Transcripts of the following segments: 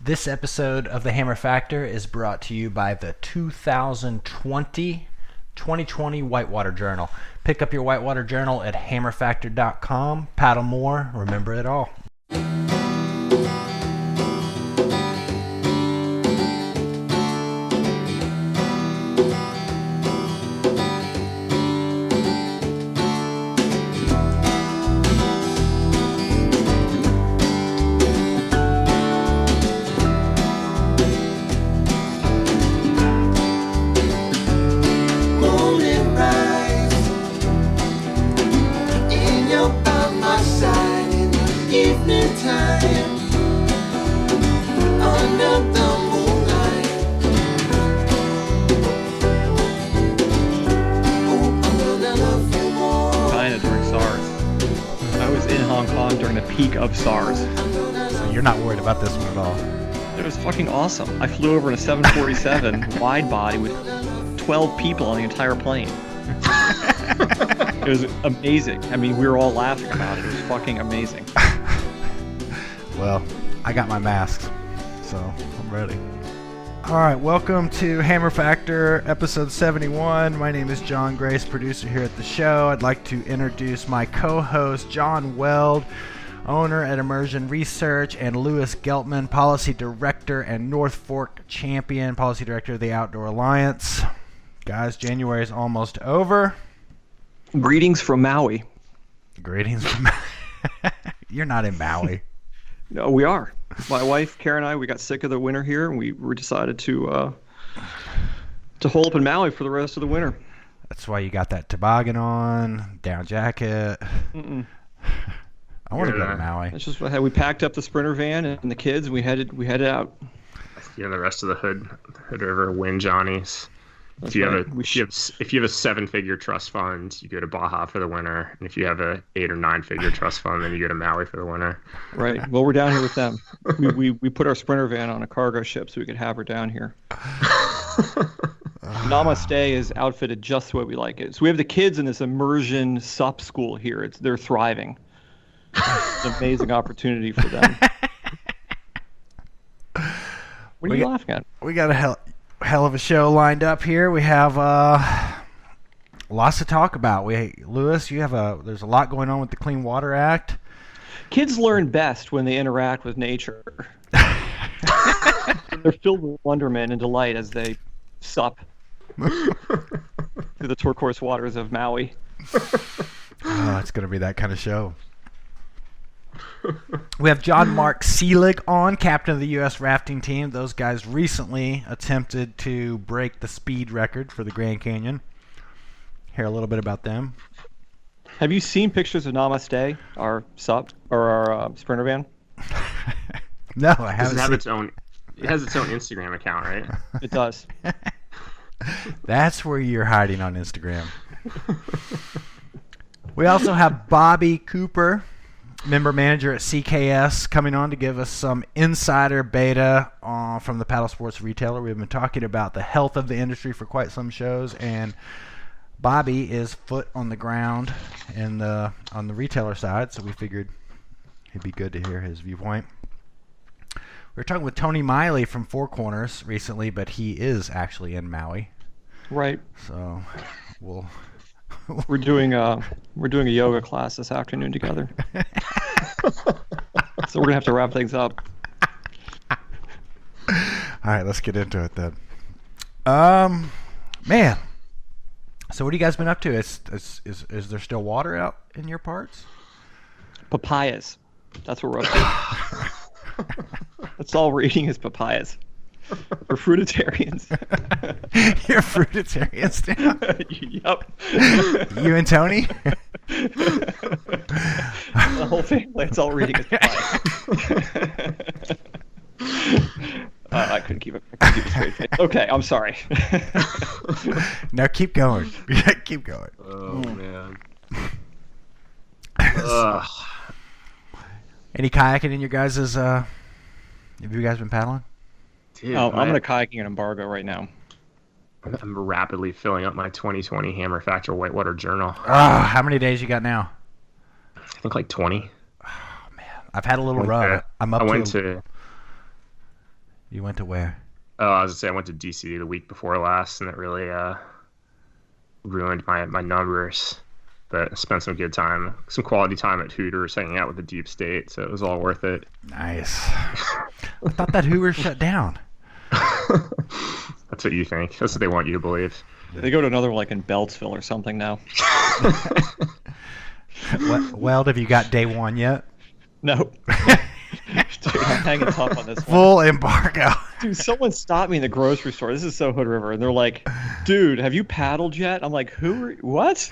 This episode of the Hammer Factor is brought to you by the 2020 Whitewater Journal. Pick up your Whitewater Journal at hammerfactor.com. Paddle more, remember it all. Peak of SARS. So you're not worried about this one at all. It was fucking awesome. I flew over in a 747 wide body with 12 people on the entire plane. It was amazing. I mean, we were all laughing about it. It was fucking amazing. Well, I got my masks, so I'm ready. All right, welcome to Hammer Factor, episode 71. My name is John Grace, producer here at the show. I'd like to introduce my co-host, John Weld, owner at Immersion Research, and Louis Geltman, policy director and North Fork champion, policy director of the Outdoor Alliance. Guys, January is almost over. Greetings from Maui. Greetings from Maui. You're not in Maui. No, we are. My wife, Karen, and I, we got sick of the winter here, and we decided to hole up in Maui for the rest of the winter. That's why you got that toboggan on, down jacket. Mm-mm. I want to go to Maui. That's just what we packed up the Sprinter van and the kids, and we headed out. Yeah, the rest of the Hood River win Johnnies. If you have a 7-figure trust fund, you go to Baja for the winter, and if you have a 8 or 9-figure trust fund, then you go to Maui for the winter. Right. Well, we're down here with them. We put our Sprinter van on a cargo ship so we could have her down here. Namaste is outfitted just the way we like it. So we have the kids in this immersion sup school here. They're thriving. It's an amazing opportunity for them. What are you laughing at? We got a hell of a show lined up here. We have lots to talk about. Louis, there's a lot going on with the Clean Water Act. Kids learn best when they interact with nature. They're filled with wonderment and delight as they sup through the turquoise waters of Maui. Oh, it's going to be that kind of show. We have John Mark Seelig on, captain of the U.S. rafting team. Those guys recently attempted to break the speed record for the Grand Canyon. Hear a little bit about them. Have you seen pictures of Namaste, our sup or our Sprinter van? No, I haven't. It has its own Instagram account, right? It does. That's where you're hiding on Instagram. We also have Bobby Cooper, member manager at CKS, coming on to give us some insider beta from the Paddlesports retailer. We've been talking about the health of the industry for quite some shows, and Bobby is foot on the ground on the retailer side, so we figured it'd be good to hear his viewpoint. We were talking with Tony Miley from Four Corners recently, but he is actually in Maui. Right. So we're doing a yoga class this afternoon together. So we're gonna have to wrap things up. All right, let's get into it then. Man. So what have you guys been up to? Is there still water out in your parts? Papayas. That's what we're up to. That's all we're eating is papayas. We're fruitarians. You're fruitarians now? Yep. You and Tony? The whole family. It's all we're eating is papayas. I couldn't keep a straight face. Okay, I'm sorry. No, keep going. Keep going. Oh, man. Any kayaking in your guys' have you guys been paddling? Dude, I'm going to kayaking an embargo right now. I'm rapidly filling up my 2020 Hammer Factor Whitewater Journal. How many days you got now? I think like 20. Oh, man. I've had a little run. You went to where? Oh, I was gonna say I went to DC the week before last, and it really ruined my numbers. But I spent some good time, some quality time at Hooters, hanging out with the deep state, so it was all worth it. Nice. I thought that Hooters shut down. That's what you think. That's what they want you to believe. They go to another one, like in Beltsville or something now. Weld, have you got day one yet? No. Dude, I'm hanging tough on this one. Full embargo. Dude, someone stopped me in the grocery store. This is so Hood River, and they're like, "Dude, have you paddled yet?" I'm like, what?"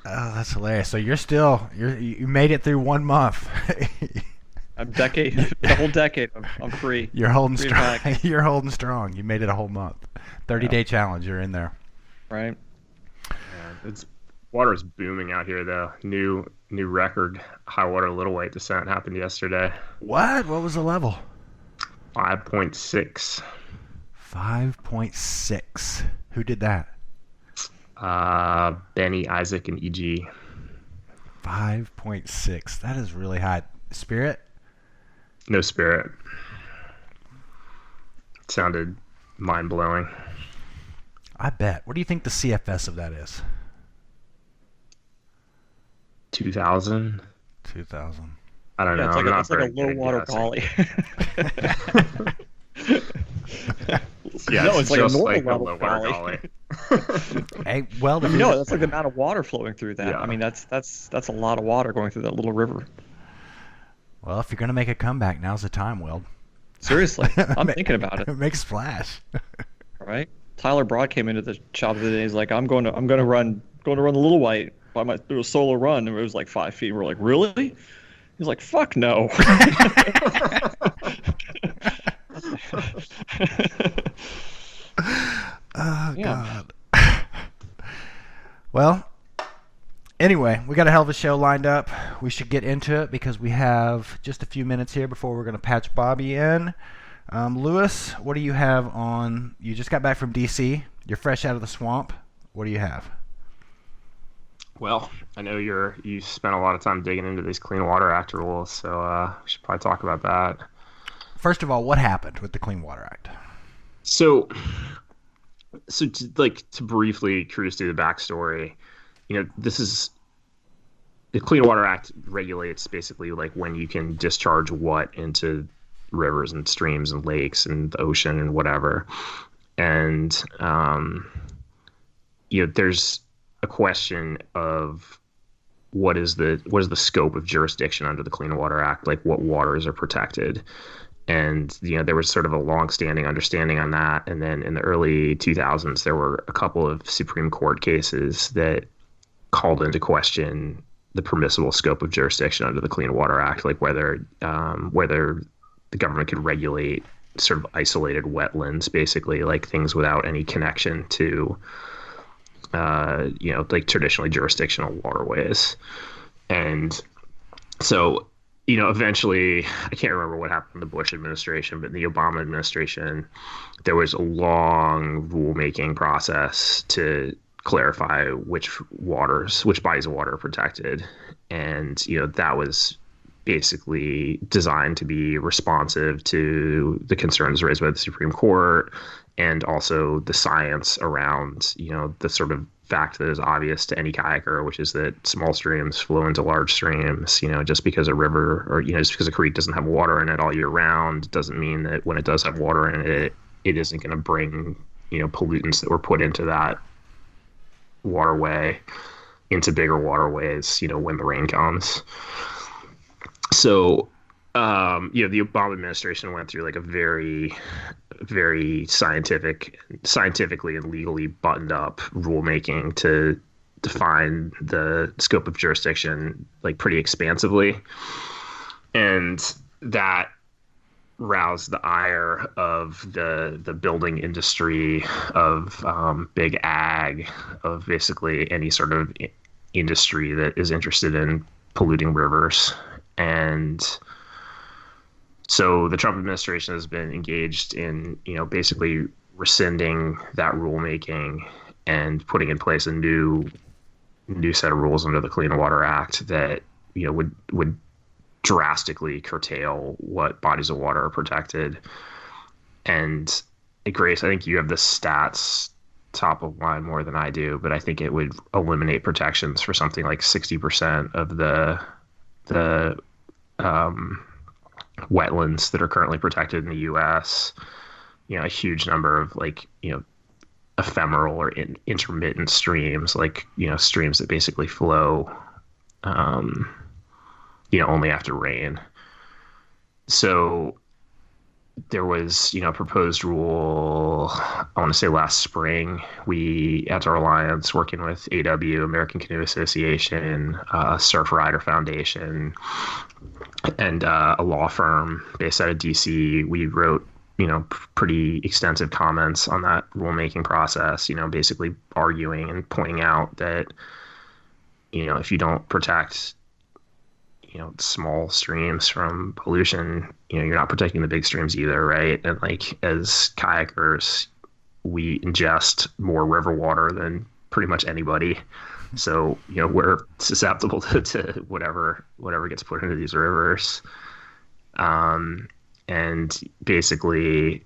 Oh, that's hilarious. So you made it through 1 month. The whole decade, I'm free. You're holding Free strong. back. You're holding strong. You made it a whole month. 30-day challenge. You're in there. Right. Yeah, water's booming out here though. New record high water little white descent happened yesterday. What? What was the level? 5.6. 5.6. Who did that? Benny, Isaac, and EG. 5.6. That is really high. Spirit? No Spirit. It sounded mind blowing. I bet. What do you think the CFS of that is? 2000. 2000. I don't know. It's like a low water golly. Yeah, no, it's like a normal like level low water golly. Hey, well, No, that's like the amount of water flowing through that. Yeah. I mean, that's a lot of water going through that little river. well, if you're gonna make a comeback, now's the time, Weld. Seriously, I'm thinking about it. Make a splash. Right? Tyler Broad came into the shop the other day. He's like, I'm going to run the little white. I might do a solo run, and it was like 5 feet. We're like, really? He's like, fuck no. Oh, God. Well, anyway, we got a hell of a show lined up. We should get into it because we have just a few minutes here before we're going to patch Bobby in. Lewis, what do you have on? You just got back from D.C. You're fresh out of the swamp. What do you have? Well, I know you spent a lot of time digging into these Clean Water Act rules, so we should probably talk about that. First of all, what happened with the Clean Water Act? So to briefly cruise through the backstory, this is the Clean Water Act regulates basically like when you can discharge what into rivers and streams and lakes and the ocean and whatever. And there's a question of what is the scope of jurisdiction under the Clean Water Act, like what waters are protected. And there was sort of a long-standing understanding on that. And then in the early 2000s, there were a couple of Supreme Court cases that called into question the permissible scope of jurisdiction under the Clean Water Act, like whether the government could regulate sort of isolated wetlands, basically, like things without any connection to, like traditionally jurisdictional waterways. And so, eventually, I can't remember what happened in the Bush administration, but in the Obama administration, there was a long rulemaking process to clarify which bodies of water are protected. And, that was basically designed to be responsive to the concerns raised by the Supreme Court and also the science around, the sort of fact that is obvious to any kayaker, which is that small streams flow into large streams. Just because a river or, just because a creek doesn't have water in it all year round doesn't mean that when it does have water in it, it isn't going to bring, pollutants that were put into that waterway into bigger waterways, when the rain comes. So, the Obama administration went through like a very, very scientifically and legally buttoned up rulemaking to define the scope of jurisdiction like pretty expansively. And that roused the ire of the building industry, of big ag, of basically any sort of industry that is interested in polluting rivers. And so the Trump administration has been engaged in, basically rescinding that rulemaking and putting in place a new set of rules under the Clean Water Act that, would drastically curtail what bodies of water are protected. And Grace, I think you have the stats top of mind more than I do, but I think it would eliminate protections for something like 60% of the wetlands that are currently protected in the U.S. A huge number of ephemeral or intermittent streams, streams that basically flow, only after rain. So there was, a proposed rule, I want to say last spring. We, Outdoor Alliance, working with AW, American Canoe Association, Surf Rider Foundation, and a law firm based out of DC, we wrote, pretty extensive comments on that rulemaking process, basically arguing and pointing out that, if you don't protect small streams from pollution, you're not protecting the big streams either, right? And as kayakers, we ingest more river water than pretty much anybody. So, we're susceptible to whatever gets put into these rivers. And basically,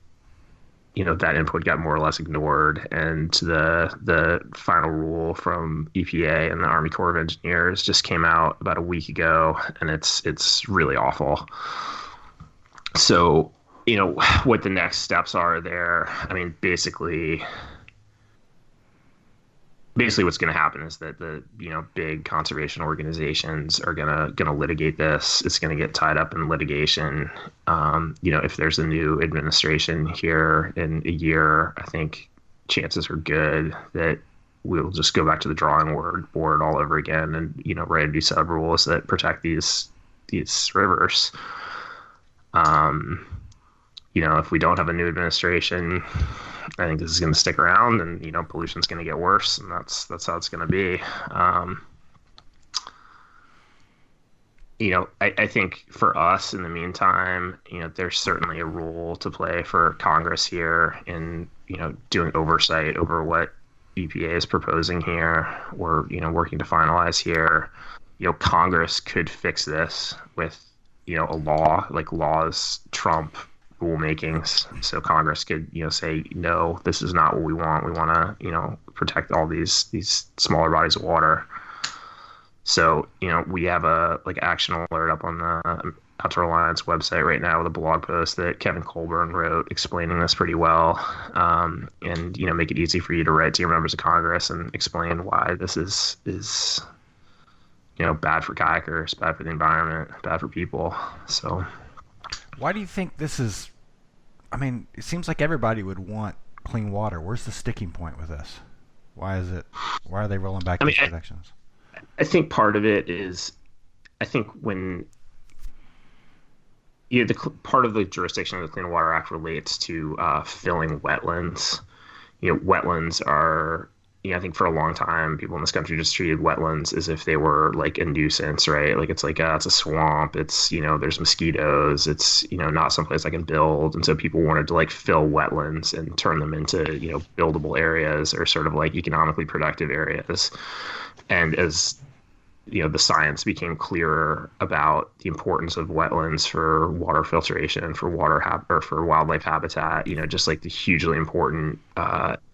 that input got more or less ignored, and the final rule from EPA and the Army Corps of Engineers just came out about a week ago, and it's really awful. So, what the next steps are there, I mean, basically what's going to happen is that the big conservation organizations are gonna litigate this. It's going to get tied up in litigation. If there's a new administration here in a year, I think chances are good that we'll just go back to the drawing board all over again, and write new sub rules that protect these rivers. If we don't have a new administration, I think this is going to stick around, and pollution's going to get worse, and that's how it's going to be. I think for us in the meantime, there's certainly a role to play for Congress here in doing oversight over what EPA is proposing here, or working to finalize here. Congress could fix this with a law. Laws trump rulemakings, so Congress could say, no, this is not what we want. We want to protect all these smaller bodies of water. So we have a action alert up on the Outdoor Alliance website right now with a blog post that Kevin Colburn wrote explaining this pretty well, and make it easy for you to write to your members of Congress and explain why this is bad for kayakers, bad for the environment, bad for people. So why do you think this is? I mean, it seems like everybody would want clean water. Where's the sticking point with this? Why are they rolling back these protections? I think part of it is, I think when the part of the jurisdiction of the Clean Water Act relates to filling wetlands. Wetlands are, I think for a long time, people in this country just treated wetlands as if they were a nuisance, right? It's it's a swamp. It's, there's mosquitoes. It's, not someplace I can build. And so people wanted to fill wetlands and turn them into, buildable areas, or sort of economically productive areas. And as, the science became clearer about the importance of wetlands for water filtration, for for wildlife habitat, just the hugely important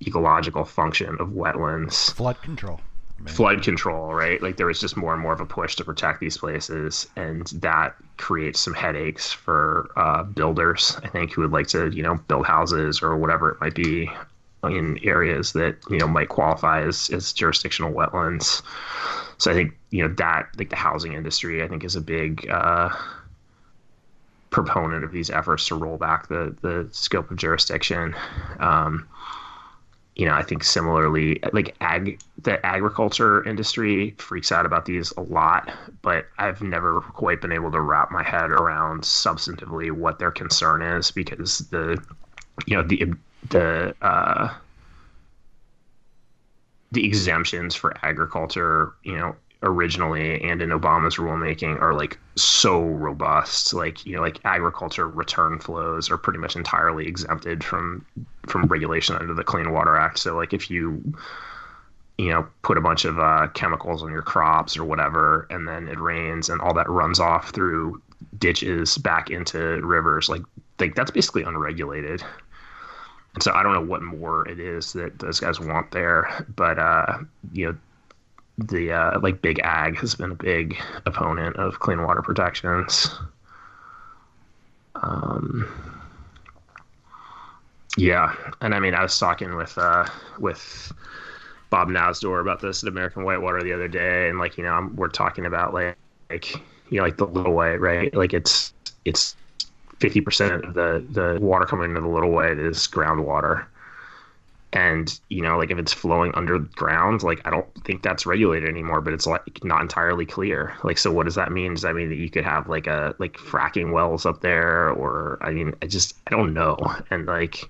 ecological function of wetlands. Flood control. Flood control, right? There was just more and more of a push to protect these places, and that creates some headaches for builders, I think, who would like to, build houses or whatever it might be in areas that, might qualify as jurisdictional wetlands. So I think, that the housing industry, I think, is a big proponent of these efforts to roll back the scope of jurisdiction. I think similarly, the agriculture industry freaks out about these a lot, but I've never quite been able to wrap my head around substantively what their concern is, because the exemptions for agriculture, originally and in Obama's rulemaking are so robust. Agriculture return flows are pretty much entirely exempted from regulation under the Clean Water Act. So if you put a bunch of chemicals on your crops or whatever, and then it rains and all that runs off through ditches back into rivers. Like that's basically unregulated. And so I don't know what more it is that those guys want there, but the like Big Ag has been a big opponent of clean water protections. Yeah, and I mean, I was talking with Bob Nasdor about this at American Whitewater the other day, and we're talking about like the Little Way, right? Like it's 50% of the water coming into the Little Way is groundwater. And, like if it's flowing underground, like I don't think that's regulated anymore, but it's like not entirely clear. Like, so what does that mean? Does that mean that you could have like fracking wells up there? Or, I mean, I don't know. And like,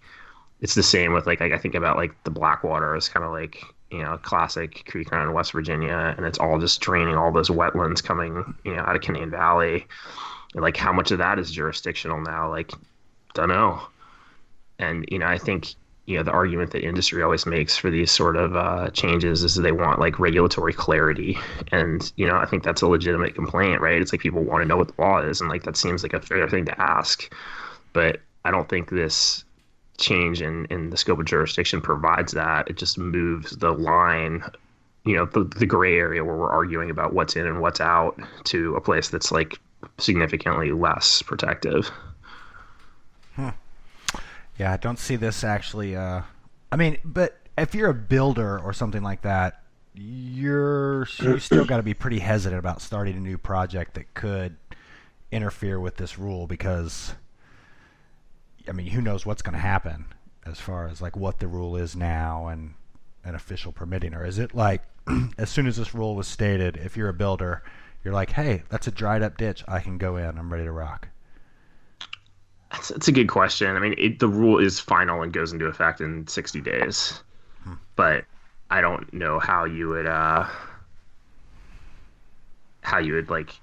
it's the same with like I think about like the Blackwater as kind of like, a classic creek run in West Virginia, and it's all just draining all those wetlands coming, out of Canyon Valley. And like, how much of that is jurisdictional now? Like, don't know. And, I think, the argument that industry always makes for these sort of changes is they want like regulatory clarity. And, I think that's a legitimate complaint, right? It's like people want to know what the law is. And like, that seems like a fair thing to ask. But I don't think this change in the scope of jurisdiction provides that. It just moves the line, the gray area where we're arguing about what's in and what's out to a place that's like significantly less protective. Yeah, I don't see this actually. I mean, but if you're a builder or something like that, you still got to be pretty hesitant about starting a new project that could interfere with this rule, because, I mean, who knows what's going to happen as far as like what the rule is now and an official permitting, or is it like as soon as this rule was stated, if you're a builder, you're like, hey, that's a dried up ditch, I can go in, I'm ready to rock? That's a good question. I mean, the rule is final and goes into effect in 60 days, but I don't know how you would like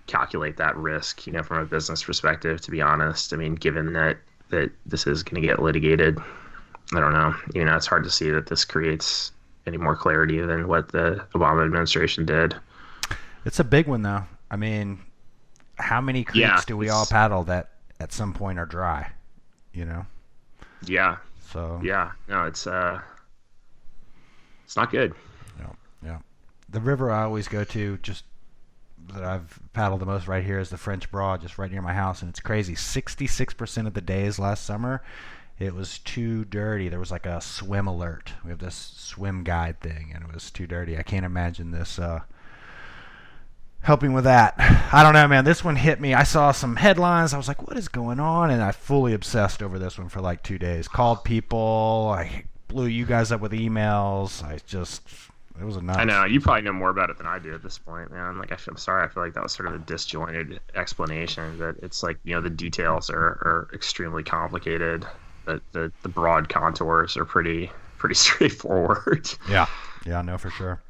calculate that risk, from a business perspective. To be honest, I mean, given that this is going to get litigated, I don't know. It's hard to see that this creates any more clarity than what the Obama administration did. It's a big one, though. I mean, how many creeks do we all paddle that at some point are dry, Yeah. So yeah, no, it's not good. Yeah. The river I always go to, just that I've paddled the most right here, is the French Broad, just right near my house, and it's crazy. 66% of the days last summer, it was too dirty. There was like a swim alert. We have this swim guide thing, and it was too dirty. I can't imagine this helping with that. I don't know, man. This one hit me. I saw some headlines. I was like, what is going on? And I fully obsessed over this one for like 2 days. Called people. I blew you guys up with emails. It was a nuts. I know. You probably know more about it than I do at this point, man. Like, I'm sorry. I feel like that was sort of a disjointed explanation. That it's like, the details are extremely complicated. But the broad contours are pretty straightforward. Yeah, no, for sure.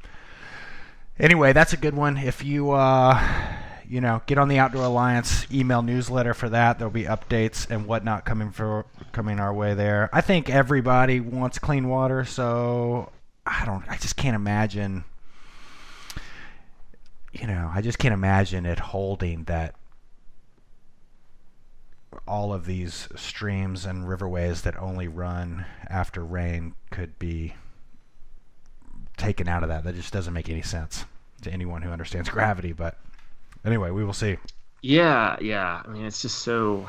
Anyway, that's a good one. If you, get on the Outdoor Alliance email newsletter for that, there'll be updates and whatnot coming our way there. I think everybody wants clean water, so I just can't imagine, it holding that all of these streams and riverways that only run after rain could be taken out of that. That just doesn't make any sense to anyone who understands gravity. But anyway, we will see. Yeah. I mean, it's just so.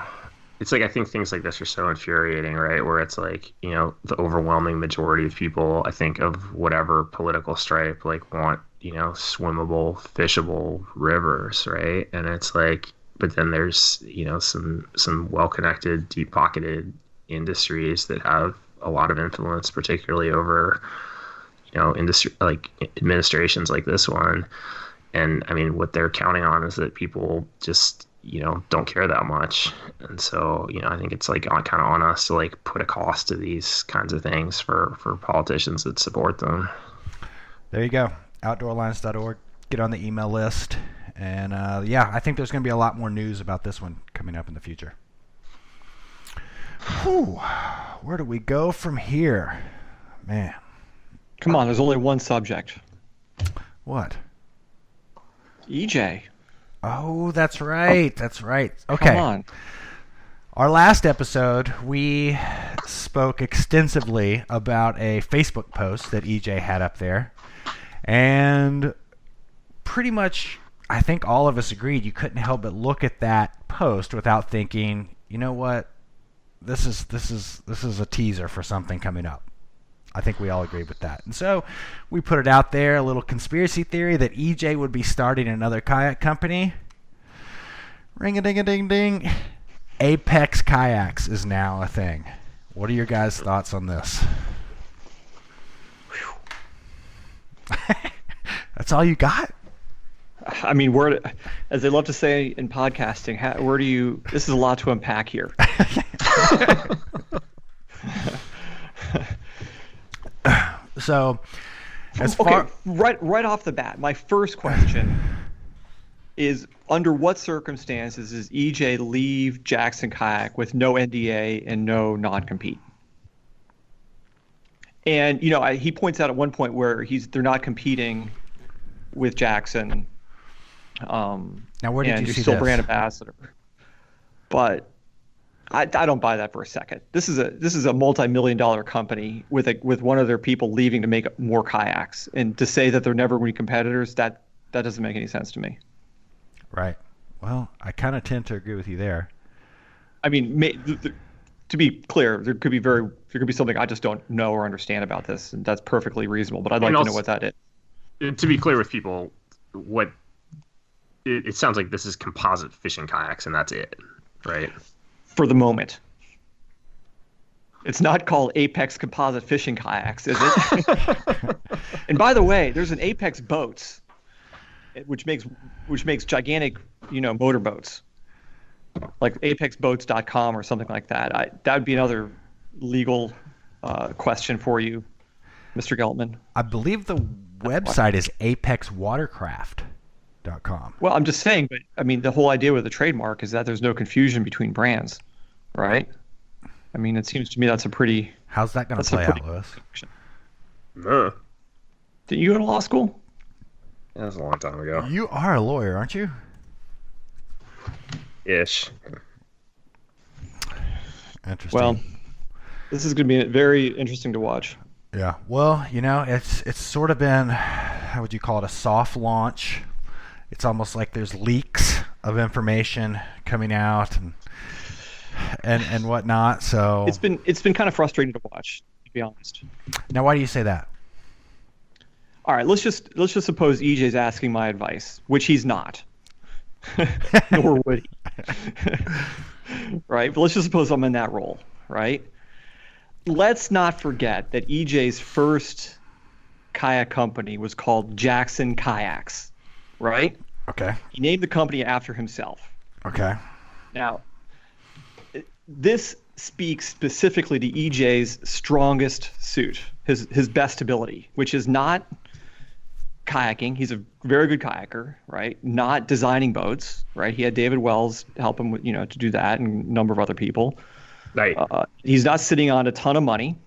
It's like, I think things like this are so infuriating, right? Where it's like, the overwhelming majority of people, I think, of whatever political stripe, like want, swimmable, fishable rivers, right? And it's like, but then there's, some well-connected, deep-pocketed industries that have a lot of influence, particularly over industry, like administrations like this one. And I mean, what they're counting on is that people just, don't care that much. And so, I think it's like kind of on us to like put a cost to these kinds of things for politicians that support them. There you go. OutdoorAlliance.org. Get on the email list. And I think there's going to be a lot more news about this one coming up in the future. Whew. Where do we go from here? Man. Come on, there's only one subject. What? EJ. Oh, that's right. That's right. Okay. Come on. Our last episode, we spoke extensively about a Facebook post that EJ had up there. And pretty much, I think all of us agreed you couldn't help but look at that post without thinking, you know what? This is a teaser for something coming up. I think we all agreed with that. And so we put it out there, a little conspiracy theory that EJ would be starting another kayak company. Ring-a-ding-a-ding-ding. Apex Kayaks is now a thing. What are your guys' thoughts on this? That's all you got? I mean, as they love to say in podcasting, where do you... This is a lot to unpack here. So, as far... Right off the bat, my first question is, under what circumstances does EJ leave Jackson Kayak with no NDA and no non-compete? And, he points out at one point where they're not competing with Jackson. Now, where did you see still this? Brand ambassador. But I don't buy that for a second. This is a multi-million-dollar company with one of their people leaving to make more kayaks, and to say that they're never going to be competitors, that doesn't make any sense to me. Right. Well, I kind of tend to agree with you there. I mean, to be clear, there could be something I just don't know or understand about this, and that's perfectly reasonable. But I'd like to know what that is. To be clear with people, it sounds like this is composite fishing kayaks, and that's it, right? For the moment. It's not called Apex Composite Fishing Kayaks, is it? And by the way, there's an Apex Boats, which makes gigantic, motorboats, like apexboats.com or something like that. That would be another legal question for you, Mr. Geltman. I believe the website is apexwatercraft.com. Well, I'm just saying, but I mean, the whole idea with the trademark is that there's no confusion between brands, right? I mean, it seems to me that's a pretty... How's that going to play out, Lewis? Did you go to law school? That was a long time ago. You are a lawyer, aren't you? Ish. Interesting. Well, this is going to be very interesting to watch. Yeah. Well, it's sort of been, how would you call it, a soft launch. It's almost like there's leaks of information coming out and whatnot. So it's been kind of frustrating to watch, to be honest. Now, why do you say that? All right, let's just suppose EJ's asking my advice, which he's not, nor would he. Right? But let's just suppose I'm in that role, right? Let's not forget that EJ's first kayak company was called Jackson Kayaks, right? Okay. He named the company after himself. Okay. Now, this speaks specifically to EJ's strongest suit, his best ability, which is not kayaking. He's a very good kayaker, right? Not designing boats, right? He had David Wells help him with, to do that, and a number of other people. Right. He's not sitting on a ton of money.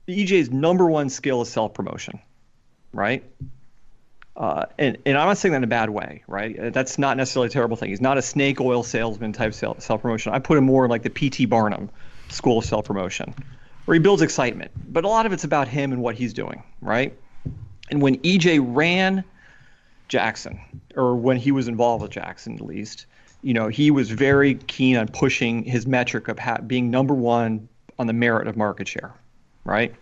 EJ's number one skill is self-promotion, right? And I'm not saying that in a bad way, right? That's not necessarily a terrible thing. He's not a snake oil salesman type self-promotion. I put him more like the P.T. Barnum school of self-promotion, where he builds excitement. But a lot of it's about him and what he's doing, right? And when EJ ran Jackson, or when he was involved with Jackson at least, he was very keen on pushing his metric of being number one on the merit of market share, right?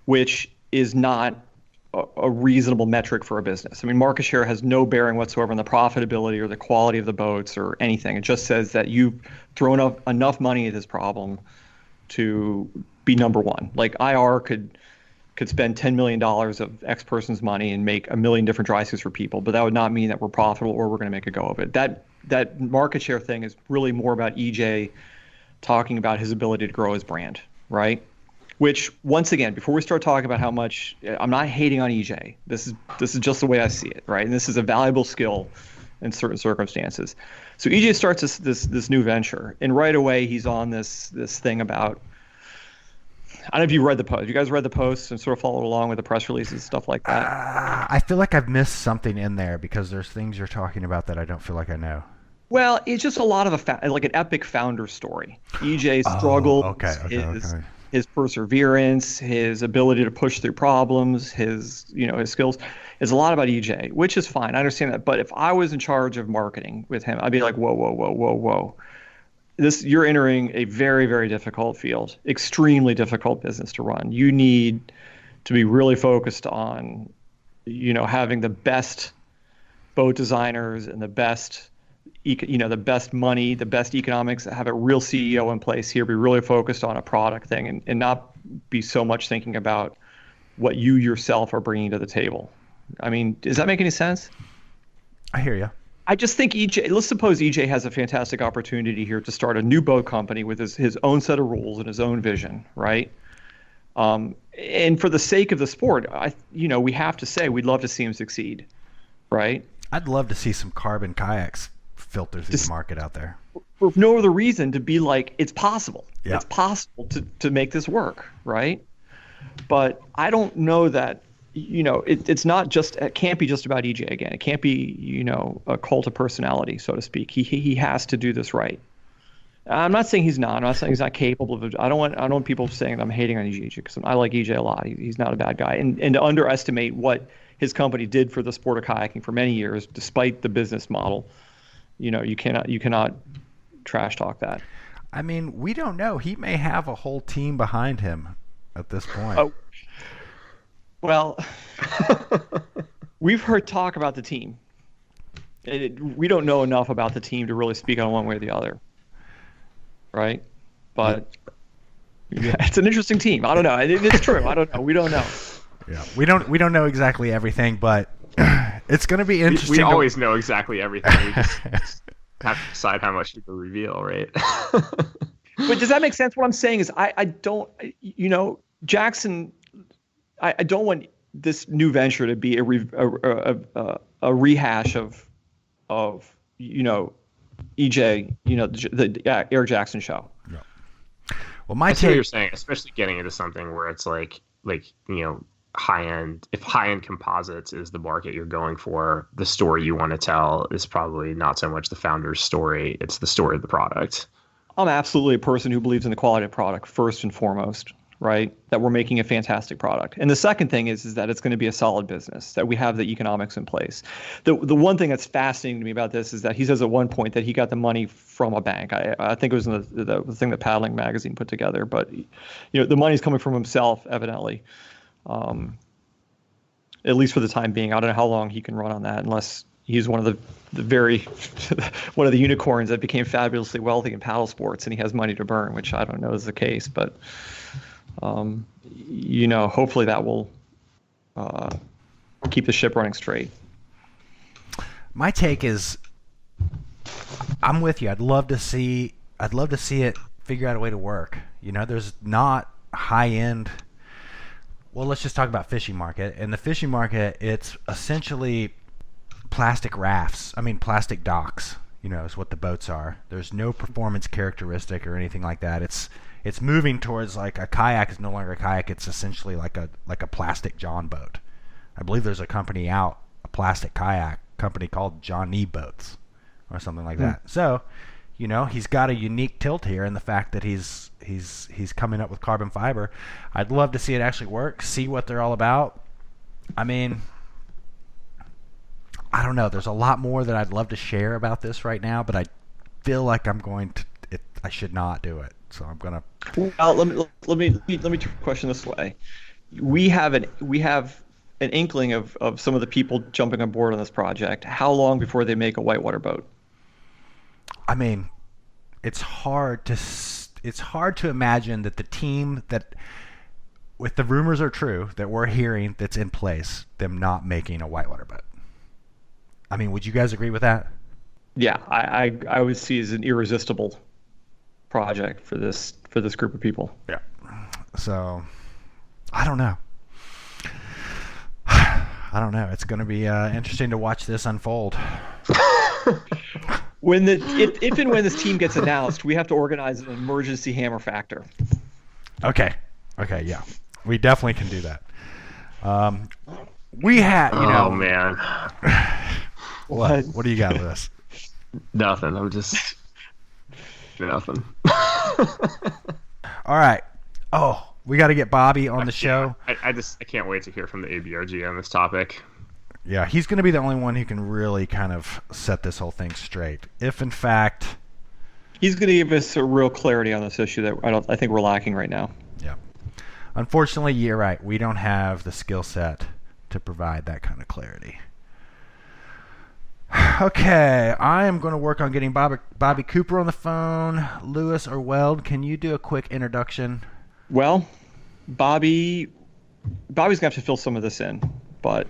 Which is not a reasonable metric for a business. I mean, market share has no bearing whatsoever on the profitability or the quality of the boats or anything. It just says that you've thrown up enough money at this problem to be number one. Like IR could spend $10 million of X person's money and make a million different dry suits for people, but that would not mean that we're profitable or we're going to make a go of it. That market share thing is really more about EJ talking about his ability to grow his brand, right? Which, once again, before we start talking about how much, I'm not hating on EJ. This is just the way I see it, right? And this is a valuable skill in certain circumstances. So EJ starts this new venture, and right away he's on this thing about don't know if you read the post. You guys read the post and sort of followed along with the press releases and stuff like that? I feel like I've missed something in there because there's things you're talking about that I don't feel like I know. Well, it's just a lot of like an epic founder story. EJ's struggles, his perseverance, his ability to push through problems, his skills. It's a lot about EJ, which is fine. I understand that. But if I was in charge of marketing with him, I'd be like, whoa, whoa, whoa, whoa, whoa. You're entering a very, very difficult field, extremely difficult business to run. You need to be really focused on, having the best boat designers and the best, the best money, the best economics, have a real CEO in place here, be really focused on a product thing and not be so much thinking about what you yourself are bringing to the table. I mean, does that make any sense? I hear you. I just think let's suppose EJ has a fantastic opportunity here to start a new boat company with his own set of rules and his own vision, right? And for the sake of the sport, we have to say we'd love to see him succeed, right? I'd love to see some carbon kayaks filter through the market out there. For no other reason to be like, it's possible. Yeah. It's possible to make this work, right? But I don't know that. It can't be just about EJ again. It can't be, a cult of personality, so to speak. He has to do this right. I'm not saying he's not. I'm not saying he's not capable of it. I don't want people saying that I'm hating on EJ because I like EJ a lot. He's not a bad guy. And to underestimate what his company did for the sport of kayaking for many years, despite the business model, you cannot trash talk that. I mean, we don't know. He may have a whole team behind him at this point. Oh. Well, we've heard talk about the team. We don't know enough about the team to really speak on one way or the other, right? But it's an interesting team. I don't know. It's true. I don't know. We don't know. Yeah, we don't know exactly everything, but it's going to be interesting. We always know exactly everything. We just have to decide how much to reveal, right? But does that make sense? What I'm saying is, I don't. Jackson. I don't want this new venture to be a rehash of EJ, the Eric Jackson show. Yeah. Well, my take, what you're saying, especially getting into something where it's like high end. If high end composites is the market you're going for, the story you want to tell is probably not so much the founder's story; it's the story of the product. I'm absolutely a person who believes in the quality of product first and foremost. Right, that we're making a fantastic product. And the second thing is that it's going to be a solid business, that we have the economics in place. The one thing that's fascinating to me about this is that he says at one point that he got the money from a bank. I think it was in the thing that Paddling magazine put together, but the money's coming from himself, evidently. At least for the time being. I don't know how long he can run on that unless he's one of the one of the unicorns that became fabulously wealthy in paddle sports and he has money to burn, which I don't know is the case, but hopefully that will keep the ship running straight. My take is, I'm with you. I'd love to see it figure out a way to work. There's not high end. Well, let's just talk about fishing market. In the fishing market, it's essentially plastic rafts. I mean, plastic docks. Is what the boats are. There's no performance characteristic or anything like that. It's moving towards like a kayak is no longer a kayak. It's essentially like a plastic John boat. I believe there's a plastic kayak company called Johnny Boats or something like that. So, he's got a unique tilt here in the fact that he's coming up with carbon fiber. I'd love to see it actually work, see what they're all about. I mean, I don't know. There's a lot more that I'd love to share about this right now, but I feel like I should not do it. So I'm gonna. Well, let me question this way. We have an inkling of some of the people jumping on board on this project. How long before they make a whitewater boat? I mean, it's hard to imagine that the team that, if the rumors are true that we're hearing that's in place, them not making a whitewater boat. I mean, would you guys agree with that? Yeah, I would see it as an irresistible project for this group of people. Yeah. So, I don't know. It's going to be interesting to watch this unfold. If and when this team gets announced, we have to organize an emergency hammer factor. Okay. Okay, yeah. We definitely can do that. We had, Oh man. What do you got, Lewis? Nothing. I'm just nothing. All right. Oh, we got to get Bobby on the show. I can't wait to hear from the ABRG on this topic. Yeah, he's going to be the only one who can really kind of set this whole thing straight. If in fact, he's going to give us a real clarity on this issue that I think we're lacking right now. Yeah. Unfortunately, you're right. We don't have the skill set to provide that kind of clarity. Okay, I am going to work on getting Bobby Cooper on the phone. Lewis or Weld, can you do a quick introduction? Well, Bobby's going to have to fill some of this in, but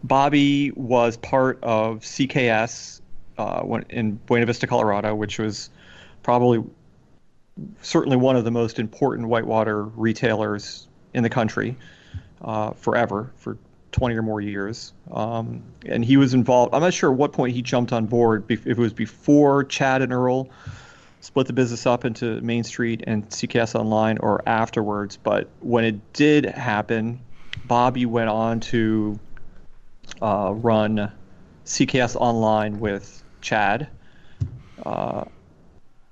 Bobby was part of CKS in Buena Vista, Colorado, which was certainly one of the most important whitewater retailers in the country forever, for 20 or more years. And he was involved. I'm not sure at what point he jumped on board, if it was before Chad and Earl split the business up into Main Street and CKS Online, or afterwards. But when it did happen, Bobby went on to run CKS Online with Chad.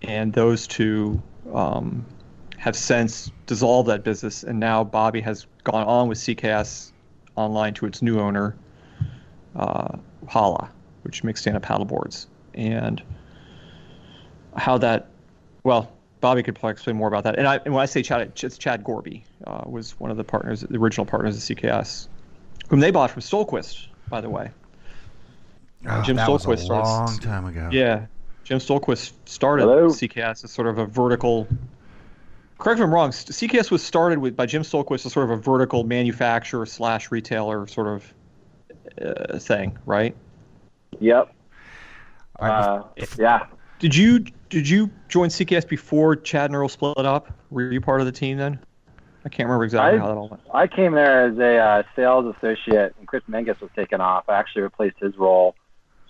And those two have since dissolved that business. And now Bobby has gone on with CKS Online to its new owner, Hala, which makes stand-up paddleboards. And how that, well, Bobby could probably explain more about that. And when I say Chad, it's Chad Gorby, was one of the original partners of CKS, whom they bought from Stolquist, by the way. Jim that Stolquist was a long time ago. Yeah, Jim Stolquist started CKS as sort of a vertical. Correct me if I'm wrong. CKS was started by Jim Stolquist as sort of a vertical manufacturer / retailer sort of thing, right? Yep. Yeah. Did you join CKS before Chad and Earl split up? Were you part of the team then? I can't remember exactly how that all went. I came there as a sales associate, and Chris Menges was taken off. I actually replaced his role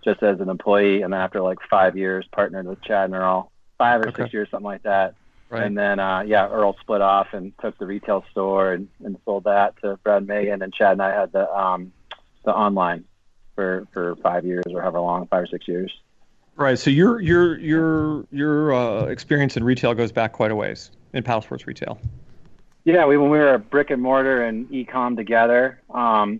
just as an employee, and then after like 5 years, partnered with Chad and Earl. 5 or 6 years, something like that. Right. And then, Earl split off and took the retail store and sold that to Brad and Megan, and Chad and I had the online for 5 years or however long, 5 or 6 years. Right. So your experience in retail goes back quite a ways in Paddlesports retail. Yeah, when we were brick and mortar and e-com together, I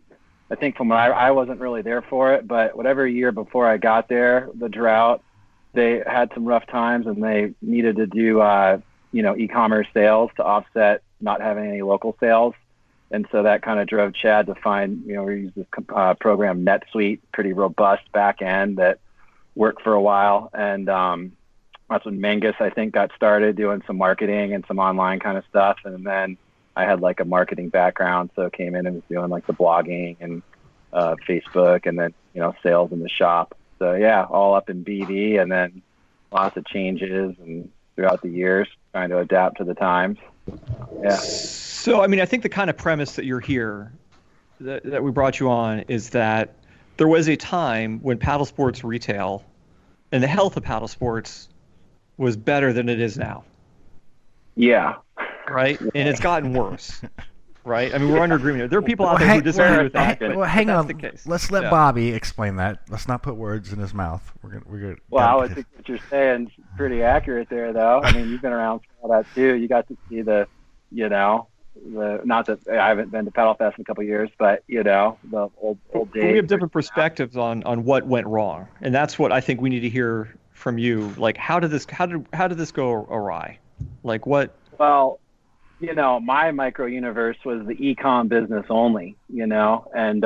think from what I wasn't really there for it, but whatever year before I got there, the drought, they had some rough times and they needed to do, e-commerce sales to offset not having any local sales. And so that kind of drove Chad to find, we used this program NetSuite, pretty robust back end that worked for a while. And that's when Menges, I think, got started doing some marketing and some online kind of stuff. And then I had like a marketing background, so came in and was doing like the blogging and Facebook, and then, sales in the shop. So yeah, all up in BD, and then lots of changes and throughout the years trying to adapt to the times. Yeah. So, I think the kind of premise that you're here, that we brought you on, is that there was a time when paddle sports retail and the health of paddle sports was better than it is now. Yeah. Right? And it's gotten worse. Right? We're under agreement. There are people out there who disagree with that. Well, hang on. Let's let Bobby explain that. Let's not put words in his mouth. We're gonna. Well, I think what you're saying is pretty accurate there, though. You've been around for all that too. You got to see the not that I haven't been to Paddle Fest in a couple of years, but the old days. We have different perspectives on what went wrong, and that's what I think we need to hear from you. Like, how did this go awry? Like what? Well, my micro universe was the e-com business only, and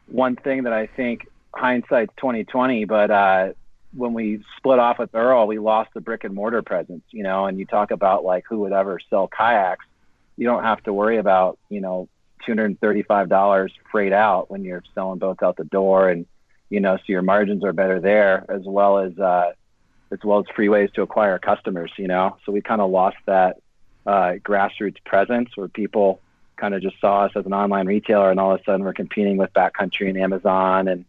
one thing that I think hindsight's 2020, but when we split off with Earl, we lost the brick and mortar presence, and you talk about like who would ever sell kayaks. You don't have to worry about, $235 freight out when you're selling boats out the door, and, so your margins are better there, as well as free ways to acquire customers, So we kind of lost that grassroots presence where people kind of just saw us as an online retailer, and all of a sudden we're competing with Backcountry and Amazon, and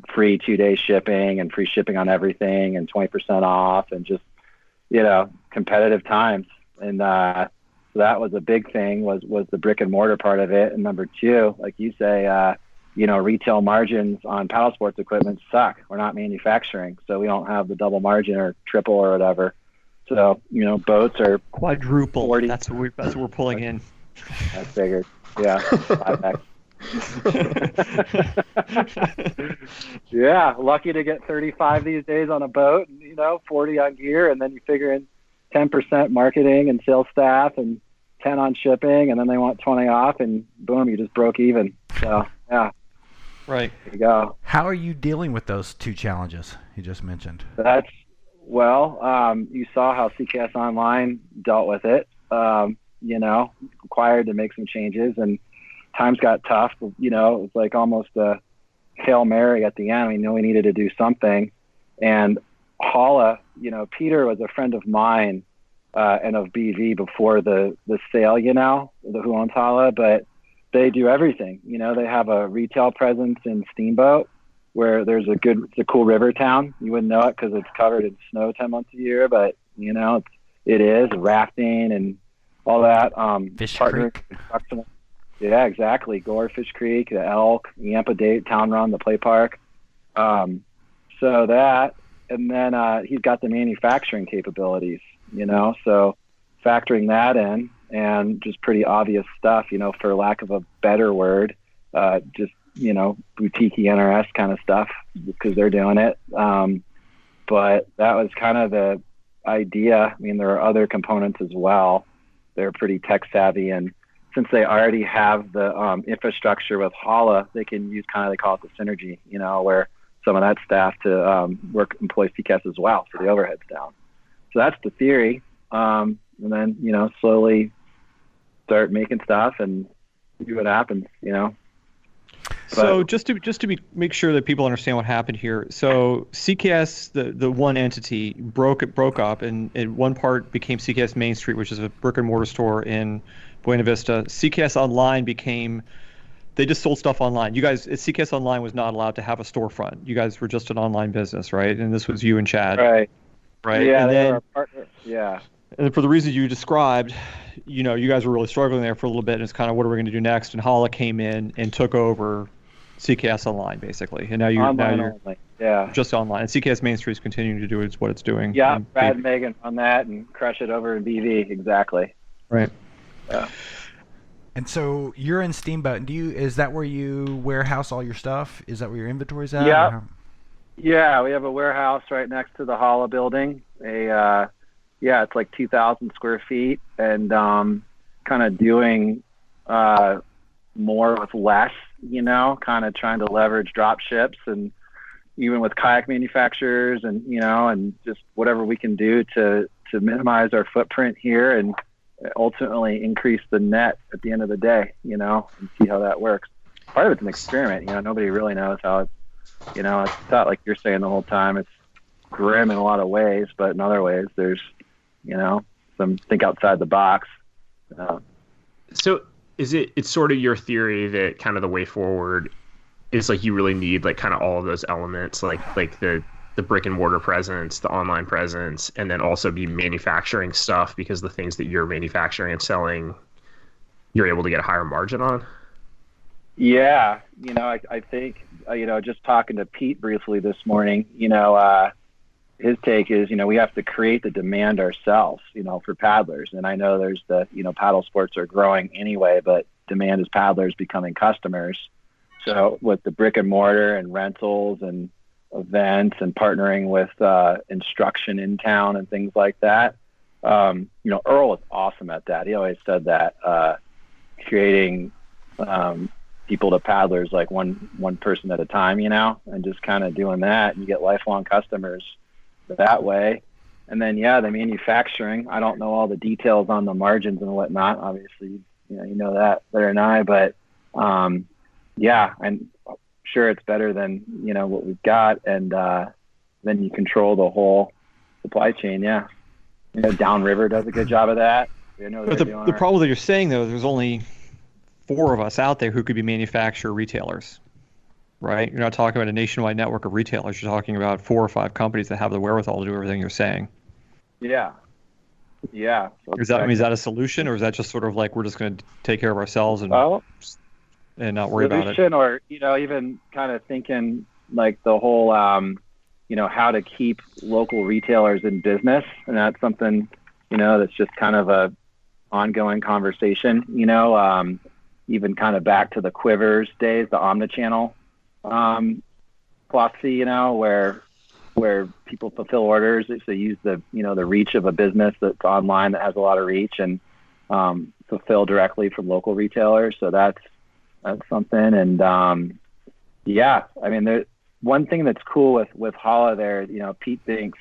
free 2-day shipping and free shipping on everything and 20% off, and just, competitive times. And So that was a big thing, was the brick and mortar part of it. And number two, like you say, retail margins on paddle sports equipment suck. We're not manufacturing, so we don't have the double margin or triple or whatever. So, boats are quadruple. 40. That's what we're pulling in. I figured. Yeah. 5X. Yeah, lucky to get 35 these days on a boat, and 40 on gear, and then you figure in 10% marketing and sales staff and 10 on shipping, and then they want 20 off, and boom, you just broke even. So yeah, right. There you go. How are you dealing with those two challenges you just mentioned? You saw how CKS Online dealt with it. Required to make some changes, and times got tough. It was like almost a Hail Mary at the end. We knew we needed to do something. And Holla, Peter was a friend of mine and of BV before the sale, who owns Holla, but they do everything. They have a retail presence in Steamboat, where it's a cool river town. You wouldn't know it because it's covered in snow 10 months a year, but it is rafting and all that. Fish Creek. Yeah, exactly. Gore, Fish Creek, the Elk, Yampa Date, Town Run, the play park. So that, and then he's got the manufacturing capabilities, so factoring that in, and just pretty obvious stuff, for lack of a better word, just, boutique NRS kind of stuff, because they're doing it. But that was kind of the idea. I mean, there are other components as well. They're pretty tech savvy, and since they already have the infrastructure with Holla, they can use they call it the synergy, where some of that staff to employ CCAS as well, so the overhead's down. So that's the theory. And then, slowly start making stuff and see what happens, So just to make sure that people understand what happened here. So CKS, the one entity, broke up, and one part became CKS Main Street, which is a brick and mortar store in Buena Vista. CKS Online they just sold stuff online. You guys, CKS Online was not allowed to have a storefront. You guys were just an online business, right? And this was you and Chad. Right. Yeah, and they then, were our partner. Yeah. And for the reasons you described, you guys were really struggling there for a little bit, and it's kind of, what are we going to do next? And Holla came in and took over CKS Online, basically. And now you're only. Yeah. Just online. And CKS Main Street is continuing to do what it's doing. Yeah, Brad and Megan on that and crush it over in BV. Exactly. Right. Yeah. And so you're in Steamboat. Is that where you warehouse all your stuff? Is that where your inventory's at? Yeah. Yeah, we have a warehouse right next to the Holla building. It's like 2,000 square feet, and kind of doing more with less, kind of trying to leverage drop ships, and even with kayak manufacturers, and and just whatever we can do to minimize our footprint here and ultimately increase the net at the end of the day, and see how that works. Part of it's an experiment, nobody really knows how it's, it's not like you're saying the whole time. It's grim in a lot of ways, but in other ways there's, some think outside the box. So it's sort of your theory that kind of the way forward is like you really need like kind of all of those elements, like the brick and mortar presence, the online presence, and then also be manufacturing stuff, because the things that you're manufacturing and selling, you're able to get a higher margin on. Yeah. I think, just talking to Pete briefly this morning, his take is, we have to create the demand ourselves, for paddlers. And I know there's paddle sports are growing anyway, but demand is paddlers becoming customers. So with the brick and mortar and rentals and events and partnering with instruction in town and things like that, Earl is awesome at that. He always said that, creating people to paddlers, like one person at a time, and just kind of doing that, and you get lifelong customers that way. And then, the manufacturing, I don't know all the details on the margins and whatnot. Obviously, you know that better than I, but I'm sure it's better than, what we've got. And then you control the whole supply chain. Yeah. Downriver does a good job of that. But the problem that you're saying, though, there's only 4 of us out there who could be manufacturer retailers. Right? You're not talking about a nationwide network of retailers. You're talking about 4 or 5 companies that have the wherewithal to do everything you're saying. Yeah. Yeah. So Is that a solution, or is that just sort of like we're just going to take care of ourselves and well, not worry about it? solution, or even kind of thinking like the whole how to keep local retailers in business, and that's something that's just kind of a ongoing conversation. Even kind of back to the Quivers days, the omnichannel philosophy. Where people fulfill orders, so use the the reach of a business that's online that has a lot of reach, and fulfill directly from local retailers. So that's something. And yeah, I mean, one thing that's cool with Holla there, Pete thinks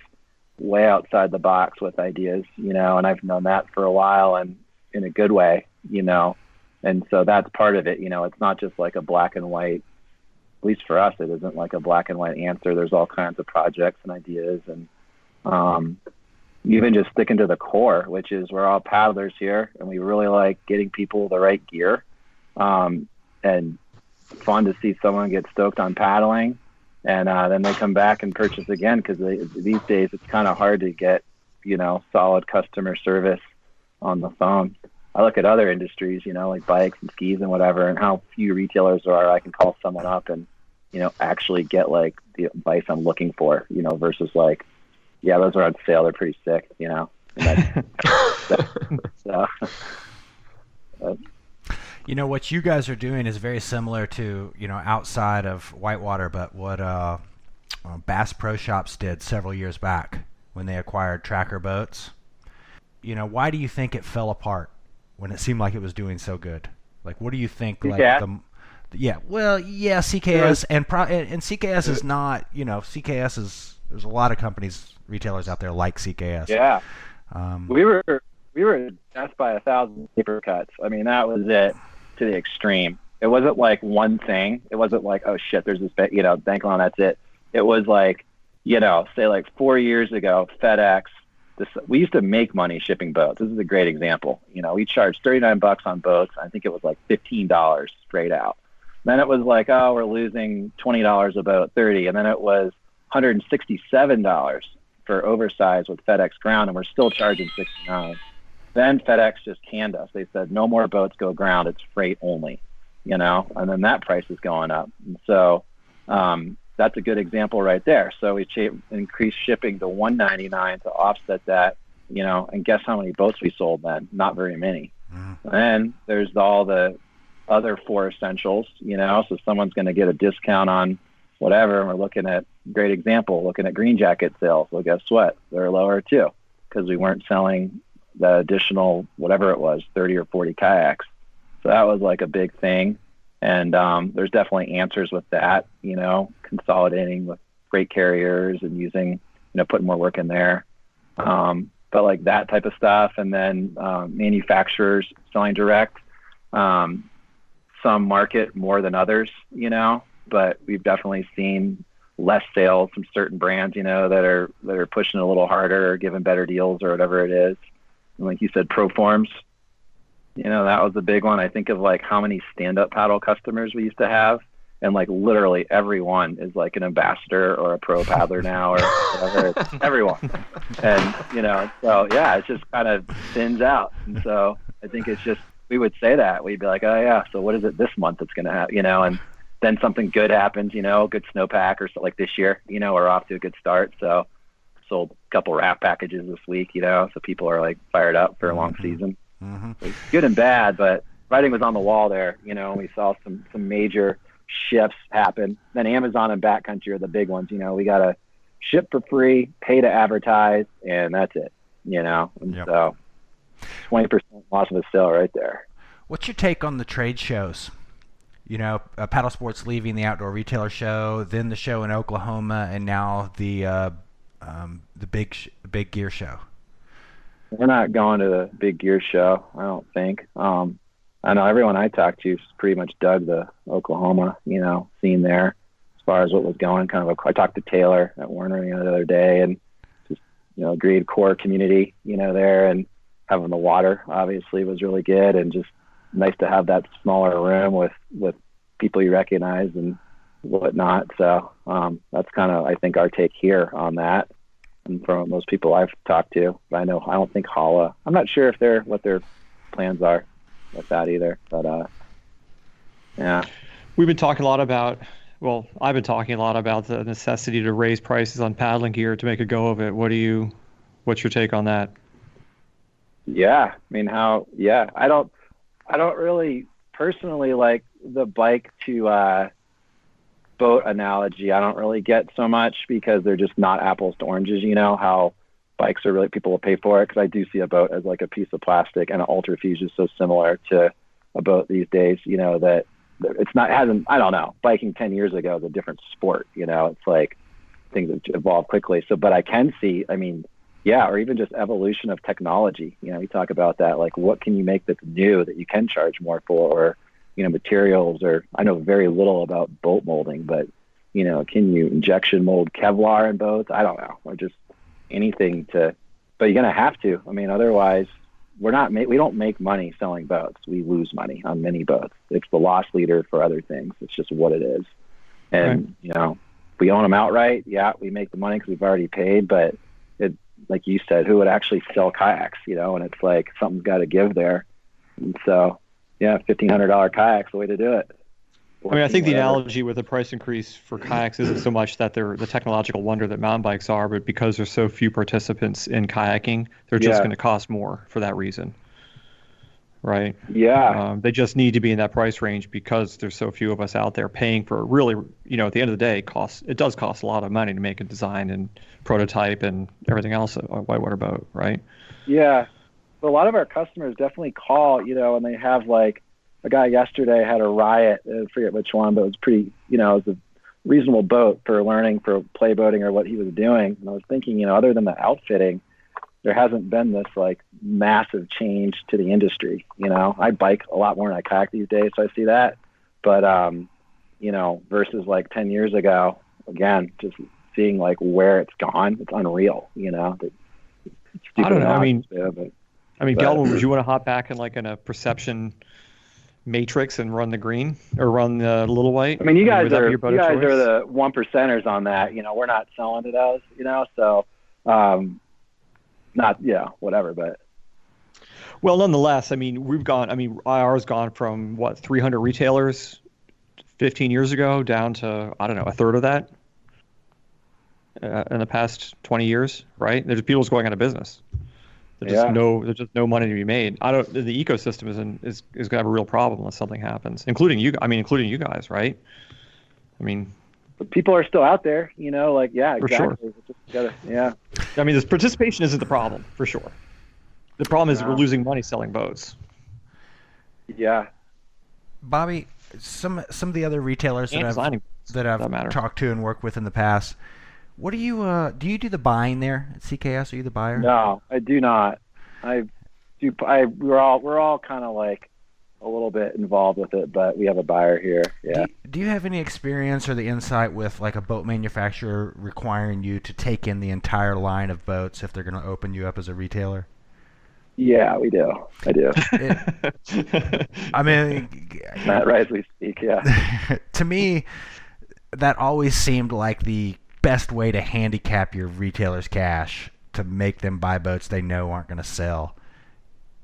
way outside the box with ideas, and I've known that for a while, and in a good way, and so that's part of it. It's not just like a black and white, at least for us, it isn't like a black and white answer. There's all kinds of projects and ideas, and even just sticking to the core, which is we're all paddlers here, and we really like getting people the right gear, and fun to see someone get stoked on paddling, and then they come back and purchase again, because these days it's kind of hard to get solid customer service on the phone. I look at other industries, like bikes and skis and whatever, and how few retailers there are. I can call someone up and, actually get like the advice I'm looking for, versus like, yeah, those are on sale. They're pretty sick, And so, what you guys are doing is very similar to, outside of Whitewater, but what Bass Pro Shops did several years back when they acquired Tracker Boats. Why do you think it fell apart when it seemed like it was doing so good? Like, what do you think? Like CKS and CKS is not. CKS is. There's a lot of companies, retailers out there like CKS. Yeah. We were death by 1,000 paper cuts. I mean, that was it to the extreme. It wasn't like one thing. It wasn't like, oh shit, there's this bank loan, that's it. It was like, say like 4 years ago, FedEx. We used to make money shipping boats. This is a great example. We charged $39 on boats. I think it was like $15 straight out. Then it was like, oh, we're losing $20 a boat, $30, and then it was $167 for oversized with FedEx Ground, and we're still charging $69. Then FedEx just canned us. They said no more boats go ground; it's freight only. And then that price is going up. And so that's a good example right there. So we increased shipping to $199 to offset that, and guess how many boats we sold then? Not very many. And then there's all the other 4 essentials, so someone's going to get a discount on whatever. And we're looking at, great example, looking at green jacket sales. Well, guess what? They're lower too, because we weren't selling the additional, whatever it was, 30 or 40 kayaks. So that was like a big thing. And there's definitely answers with that, consolidating with freight carriers and using, putting more work in there. But like that type of stuff. And then manufacturers selling direct, some market more than others, but we've definitely seen less sales from certain brands, that are pushing a little harder or giving better deals or whatever it is. And like you said, Proforms, that was a big one. I think of like how many stand-up paddle customers we used to have, and like literally everyone is like an ambassador or a pro paddler now or whatever. It's everyone. And, so yeah, it just kind of thins out. And so I think it's just, we would say that. We'd be like, oh yeah, so what is it this month that's going to happen, and then something good happens, good snowpack or so, like this year, we're off to a good start. So sold a couple wrap packages this week, so people are like fired up for a long season. It's good and bad, but writing was on the wall there, and we saw some major shifts happen. Then Amazon and Backcountry are the big ones. We got to ship for free, pay to advertise, and that's it, and so 20% loss of a sale right there. What's your take on the trade shows? Paddlesports leaving the Outdoor Retailer Show, then the show in Oklahoma, and now the big gear show. We're not going to the big gear show, I don't think. I know everyone I talked to pretty much dug the Oklahoma, scene there as far as what was going. I talked to Taylor at Warner the other day, and just, agreed core community, there, and having the water obviously was really good, and just nice to have that smaller room with people you recognize and whatnot. So that's kind of, I think, our take here on that. and from most people I've talked to. But I don't think Hala. I'm not sure what their plans are with that either. But yeah. We've been talking a lot about. Well, I've been talking a lot about the necessity to raise prices on paddling gear to make a go of it. What's your take on that? Yeah, I mean, I don't really personally like the bike to boat analogy. I don't really get so much because they're just not apples to oranges. You know how bikes are really, people will pay for it, because I do see a boat as like a piece of plastic, and an ultrafuge is so similar to a boat these days. You know that I don't know. Biking 10 years ago is a different sport. You know, it's like things have evolved quickly. So, but I can see, I mean, yeah, or even just evolution of technology. You know, we talk about that, like what can you make that's new that you can charge more for, or, you know, materials, or I know very little about boat molding, but, you know, can you injection mold Kevlar in boats? I don't know, or just anything but you're going to have to. I mean, otherwise we don't make money selling boats. We lose money on many boats. It's the loss leader for other things. It's just what it is. And, right. You know, if we own them outright, yeah, we make the money because we've already paid, but like you said, who would actually sell kayaks, you know? And it's like something's got to give there. And so, yeah, $1,500 kayak's the way to do it. I mean, I think the analogy with the price increase for kayaks isn't so much that they're the technological wonder that mountain bikes are, but because there's so few participants in kayaking, they're just going to cost more for that reason. Right? Yeah. They just need to be in that price range because there's so few of us out there paying for really, you know, at the end of the day, it does cost a lot of money to make a design and prototype and everything else a whitewater boat, right? Yeah. But a lot of our customers definitely call, you know, and they have like a guy yesterday had a Riot, I forget which one, but it was pretty, you know, it was a reasonable boat for learning, for play boating or what he was doing. And I was thinking, you know, other than the outfitting, there hasn't been this like massive change to the industry. You know, I bike a lot more than I kayak these days, so I see that. But, you know, versus like 10 years ago, again, just seeing like where it's gone, it's unreal, you know. I don't know. I mean, Gelman, would you want to hop back in like in a perception matrix and run the green or run the little white? I mean, you guys are the 1%ers on that. You know, we're not selling to those, you know, so, whatever, but. Well, nonetheless, I mean, IR's gone from 300 retailers 15 years ago down to, I don't know, a third of that in the past 20 years, right? There's people's going out of business. There's just no money to be made. The ecosystem is going to have a real problem unless something happens, including you guys, right? I mean, but people are still out there, you know, like, yeah, for exactly. Sure. Yeah. I mean, this participation isn't the problem, for sure. The problem is we're losing money selling boats. Yeah. Bobby, some of the other retailers that I've talked to and worked with in the past, what do you do the buying there at CKS? Are you the buyer? No, I do not. We're all kind of like a little bit involved with it, but we have a buyer here. Yeah. Do you have any experience or the insight with like a boat manufacturer requiring you to take in the entire line of boats if they're going to open you up as a retailer? Yeah, we do. I do. I mean, not right as we speak. Yeah. To me, that always seemed like the best way to handicap your retailers' cash, to make them buy boats they know aren't going to sell.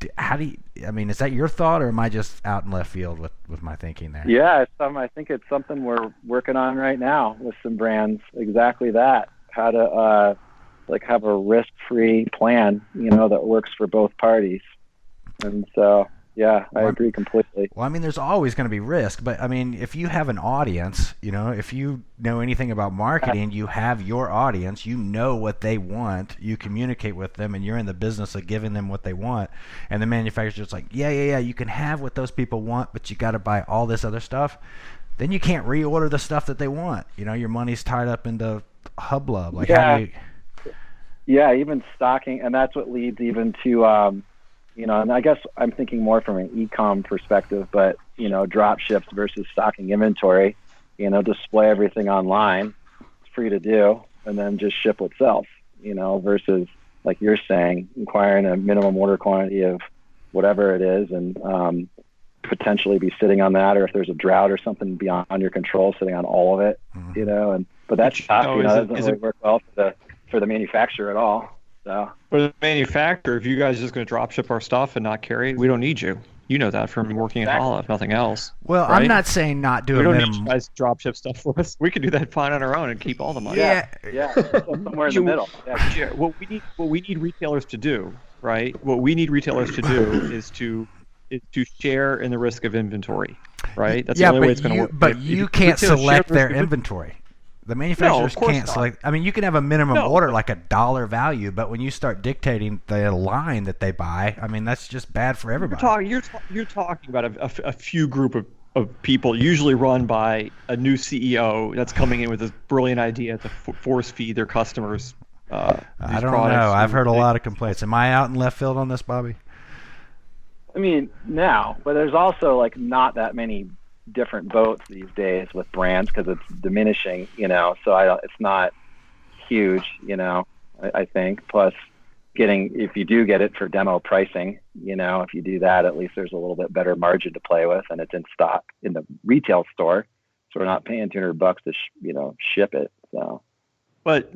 Is that your thought, or am I just out in left field with my thinking there? Yeah, I think it's something we're working on right now with some brands. Exactly that. How to have a risk-free plan, you know, that works for both parties. And so, yeah, I agree completely. Well, I mean, there's always going to be risk, but I mean, if you have an audience, you know, if you know anything about marketing, you have your audience, you know what they want, you communicate with them, and you're in the business of giving them what they want. And the manufacturer's just like, yeah, you can have what those people want, but you got to buy all this other stuff. Then you can't reorder the stuff that they want. You know, your money's tied up into hublub. Like, how do you... Yeah, even stocking, and that's what leads even to, you know, and I guess I'm thinking more from an e-com perspective, but, you know, drop ships versus stocking inventory, you know, display everything online, it's free to do, and then just ship what sells, you know, versus, like you're saying, inquiring a minimum order quantity of whatever it is, and potentially be sitting on that, or if there's a drought or something beyond your control, sitting on all of it, you know, but that's tough, you know, that doesn't really work well for the for the manufacturer at all. So. For the manufacturer, if you guys are just going to drop ship our stuff and not carry it, we don't need you. You know that from working at Hala, if nothing else. Well, right? I'm not saying not do we a don't minimum. need you guys to drop ship stuff for us. We can do that fine on our own and keep all the money. Yeah. Somewhere in the middle. Yeah. What we need retailers to do, right? What we need retailers to do is to share in the risk of inventory, right? That's the only way it's going to work. But you can't select their inventory. The manufacturers can't select. I mean, you can have a minimum order like $1 value, but when you start dictating the line that they buy, I mean, that's just bad for everybody. You're talking about a few group of people, usually run by a new CEO that's coming in with this brilliant idea to force feed their customers. I don't know. I've heard a lot of complaints. Am I out in left field on this, Bobby? I mean, now, but there's also like not that many different boats these days with brands because it's diminishing, so it's not huge, I think. Plus if you do get it for demo pricing, if you do that, at least there's a little bit better margin to play with, and it's in stock in the retail store, so we're not paying $200 to ship it. So but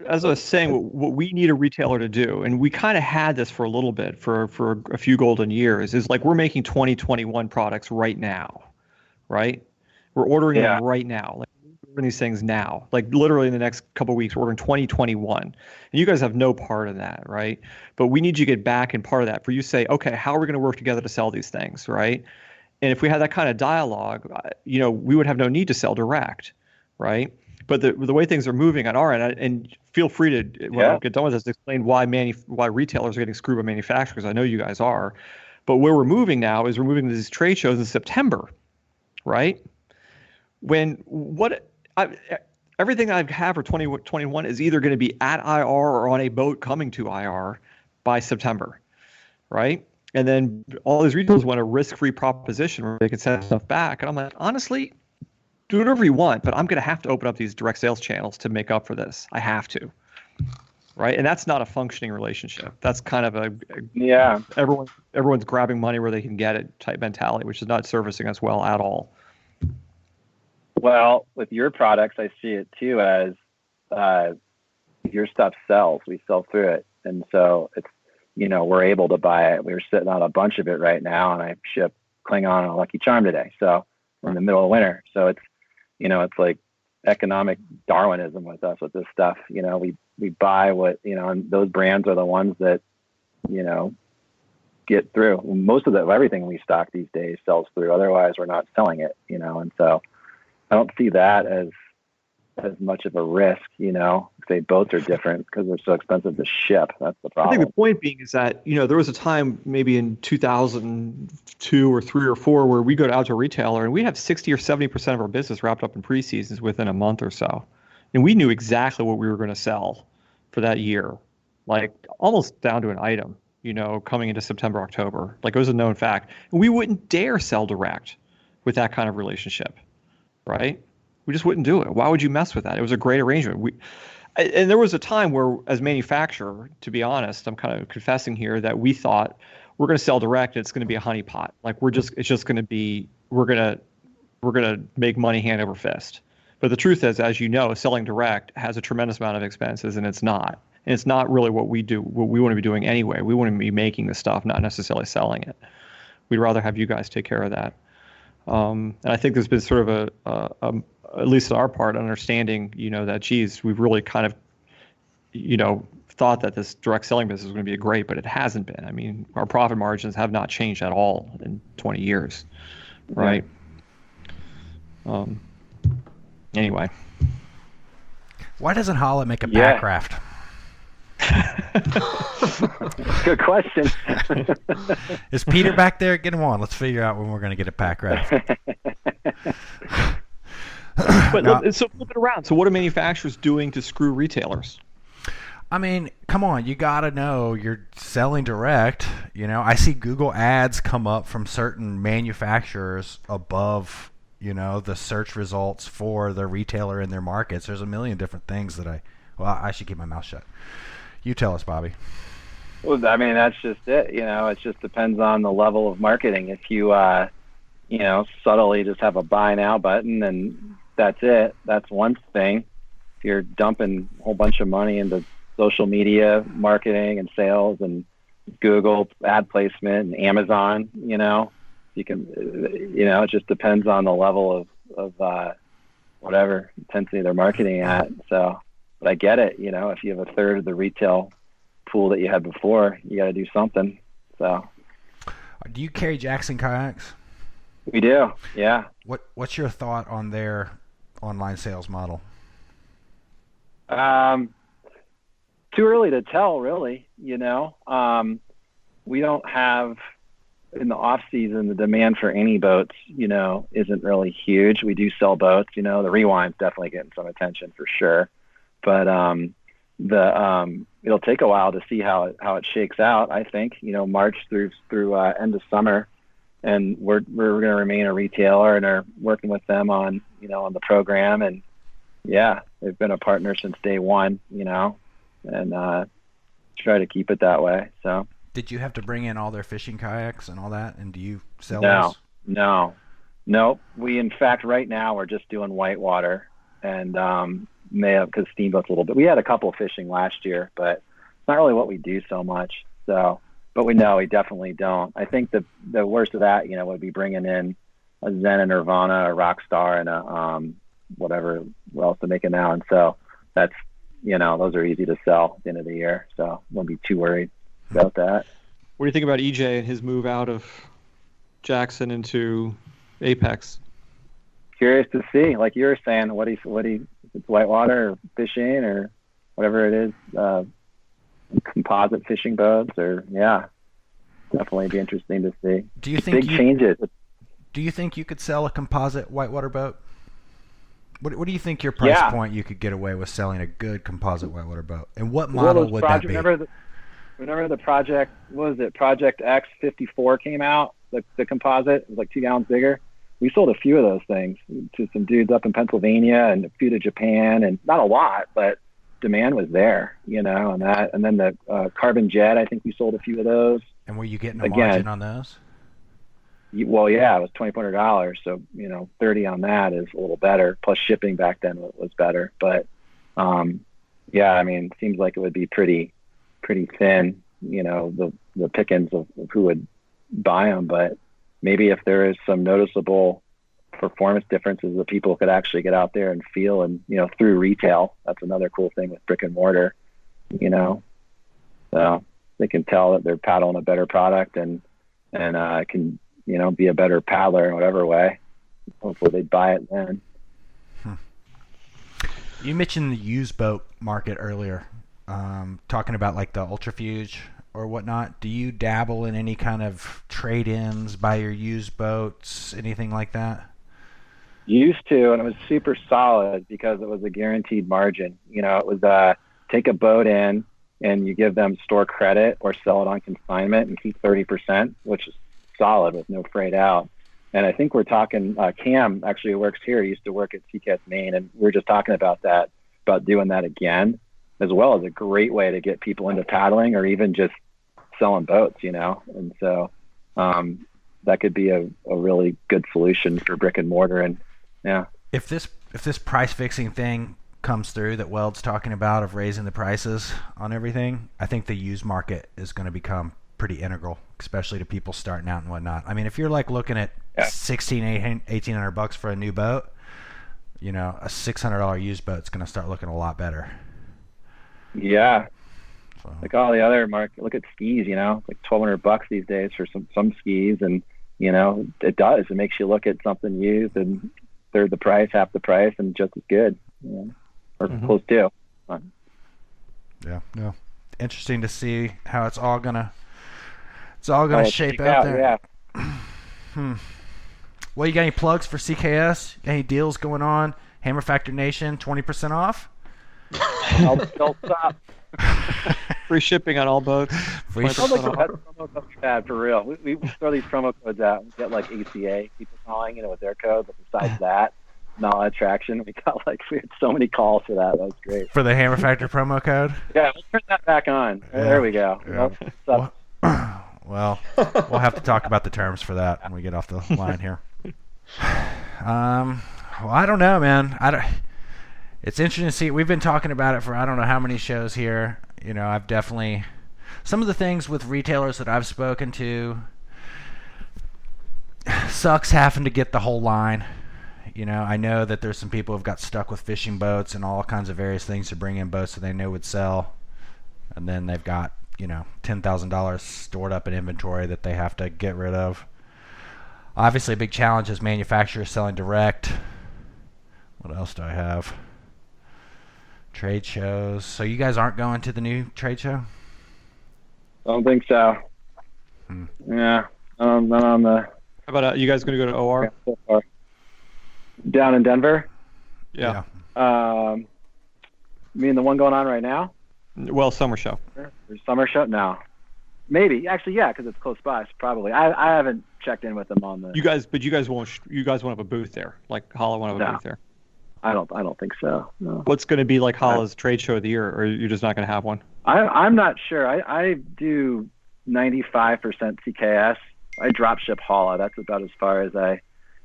as I was saying, what we need a retailer to do, and we kind of had this for a little bit for a few golden years, is like we're making 2021 products right now. Right? We're ordering them right now. Like we're ordering these things now. Like literally in the next couple of weeks, we're ordering 2021. And you guys have no part in that, right? But we need you to get back in part of that for you to say, okay, how are we going to work together to sell these things, right? And if we had that kind of dialogue, we would have no need to sell direct, right? But the way things are moving on our end, and feel free to, when we get done with this, to explain why retailers are getting screwed by manufacturers. I know you guys are. But where we're moving now is we're moving to these trade shows in September. Right? Everything I have for 2021 is either going to be at IR or on a boat coming to IR by September, right? And then all these retailers want a risk-free proposition where they can send stuff back. And I'm like, honestly, do whatever you want, but I'm going to have to open up these direct sales channels to make up for this. I have to. Right? And that's not a functioning relationship. That's kind of everyone's grabbing money where they can get it type mentality, which is not servicing us well at all. Well, with your products, I see it too as your stuff sells. We sell through it. And so it's, we're able to buy it. We're sitting on a bunch of it right now, and I ship Klingon and a Lucky Charm today. So we're in the middle of winter. So it's, it's like economic Darwinism with us with this stuff. We buy what, and those brands are the ones that, get through. Most of everything we stock these days sells through. Otherwise we're not selling it, and so I don't see that as much of a risk, Say boats are different because they're so expensive to ship. That's the problem. I think the point being is that, there was a time maybe in 2002 or 3 or 4 where we go out to a retailer and we have 60 or 70% of our business wrapped up in pre-seasons within a month or so. And we knew exactly what we were going to sell for that year, like almost down to an item, coming into September, October. Like it was a known fact. And we wouldn't dare sell direct with that kind of relationship, right? We just wouldn't do it. Why would you mess with that? It was a great arrangement. And there was a time where, as manufacturer, to be honest, I'm kind of confessing here that we thought we're going to sell direct. And it's going to be a honeypot. Like we're going to make money hand over fist. But the truth is, as you know, selling direct has a tremendous amount of expenses, and it's not. And it's not really what we do, what we want to be doing anyway. We want to be making the stuff, not necessarily selling it. We'd rather have you guys take care of that. And I think there's been sort of at least on our part, understanding, that, geez, we've really kind of, thought that this direct selling business was going to be great, but it hasn't been. I mean, our profit margins have not changed at all in 20 years, right? Yeah. Anyway. Why doesn't Hala make a pack raft? Good question. Is Peter back there? Get him on. Let's figure out when we're going to get a pack raft. But so flip it around. So what are manufacturers doing to screw retailers? I mean, come on. You got to know you're selling direct. I see Google ads come up from certain manufacturers above, the search results for the retailer in their markets. There's a million different things that I should keep my mouth shut. You tell us, Bobby. Well, I mean, that's just it. It just depends on the level of marketing. If you, subtly just have a buy now button and that's it, that's one thing. If you're dumping a whole bunch of money into social media marketing and sales and Google ad placement and Amazon. You can, it just depends on the level of whatever intensity they're marketing at. So, but I get it. If you have a third of the retail pool that you had before, you got to do something. So, do you carry Jackson Kayaks? We do. Yeah. What's your thought on their online sales model? Too early to tell, really. We don't have, in the off season, the demand for any boats, isn't really huge. We do sell boats. The Rewind's definitely getting some attention for sure, but it'll take a while to see how it shakes out. I think March through end of summer, and we're going to remain a retailer and are working with them on on the program. And yeah, they've been a partner since day one. And try to keep it that way. So. Did you have to bring in all their fishing kayaks and all that? And do you sell those? No. We, in fact, right now we're just doing whitewater and may have, because steamboats a little bit. We had a couple fishing last year, but it's not really what we do so much. So, but we definitely don't. I think the worst of that, would be bringing in a Zen and Nirvana, a Rockstar, and a whatever else to make it now. And so that's, those are easy to sell at the end of the year. So won't be too worried about that. What do you think about EJ and his move out of Jackson into Apex? Curious to see, like you were saying, what it's whitewater or fishing or whatever it is, composite fishing boats, or definitely be interesting to see. Do you think big changes? Do you think you could sell a composite whitewater boat? What do you think your price point you could get away with selling a good composite whitewater boat? And what model would that be? Remember the project, what was it? Project X 54 came out, the composite. It was like 2 gallons bigger. We sold a few of those things to some dudes up in Pennsylvania and a few to Japan, and not a lot, but demand was there, and that. And then the Carbon Jet, I think we sold a few of those. And were you getting a margin on those? Well, yeah, it was $2,400. So, 30 on that is a little better. Plus shipping back then was better. But, it seems like it would be pretty thin, the pickings of who would buy them. But maybe if there is some noticeable performance differences that people could actually get out there and feel, and, through retail, that's another cool thing with brick and mortar, so they can tell that they're paddling a better product and can, be a better paddler in whatever way. Hopefully they'd buy it then. You mentioned the used boat market earlier, talking about like the Ultrafuge or whatnot. Do you dabble in any kind of trade-ins, buy your used boats, anything like that? Used to, and it was super solid because it was a guaranteed margin. It was take a boat in and you give them store credit or sell it on consignment and keep 30%, which is solid with no freight out. And I think we're talking, Cam actually works here. He used to work at CCAS Maine, and we were just talking about doing that again, as well as a great way to get people into paddling or even just selling boats, And so that could be a really good solution for brick and mortar. And if this price fixing thing comes through that Weld's talking about, of raising the prices on everything, I think the used market is going to become pretty integral, especially to people starting out and whatnot. I mean, if you're like looking at $1,800 for a new boat, a $600 used boat's going to start looking a lot better. Yeah. So. Like all the other market, look at skis, it's like $1,200 these days for some skis. And, it does. It makes you look at something used and third the price, half the price, and just as good, or close to. Yeah. No. Interesting to see how it's all gonna shape out there. Yeah. Well, you got any plugs for CKS? Any deals going on? Hammer Factor Nation, 20% off? I'll stop. Free shipping on all boats. Free shipping. That's promo codes we had, for real. We throw these promo codes out. We get like ACA people calling, with their code. But besides that, no attraction. We had so many calls for that. That was great. For the Hammer Factor promo code? Yeah, we'll turn that back on. Yeah. There we go. Yeah. Well, we'll have to talk about the terms for that when we get off the line here. Well, I don't know, man. it's interesting to see. We've been talking about it for I don't know how many shows here. You know, I've definitely some of the things with retailers that I've spoken to sucks having to get the whole line. You know, I know that there's some people who've got stuck with fishing boats and all kinds of various things to bring in boats that they know would sell, and then they've got, you know, $10,000 stored up in inventory that they have to get rid of. Obviously, a big challenge is manufacturers selling direct. What else do I have? Trade shows. So you guys aren't going to the new trade show? Don't think so. Yeah, not on the. How about you guys going to go to OR? So far. Down in Denver? Yeah. You mean the one going on right now? Well, summer show. Summer show? No. Maybe. Actually, yeah, because it's close by. So probably. I haven't checked in with them on the. You guys won't have a booth there, like Holla won't have a booth there. I don't think so. No. What's going to be like Holla's trade show of the year, or you're just not going to have one? I'm not sure. I do 95% CKS. I drop ship Holla. That's about as far as I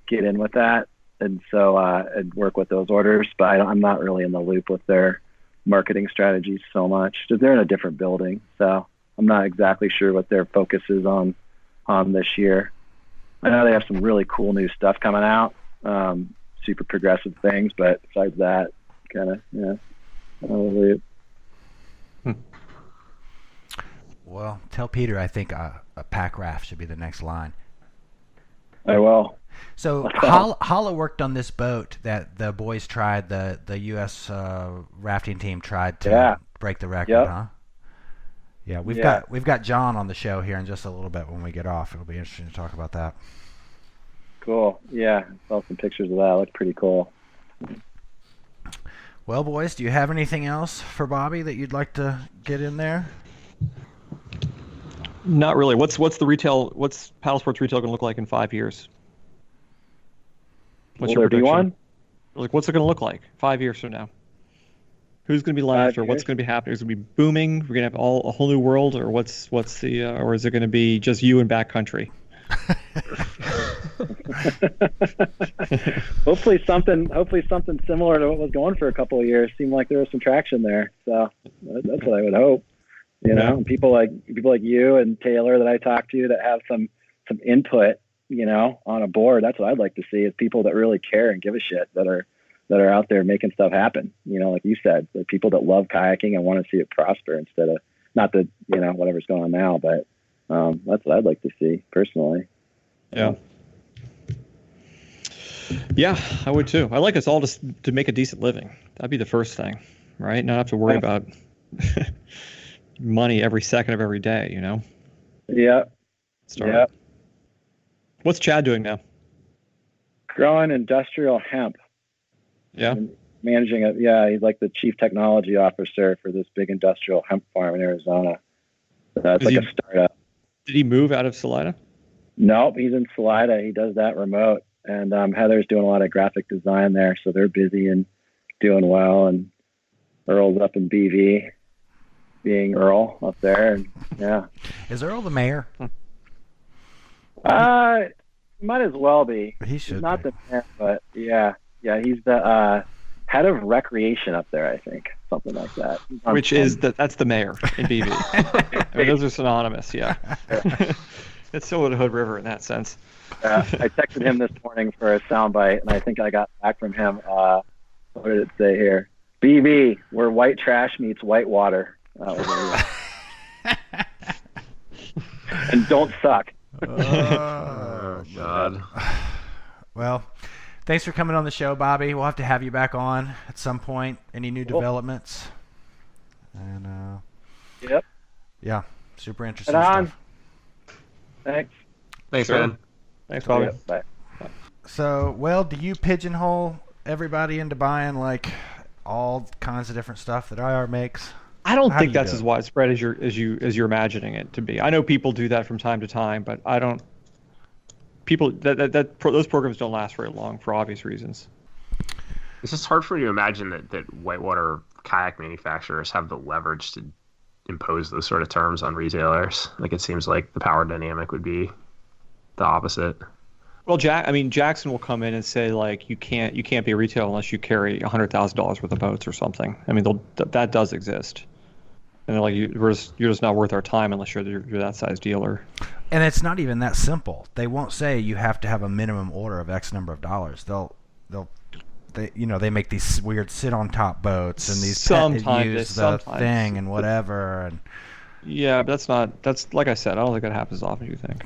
get in with that, and so I'd work with those orders. But I'm not really in the loop with their marketing strategies so much. They're in a different building, so I'm not exactly sure what their focus is on this year. I know they have some really cool new stuff coming out. Super progressive things, but besides that, kind of, yeah. Well, tell Peter I think a pack raft should be the next line. I will. So Holla worked on this boat that the boys tried, the U.S. Rafting team tried to break the record, huh? Yeah, we've got John on the show here in just a little bit when we get off. It'll be interesting to talk about that. Cool. Yeah, I saw some pictures of that. It looked pretty cool. Well, boys, do you have anything else for Bobby that you'd like to get in there? Not really. What's Paddlesports retail going to look like in 5 years? What's your prediction? One? Like, what's it going to look like 5 years from now? Who's going to be left, or what's going to be happening? Is it going to be booming? We're going to have a whole new world, or what's the or is it going to be just you in backcountry? Hopefully something similar to what was going for a couple of years. Seemed like there was some traction there, so that's what I would hope. You know, people like you and Taylor that I talk to that have some input, you know, on a board. That's what I'd like to see, is people that really care and give a shit, that are out there making stuff happen. You know, like you said, the people that love kayaking and want to see it prosper instead of, not that, you know, whatever's going on now, but that's what I'd like to see personally. Yeah. Yeah, I would too. I like us all to make a decent living. That'd be the first thing, right? Not have to worry about money every second of every day, you know? Yeah. Yeah. What's Chad doing now? Growing industrial hemp. Yeah. And managing it. Yeah, he's like the chief technology officer for this big industrial hemp farm in Arizona. That's like a startup. Did he move out of Salida? Nope, he's in Salida. He does that remote. And Heather's doing a lot of graphic design there, so they're busy and doing well. And Earl's up in BV, being Earl up there. And yeah. Is Earl the mayor? Might as well be. He should. He's not be. the mayor, but yeah, he's the head of recreation up there, I think, something like that. Which is that's the mayor in BV. I mean, those are synonymous, yeah. It's still the Hood River in that sense. I texted him this morning for a soundbite, and I think I got back from him. What did it say here? BV, where white trash meets white water. And don't suck. Oh, God. Well, thanks for coming on the show, Bobby. We'll have to have you back on at some point. Any new developments? And yep. Yeah, super interesting on. stuff. Thanks, man. Thanks, Bobby. Bye. So, well, do you pigeonhole everybody into buying like all kinds of different stuff that IR makes? I don't think that's as widespread as you're imagining it to be. I know people do that from time to time, but I don't. People those programs don't last very long for obvious reasons. It's just hard for you to imagine that whitewater kayak manufacturers have the leverage to impose those sort of terms on retailers. Like, it seems like the power dynamic would be the opposite. Well, Jackson will come in and say like you can't be a retailer unless you carry $100,000 worth of boats or something. I mean, that does exist, and they're like you're just not worth our time unless you're that size dealer. And it's not even that simple. They won't say you have to have a minimum order of X number of dollars. They make these weird sit on top boats and these use the thing and whatever. And yeah, but that's like I said, I don't think that happens as often as you think.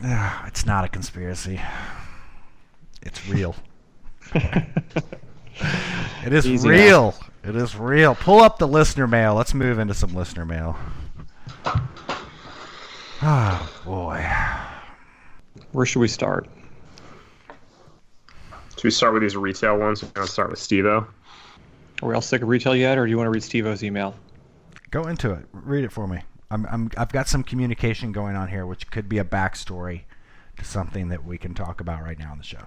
It's not a conspiracy. It's real. It is Easy real. It is real. Pull up the listener mail. Let's move into some listener mail. Oh, boy. Where should we start? Should we start with these retail ones? We're going to start with Steve-O. Are we all sick of retail yet, or do you want to read Steve-O's email? Go into it. Read it for me. I've got some communication going on here, which could be a backstory to something that we can talk about right now on the show.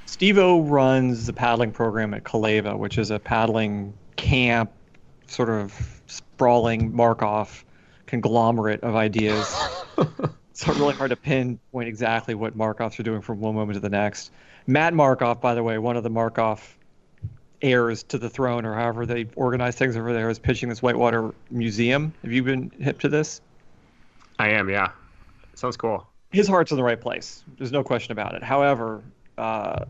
Steve-O runs the paddling program at Kaleva, which is a paddling camp, sort of sprawling Markov conglomerate of ideas. It's really hard to pinpoint exactly what Markovs are doing from one moment to the next. Matt Markov, by the way, one of the Markov heirs to the throne, or however they organize things over there, is pitching this whitewater museum. Have you been hip to this? I am, yeah. Sounds cool. His heart's in the right place. There's no question about it. However, Kaleva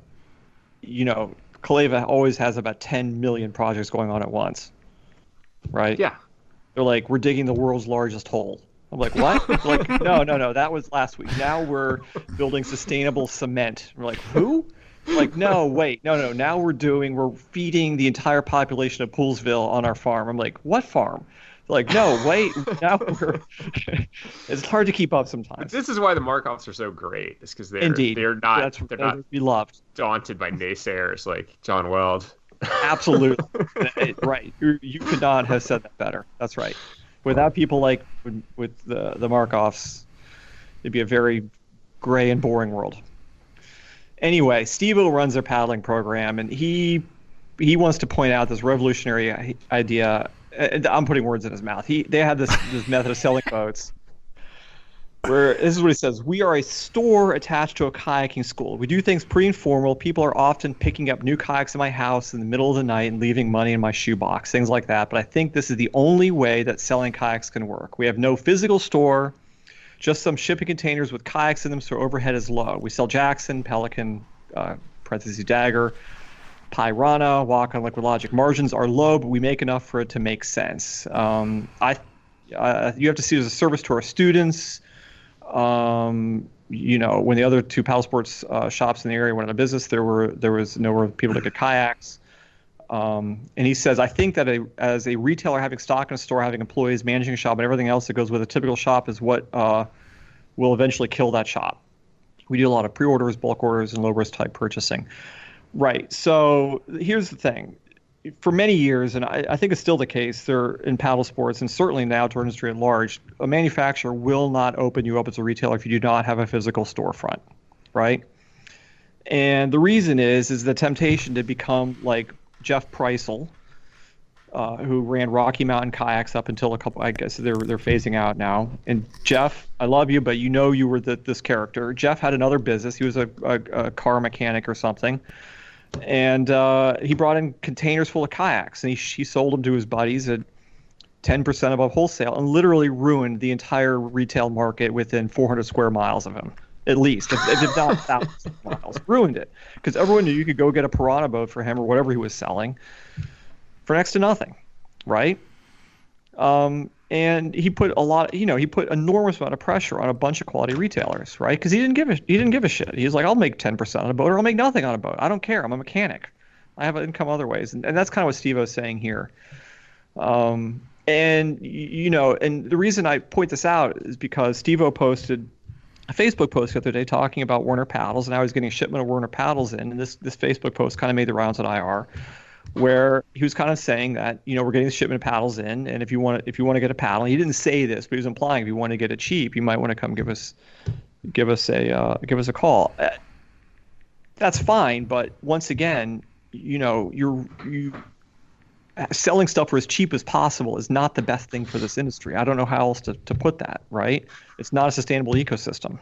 always has about 10 million projects going on at once, right? Yeah. They're like, we're digging the world's largest hole. I'm like, what? Like, no, that was last week. Now we're building sustainable cement. We're like, who? Like, no, wait, no. Now we're feeding the entire population of Poolsville on our farm. I'm like, what farm? They're like, no, wait. Now it's hard to keep up sometimes. But this is why the Markovs are so great. It's because they're not beloved, daunted by naysayers like John Weld. Absolutely. Right. You could not have said that better. That's right. Without people like with the Markovs, it'd be a very gray and boring world. Anyway, Steve-O runs their paddling program, and he wants to point out this revolutionary idea. I'm putting words in his mouth. They have this method of selling boats where this is what he says: we are a store attached to a kayaking school. We do things pretty informal. People are often picking up new kayaks in my house in the middle of the night and leaving money in my shoebox, things like that. But I think this is the only way that selling kayaks can work. We have no physical store, just some shipping containers with kayaks in them, so overhead is low. We sell Jackson, Pelican, parentheses Dagger, Piranha, Walk on Liquid Logic. Margins are low, but we make enough for it to make sense. You have to see it as a service to our students. When the other two Paddlesports shops in the area went out of business, there was nowhere for people to get kayaks. And he says, I think that as a retailer, having stock in a store, having employees, managing a shop, and everything else that goes with a typical shop is what will eventually kill that shop. We do a lot of pre-orders, bulk orders, and low-risk type purchasing. Right. So here's the thing. For many years, and I think it's still the case there in paddle sports, and certainly now to our industry at large, a manufacturer will not open you up as a retailer if you do not have a physical storefront, right? And the reason is the temptation to become like Jeff Preissel, who ran Rocky Mountain Kayaks up until I guess they're phasing out now. And Jeff, I love you, but you were this character. Jeff had another business. He was a car mechanic or something. And he brought in containers full of kayaks, and he sold them to his buddies at 10% above wholesale, and literally ruined the entire retail market within 400 square miles of him, at least, if not thousands of miles. Ruined it, because everyone knew you could go get a Piranha boat for him or whatever he was selling for next to nothing, right? And he put enormous amount of pressure on a bunch of quality retailers, right? Because he didn't give a shit. He was like, I'll make 10% on a boat, or I'll make nothing on a boat. I don't care. I'm a mechanic. I have income other ways, and that's kind of what Steve-O's saying here. And the reason I point this out is because Steve-O posted a Facebook post the other day talking about Werner paddles, and I was getting a shipment of Werner paddles in, and this Facebook post kind of made the rounds at IR, where he was kind of saying that, we're getting the shipment of paddles in, and if you want to get a paddle, he didn't say this, but he was implying if you want to get it cheap, you might want to come give us a call. That's fine, but once again, you're selling stuff for as cheap as possible is not the best thing for this industry. I don't know how else to put that, right? It's not a sustainable ecosystem.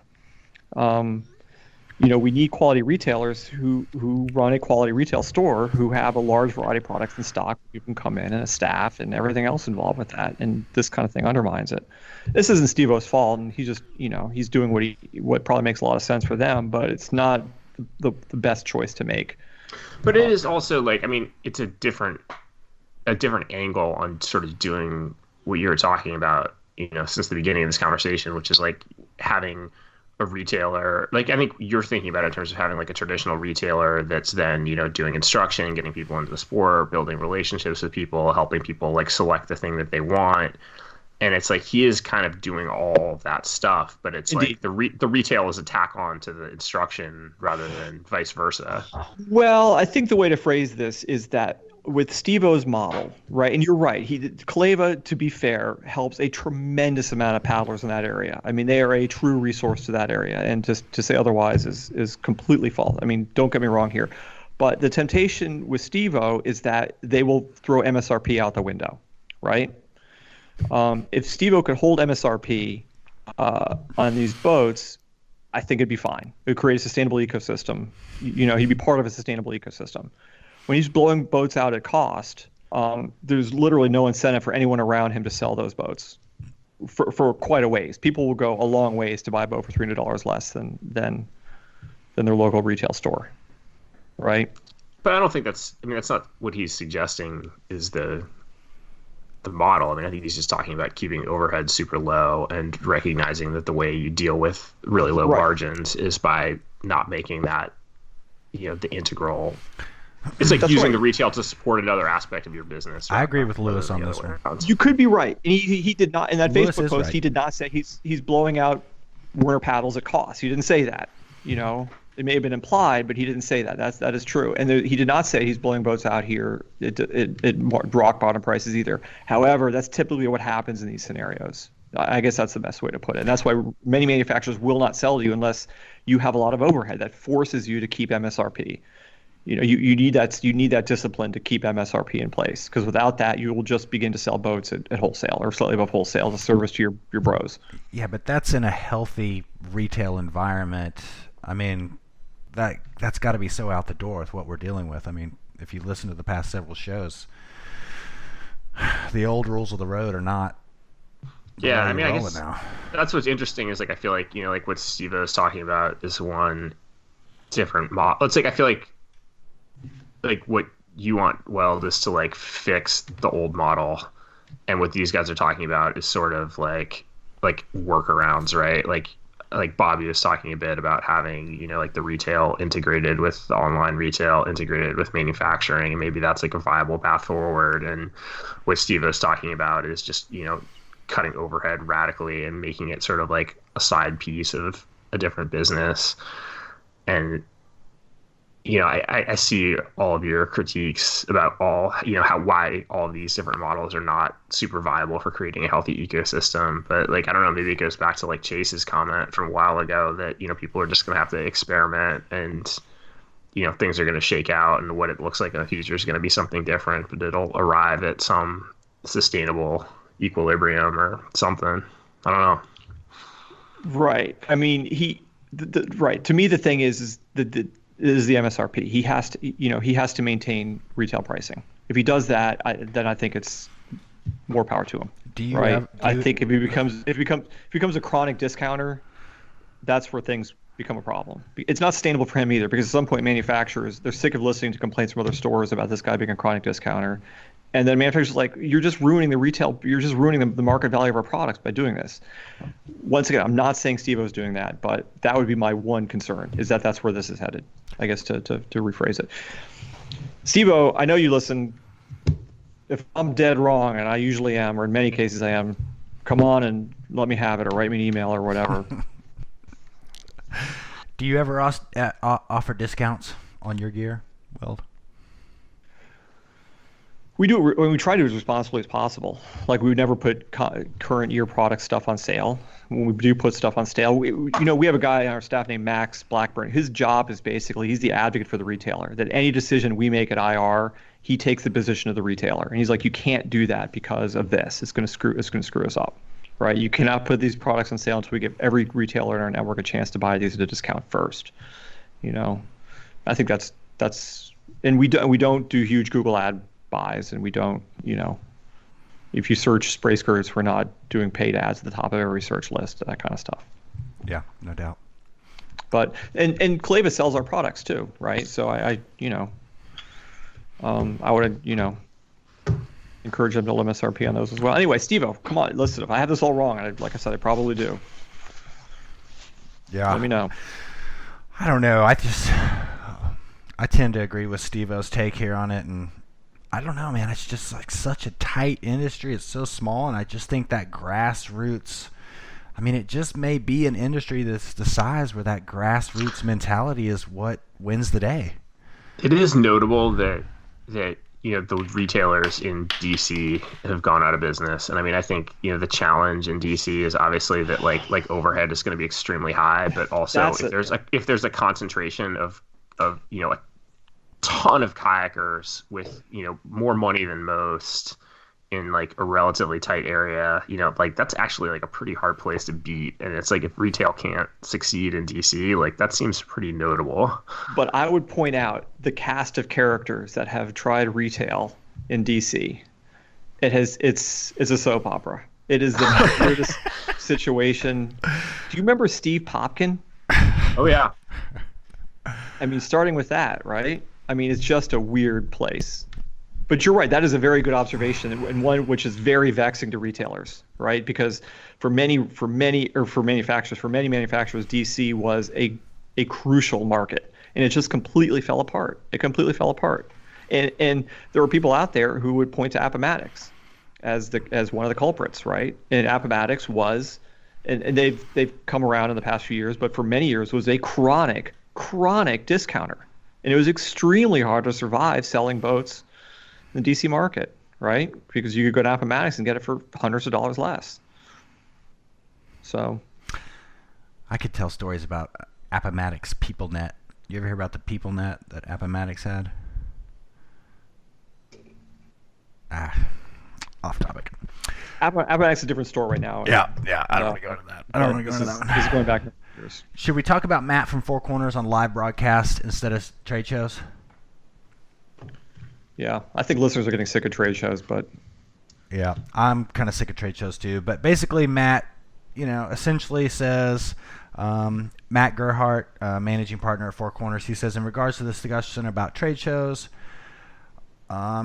we need quality retailers who run a quality retail store, who have a large variety of products in stock. You can come in and a staff and everything else involved with that, and this kind of thing undermines it. This isn't Steve-O's fault, and he just, he's doing what probably makes a lot of sense for them, but it's not the best choice to make. But it is also like, I mean, it's a different angle on sort of doing what you were talking about, since the beginning of this conversation, which is like having a retailer. Like, I think you're thinking about it in terms of having like a traditional retailer that's then, doing instruction, getting people into the sport, building relationships with people, helping people like select the thing that they want. And it's like he is kind of doing all of that stuff, but it's Indeed. Like the retail is a tack on to the instruction rather than vice versa. Well, I think the way to phrase this is that with Steve-O's model, right? And you're right. Kaleva, to be fair, helps a tremendous amount of paddlers in that area. I mean, they are a true resource to that area, and just to say otherwise is completely false. I mean, don't get me wrong here, but the temptation with Steve-O is that they will throw MSRP out the window, right? If Steve-O could hold MSRP on these boats, I think it'd be fine. It would create a sustainable ecosystem. He'd be part of a sustainable ecosystem. When he's blowing boats out at cost, there's literally no incentive for anyone around him to sell those boats for quite a ways. People will go a long ways to buy a boat for $300 less than their local retail store, right? But I don't think that's not what he's suggesting is the model. I mean, I think he's just talking about keeping overhead super low and recognizing that the way you deal with really low margins is by not making that, the integral. It's like using the retail to support another aspect of your business. I agree with Lewis on this one. You could be right. And he did not, in that Facebook post, he did not say he's blowing out Werner paddles at cost. He didn't say that. It may have been implied, but he didn't say that. That is true. And he did not say he's blowing boats out here at rock bottom prices either. However, that's typically what happens in these scenarios. I guess that's the best way to put it. And that's why many manufacturers will not sell to you unless you have a lot of overhead that forces you to keep MSRP. You need that discipline to keep MSRP in place, because without that, you will just begin to sell boats at wholesale or slightly above wholesale as a service to your bros. Yeah, but that's in a healthy retail environment. I mean, that's got to be so out the door with what we're dealing with. I mean, if you listen to the past several shows, the old rules of the road are not. Yeah, I mean, I guess now. That's what's interesting is like I feel like like what Steve is talking about is one different model. It's like I feel like what you want Weld is to like fix the old model, and what these guys are talking about is sort of like workarounds, right? Like Bobby was talking a bit about having like the retail integrated with the online retail, integrated with manufacturing, and maybe that's like a viable path forward. And what Steve was talking about is just cutting overhead radically and making it sort of like a side piece of a different business. And I see all of your critiques about why all of these different models are not super viable for creating a healthy ecosystem. But like, I don't know, maybe it goes back to like Chase's comment from a while ago that, people are just going to have to experiment and, things are going to shake out, and what it looks like in the future is going to be something different, but it'll arrive at some sustainable equilibrium or something. I don't know. Right. I mean, right. To me, the thing is the MSRP. He has to maintain retail pricing. If he does that, then I think it's more power to him. I think if he becomes a chronic discounter, that's where things become a problem. It's not sustainable for him either, because at some point manufacturers, they're sick of listening to complaints from other stores about this guy being a chronic discounter. And then manufacturers are like, you're just ruining the market value of our products by doing this. Once again, I'm not saying Steve-O's doing that, but that would be my one concern, is that that's where this is headed, I guess, to rephrase it. Steve-O, I know you listen. If I'm dead wrong, and I usually am, or in many cases I am, come on and let me have it, or write me an email or whatever. Do you ever offer discounts on your gear, Weld? We do it when we try to do it as responsibly as possible. Like, we would never put current year product stuff on sale. When we do put stuff on sale, we have a guy on our staff named Max Blackburn. His job is basically, he's the advocate for the retailer. That any decision we make at IR, he takes the position of the retailer, and he's like, you can't do that because of this. It's going to screw us up, right? You cannot put these products on sale until we give every retailer in our network a chance to buy these at a discount first. I think that's, and we don't do huge Google ad buys, and we don't, if you search spray skirts, we're not doing paid ads at the top of every search list, that kind of stuff. Yeah, no doubt. But and Clava sells our products too, right? So I would encourage them to limit MSRP on those as well. Anyway, Steve-O, come on, listen. If I have this all wrong, and like I said, I probably do. Yeah. Let me know. I don't know. I tend to agree with Steve-O's take here on it, and I don't know, man. It's just like such a tight industry. It's so small, and I just think that grassroots. I mean, it just may be an industry that's the size where that grassroots mentality is what wins the day. It is notable that the retailers in DC have gone out of business, and I mean, I think the challenge in DC is obviously that like overhead is going to be extremely high, but also if there's a concentration of a ton of kayakers with more money than most in like a relatively tight area, like that's actually like a pretty hard place to beat. And it's like if retail can't succeed in DC, like that seems pretty notable. But I would point out the cast of characters that have tried retail in DC. It's a soap opera. It is the weirdest situation. Do you remember Steve Popkin? Oh yeah. I mean, starting with that, right? I mean, it's just a weird place. But you're right. That is a very good observation, and one which is very vexing to retailers, right? Because for many manufacturers, DC was a crucial market, and it just completely fell apart. It completely fell apart, and there were people out there who would point to Appomattox as one of the culprits, right? And Appomattox was, and they've come around in the past few years, but for many years was a chronic discounter, and it was extremely hard to survive selling boats in the DC market, right? Because you could go to Appomattox and get it for hundreds of dollars less. So I could tell stories about Appomattox PeopleNet. You ever hear about the PeopleNet that Appomattox had? Off topic. Appomattox is a different store right now. Yeah. I don't want to go into that. I don't want to go into that one. This is going back years. Should we talk about Matt from Four Corners on live broadcast instead of trade shows? Yeah, I think listeners are getting sick of trade shows, but yeah, I'm kind of sick of trade shows too. But basically, Matt, essentially says, Matt Gerhardt, managing partner at Four Corners, he says in regards to this discussion about trade shows,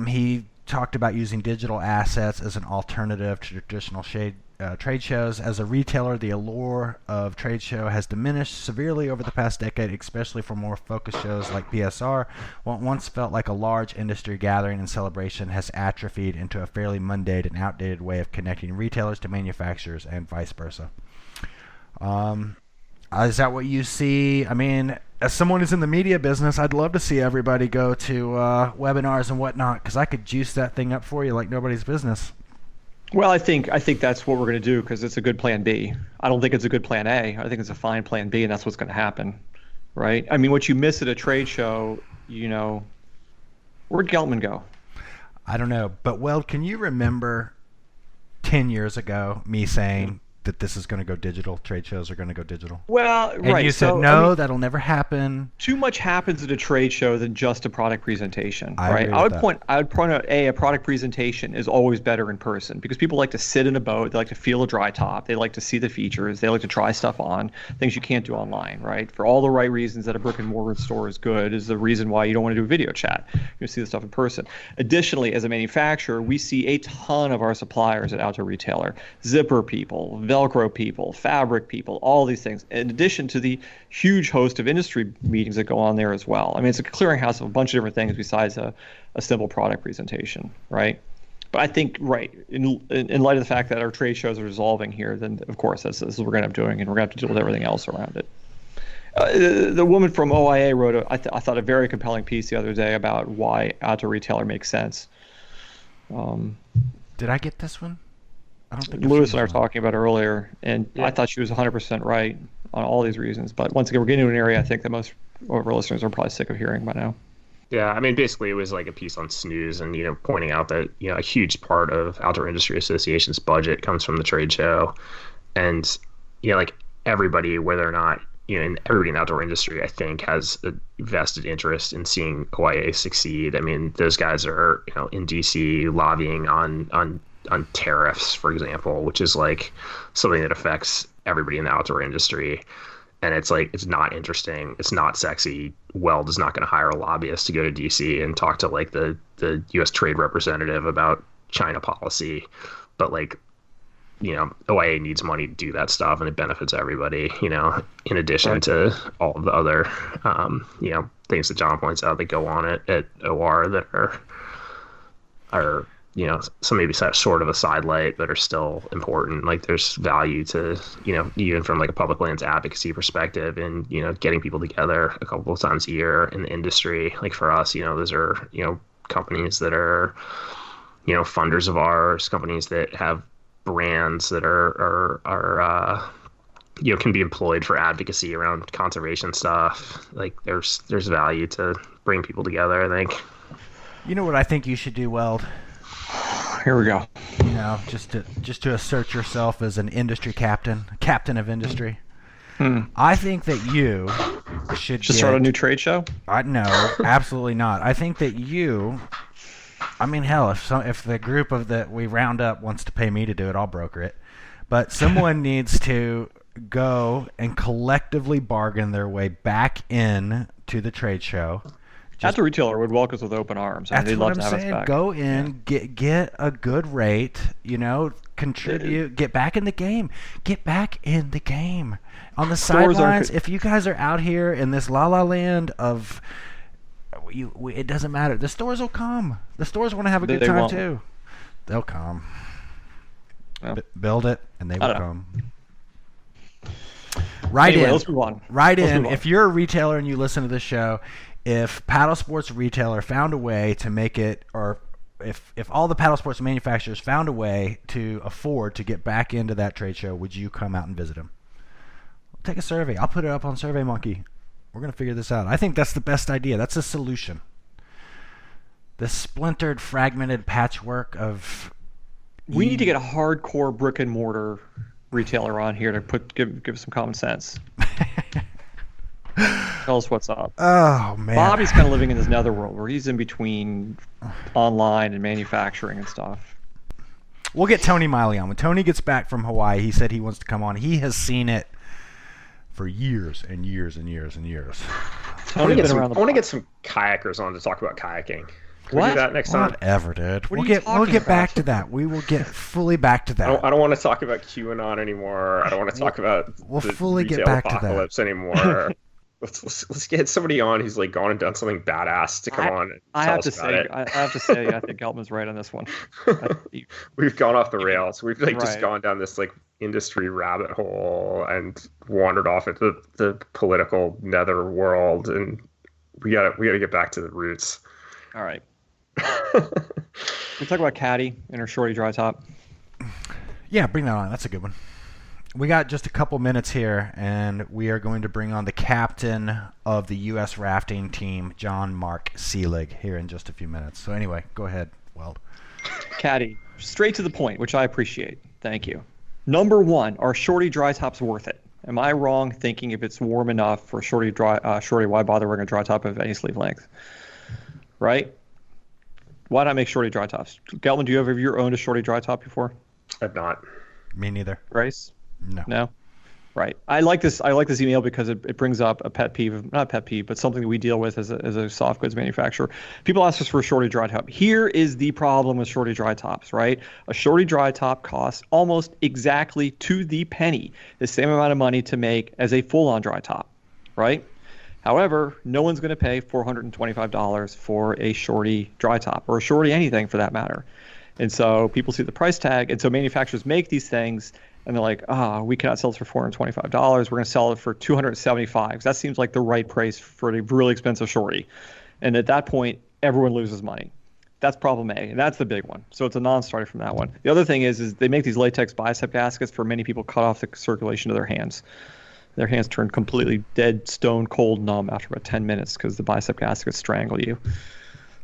he talked about using digital assets as an alternative to traditional trade shows. As a retailer, the allure of trade show has diminished severely over the past decade, especially for more focused shows like PSR. What once felt like a large industry gathering and celebration has atrophied into a fairly mundane and outdated way of connecting retailers to manufacturers and vice versa. Is that what you see? I mean, as someone who's in the media business, I'd love to see everybody go to webinars and whatnot, because I could juice that thing up for you like nobody's business. Well, I think that's what we're going to do, because it's a good plan B. I don't think it's a good plan A. I think it's a fine plan B, and that's what's going to happen, right? I mean, what you miss at a trade show, where'd Geltman go? I don't know. But, Weld, can you remember 10 years ago me saying that this is going to go digital, trade shows are going to go digital? Well, and right. you said, no, that'll never happen. Too much happens at a trade show than just a product presentation, I right? agree I with would point out, a product presentation is always better in person, because people like to sit in a boat, they like to feel a dry top, they like to see the features, they like to try stuff on, things you can't do online, right? For all the right reasons that a brick and mortar store is good is the reason why you don't want to do a video chat. You see the stuff in person. Additionally, as a manufacturer, we see a ton of our suppliers at Outdoor Retailer, zipper people, Velcro people, fabric people, all these things, in addition to the huge host of industry meetings that go on there as well. I mean, it's a clearinghouse of a bunch of different things besides a simple product presentation, right? But I think, right, in light of the fact that our trade shows are dissolving here, then of course this is what we're going to be doing, and we're going to have to deal with everything else around it. The woman from OIA wrote, I thought, a very compelling piece the other day about why Outdoor Retailer makes sense. Did I get this one? I don't think Lewis and I were talking about it earlier, and yeah. I thought she was 100% right on all these reasons. But once again, we're getting into an area I think that most of our listeners are probably sick of hearing by now. Yeah, I mean, basically it was like a piece on snooze, and pointing out that a huge part of Outdoor Industry Association's budget comes from the trade show, and like everybody, whether or not and everybody in the outdoor industry, I think, has a vested interest in seeing OIA succeed. I mean, those guys are, in DC lobbying on tariffs, for example, which is like something that affects everybody in the outdoor industry. And it's like, it's not interesting. It's not sexy. Weld is not going to hire a lobbyist to go to DC and talk to like the U.S. trade representative about China policy. But like, OIA needs money to do that stuff, and it benefits everybody, in addition to all of the other, things that John points out that go on at OR that are some maybe sort of a sidelight, but are still important. Like there's value to, even from like a public lands advocacy perspective and, getting people together a couple of times a year in the industry. Like for us, those are, companies that are, funders of ours, companies that have brands that are can be employed for advocacy around conservation stuff. Like there's value to bring people together, I think. You know what I think you should do, Weld? Here we go. Just to assert yourself as an industry captain of industry. I think that you should start a new trade show. No, absolutely not. I think that you. I mean, hell, if the group that we round up wants to pay me to do it, I'll broker it. But someone needs to go and collectively bargain their way back in to the trade show. As a retailer would welcome us with open arms. That's what I'm saying. Go in, get a good rate, contribute, get back in the game. Get back in the game. On the sidelines, if you guys are out here in this la-la land of... it doesn't matter. The stores will come. The stores want to have a good time too. They'll come. Well, build it, and they will come. Let's move on. If you're a retailer and you listen to this show, if Paddlesports retailer found a way to make it, or if all the Paddlesports manufacturers found a way to afford to get back into that trade show, would you come out and visit them? Take a survey. I'll put it up on SurveyMonkey. We're going to figure this out. I think that's the best idea. That's a solution. The splintered, fragmented patchwork of... We need to get a hardcore brick and mortar retailer on here to give some common sense. Tell us what's up. Oh, man. Bobby's kind of living in this netherworld where he's in between online and manufacturing and stuff. We'll get Tony Miley on. When Tony gets back from Hawaii, he said he wants to come on. He has seen it for years and years and years and years. I want to get some kayakers on to talk about kayaking. Can we do that next time? Whatever, dude. We'll get back to that. We will get fully back to that. I don't want to talk about QAnon anymore. I don't want to talk about fully get back apocalypse to that anymore. Let's get somebody on who's like gone and done something badass to come on and tell us about it. I have to say, I think Geltman's right on this one. We've gone off the rails. We've just gone down this like industry rabbit hole and wandered off into the political nether world, and we gotta get back to the roots. All right. We talk about Caddy and her shorty dry top. Yeah, bring that on. That's a good one. We got just a couple minutes here, and we are going to bring on the captain of the U.S. rafting team, John Mark Seelig, here in just a few minutes. So anyway, go ahead, Weld. Caddy, straight to the point, which I appreciate. Thank you. Number one, are shorty dry tops worth it? Am I wrong thinking if it's warm enough for shorty, why bother wearing a dry top of any sleeve length? Right? Why not make shorty dry tops? Geltman, do you ever owned a shorty dry top before? I've not. Me neither. Bryce? No. Right. I like this email because it brings up a pet peeve, not a pet peeve, but something that we deal with as a soft goods manufacturer. People ask us for a shorty dry top. Here is the problem with shorty dry tops, right? A shorty dry top costs almost exactly to the penny the same amount of money to make as a full-on dry top, right? However, no one's going to pay $425 for a shorty dry top, or a shorty anything for that matter. And so people see the price tag, and so manufacturers make these things, and they're like, we cannot sell this for $425. We're going to sell it for $275 because that seems like the right price for a really expensive shorty. And at that point, everyone loses money. That's problem A, and that's the big one. So it's a non-starter from that one. The other thing is they make these latex bicep gaskets for many people cut off the circulation of their hands. Their hands turn completely dead, stone cold numb after about 10 minutes because the bicep gaskets strangle you.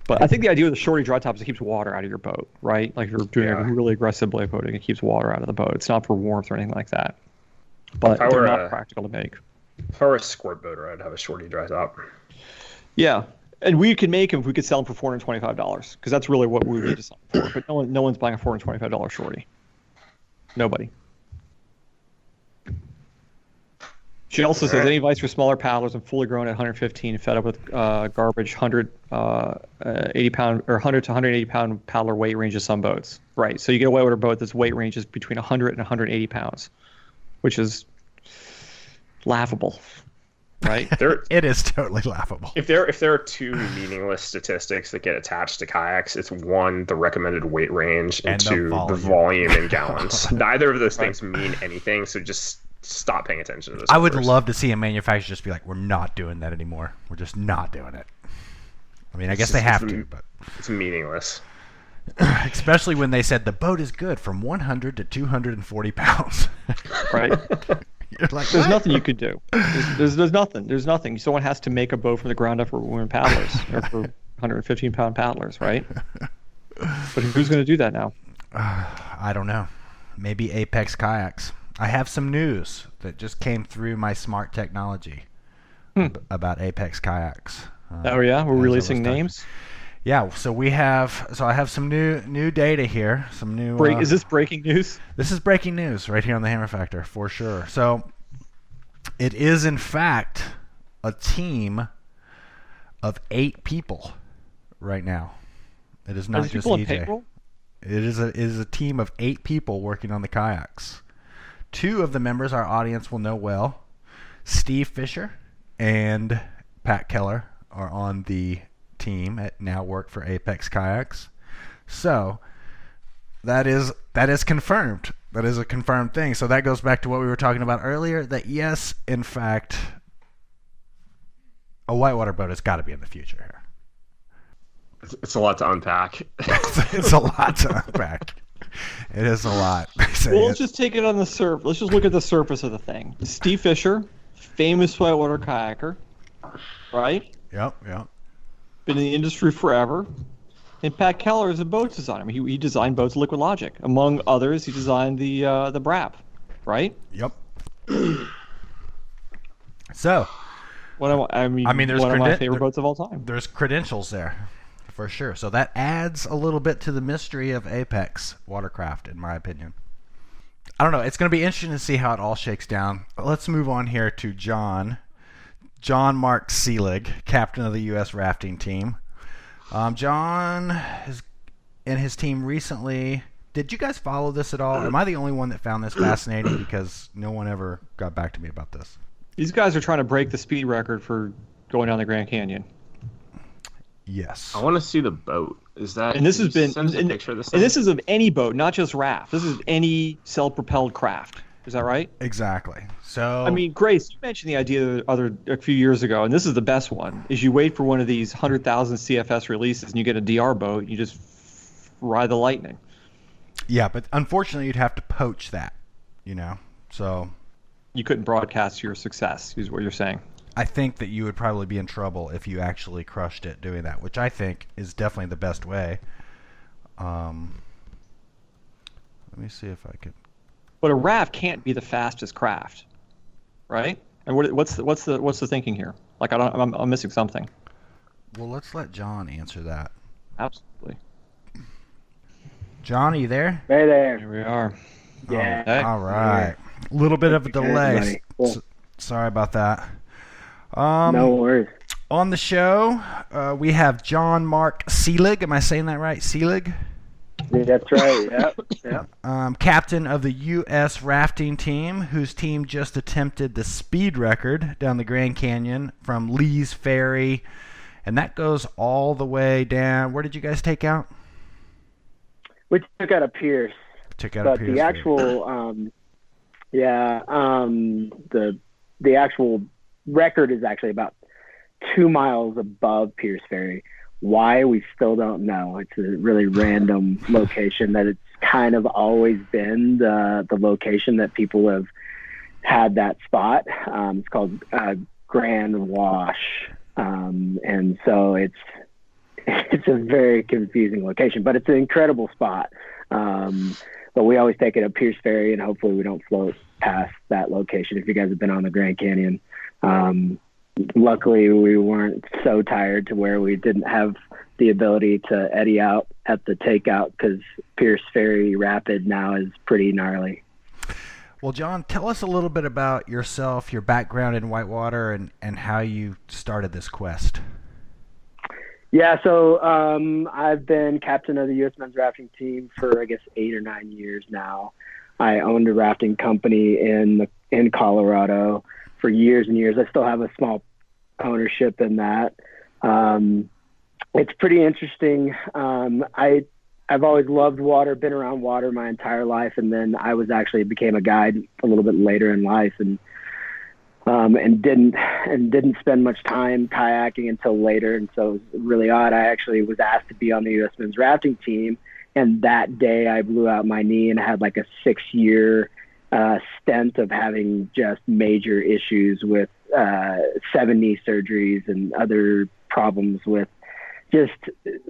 But I think the idea with the shorty dry top is it keeps water out of your boat, right? Like if you're doing a really aggressive blade boating, it keeps water out of the boat. It's not for warmth or anything like that. But they're not practical to make. If I were a squirt boater, I'd have a shorty dry top. Yeah, and we could make them if we could sell them for $425 because that's really what we would need to sell them for. But no one's buying a $425 shorty. Nobody. She also says any advice for smaller paddlers and fully grown at 115, fed up with garbage, 180 pound or 100 to 180 pound paddler weight range of some boats. Right. So you get a whitewater boat that's weight range is between 100 and 180 pounds, which is laughable. Right. It is totally laughable. If there are two meaningless statistics that get attached to kayaks, it's one, the recommended weight range, and two, the volume in gallons. Neither of those things mean anything, so just stop paying attention to this. I would love to see a manufacturer just be like, we're not doing that anymore. We're just not doing it. I mean, I guess they have to, but it's meaningless. Especially when they said the boat is good from 100 to 240 pounds. Right. You're like, there's nothing you could do. There's nothing. There's nothing. Someone has to make a boat from the ground up for women paddlers or for 115-pound paddlers, right? But who's going to do that now? I don't know. Maybe Apex Kayaks. I have some news that just came through my smart technology about Apex Kayaks. Oh yeah, we're releasing names. Yeah, so I have some new data here. Some new. Is this breaking news? This is breaking news right here on the Hammer Factor for sure. So, it is in fact a team of 8 people right now. It is not just EJ. It is a team of 8 people working on the kayaks. 2 of the members our audience will know well. Steve Fisher and Pat Keller are on the team at now work for Apex Kayaks. So that is confirmed. That is a confirmed thing. So that goes back to what we were talking about earlier, that yes, in fact, a whitewater boat has got to be in the future here. It's a lot to unpack. It's a lot to unpack. It is a lot. Well, let's just take it on the surface. Let's just look at the surface of the thing. Steve Fisher, famous whitewater kayaker, right? Yep. Been in the industry forever. And Pat Keller is a boat designer. I mean, he designed boats Liquid Logic. Among others, he designed the Brap, right? Yep. So, there's one of my favorite boats of all time. There's credentials there, for sure. So that adds a little bit to the mystery of Apex Watercraft, in my opinion. I don't know. It's going to be interesting to see how it all shakes down. Let's move on here to John Mark Seelig, captain of the U.S. rafting team. John and his team recently. Did you guys follow this at all? Am I the only one that found this fascinating? Because no one ever got back to me about this. These guys are trying to break the speed record for going down the Grand Canyon. Yes. I want to see the boat. Is that? And this has been. Send a picture of this. And this is of any boat, not just raft. This is any self-propelled craft. Is that right? Exactly. So. I mean, Grace, you mentioned the idea a few years ago, and this is the best one: is you wait for one of these 100,000 CFS releases, and you get a DR boat, and you just ride the lightning. Yeah, but unfortunately, you'd have to poach that. So. You couldn't broadcast your success, is what you're saying. I think that you would probably be in trouble if you actually crushed it doing that, which I think is definitely the best way. Let me see if I can. But a raft can't be the fastest craft, right? And what's the thinking here? Like I'm missing something. Well, let's let John answer that. Absolutely. John, are you there? Hey there. Here we are. Yeah. Okay. All right. A little bit of a delay. Cool. Sorry about that. No worries. On the show, we have John Mark Seelig. Am I saying that right? Seelig? Yeah, that's right. Yep. Captain of the U.S. rafting team, whose team just attempted the speed record down the Grand Canyon from Lee's Ferry. And that goes all the way down. Where did you guys take out? We took out a Pierce. But the actual, the actual record is actually about 2 miles above Pierce Ferry. Why, we still don't know. It's a really random location that it's kind of always been the location that people have had that spot. It's called Grand Wash. And so it's a very confusing location, but it's an incredible spot. But we always take it at Pierce Ferry, and hopefully we don't float past that location. If you guys have been on the Grand Canyon, luckily we weren't so tired to where we didn't have the ability to eddy out at the takeout, because Pierce Ferry Rapid now is pretty gnarly. Well, John, tell us a little bit about yourself, your background in whitewater, and how you started this quest. Yeah, so I've been captain of the U.S. men's rafting team for, I guess, 8 or 9 years now. I owned a rafting company in Colorado for years and years. I still have a small ownership in that. It's pretty interesting. I've always loved water, been around water my entire life, and then I became a guide a little bit later in life, and didn't spend much time kayaking until later. And so it was really odd. I actually was asked to be on the U.S. men's rafting team, and that day I blew out my knee and had like a 6-year stint of having just major issues with 7 knee surgeries and other problems with just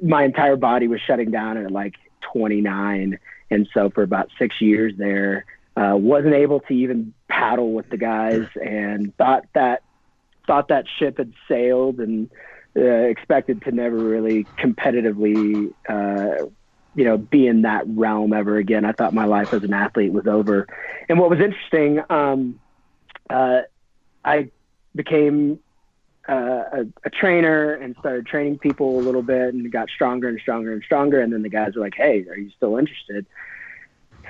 my entire body was shutting down at like 29. And so for about 6 years there, wasn't able to even paddle with the guys, and thought that ship had sailed, and expected to never really competitively, be in that realm ever again. I thought my life as an athlete was over. And what was interesting, I became a trainer and started training people a little bit, and got stronger and stronger and stronger. And then the guys were like, "Hey, are you still interested?"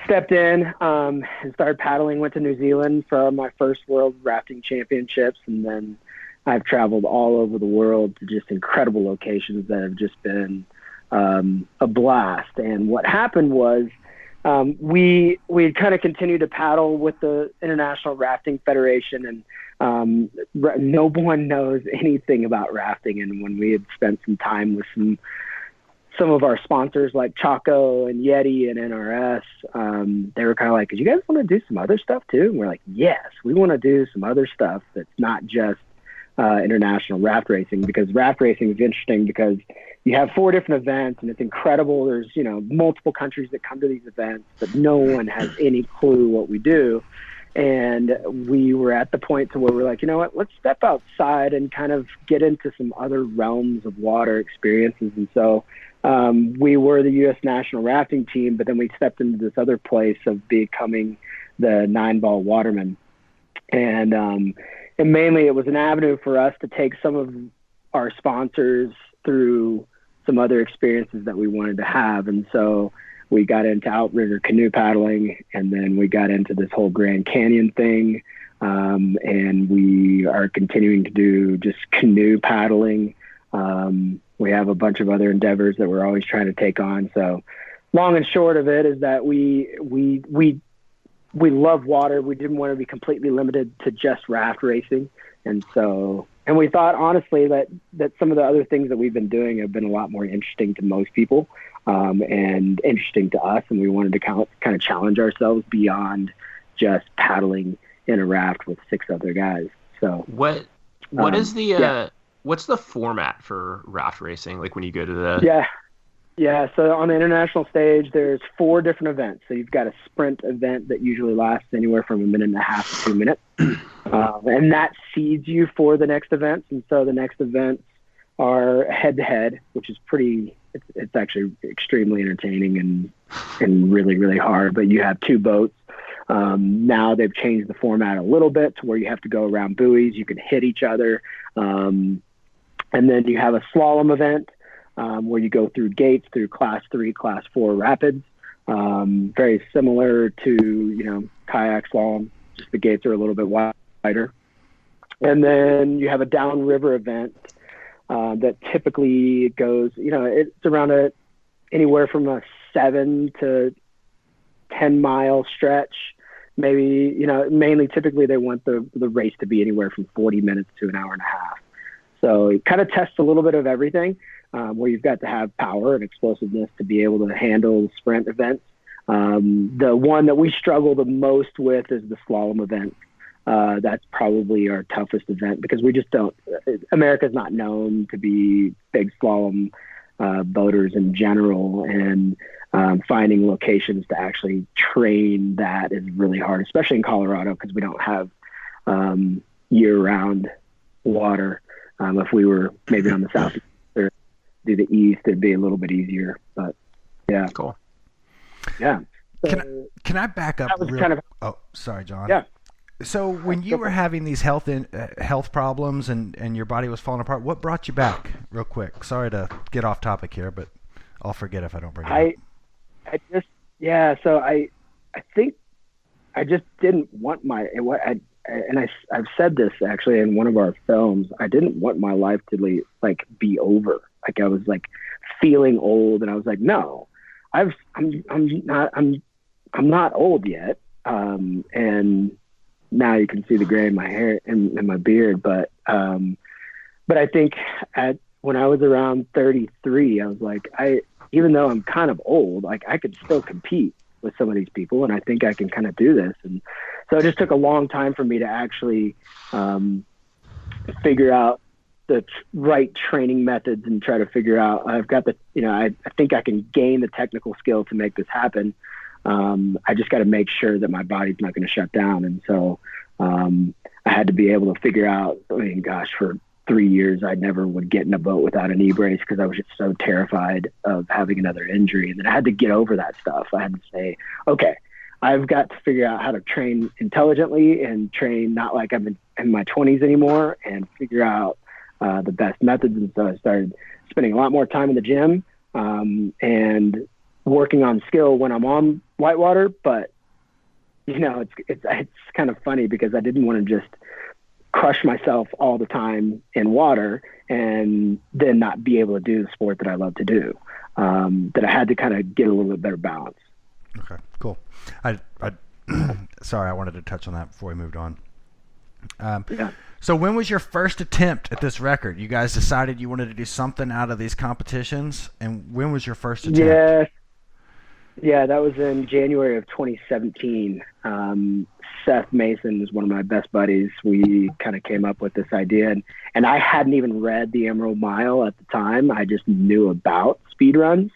Stepped in and started paddling, went to New Zealand for my first World Rafting Championships. And then I've traveled all over the world to just incredible locations that have just been a blast. And what happened was we kind of continued to paddle with the International Rafting Federation, and no one knows anything about rafting. And when we had spent some time with some of our sponsors like Chaco and Yeti and NRS, they were kind of like, "Do you guys want to do some other stuff too?" And we're like, "Yes, we want to do some other stuff that's not just international raft racing," because raft racing is interesting because you have 4 different events, and it's incredible. There's, multiple countries that come to these events, but no one has any clue what we do. And we were at the point to where we're like, you know what, let's step outside and kind of get into some other realms of water experiences. And so we were the U.S. national rafting team, but then we stepped into this other place of becoming the 9-ball waterman. And mainly it was an avenue for us to take some of our sponsors through some other experiences that we wanted to have. And so we got into outrigger canoe paddling, and then we got into this whole Grand Canyon thing. And we are continuing to do just canoe paddling. We have a bunch of other endeavors that we're always trying to take on. So long and short of it is that we love water. We didn't want to be completely limited to just raft racing. And we thought honestly that some of the other things that we've been doing have been a lot more interesting to most people, and interesting to us. And we wanted to kind of challenge ourselves beyond just paddling in a raft with 6 other guys. So what is the what's the format for raft racing? Like when you go to the Yeah, so on the international stage, there's 4 different events. So you've got a sprint event that usually lasts anywhere from 1.5 minutes to 2 minutes. And that seeds you for the next events. And so the next events are head-to-head, which is it's actually extremely entertaining and really, really hard. But you have 2 boats. Now they've changed the format a little bit to where you have to go around buoys. You can hit each other. And then you have a slalom event, where you go through gates through class 3, class 4 rapids. Very similar to, kayak slalom, just the gates are a little bit wider. And then you have a downriver event that typically goes, it's around anywhere from a 7 to 10 mile stretch. Maybe, mainly typically they want the race to be anywhere from 40 minutes to an hour and a half. So it kind of tests a little bit of everything. Where you've got to have power and explosiveness to be able to handle sprint events. The one that we struggle the most with is the slalom event. That's probably our toughest event because we just don't. America's not known to be big slalom boaters in general, and finding locations to actually train that is really hard, especially in Colorado, because we don't have year-round water. If we were maybe on the southeast or to the east, it'd be a little bit easier. But yeah, Cool. Yeah. So can I back up? Oh, sorry, John. Yeah. So when you were having these health problems and your body was falling apart, what brought you back? Real quick. Sorry to get off topic here, but I'll forget if I don't bring it up. So I think I just didn't want I've said this actually in one of our films. I didn't want my life to be over. Like I was feeling old, and I was like, no, I'm not old yet. And now you can see the gray in my hair and my beard, but I think when I was around 33, I was like, even though I'm kind of old, I could still compete with some of these people, and I think I can kind of do this. And so it just took a long time for me to actually figure out the right training methods and try to figure out, I've got I think I can gain the technical skill to make this happen. I just got to make sure that my body's not going to shut down. And so I had to be able to figure out, for 3 years, I never would get in a boat without a knee brace because I was just so terrified of having another injury. And then I had to get over that stuff. I had to say, okay, I've got to figure out how to train intelligently and train not like I'm in my 20s anymore, and figure out the best methods. And so I started spending a lot more time in the gym and working on skill when I'm on whitewater. But it's kind of funny because I didn't want to just crush myself all the time in water and then not be able to do the sport that I love to do. That I had to kind of get a little bit better balance. Okay, cool. I sorry, I wanted to touch on that before we moved on. Yeah. So when was your first attempt at this record? You guys decided you wanted to do something out of these competitions, and when was your first attempt? Yeah, that was in January of 2017. Seth Mason is one of my best buddies. We kind of came up with this idea, and I hadn't even read the Emerald Mile at the time. I just knew about speed runs.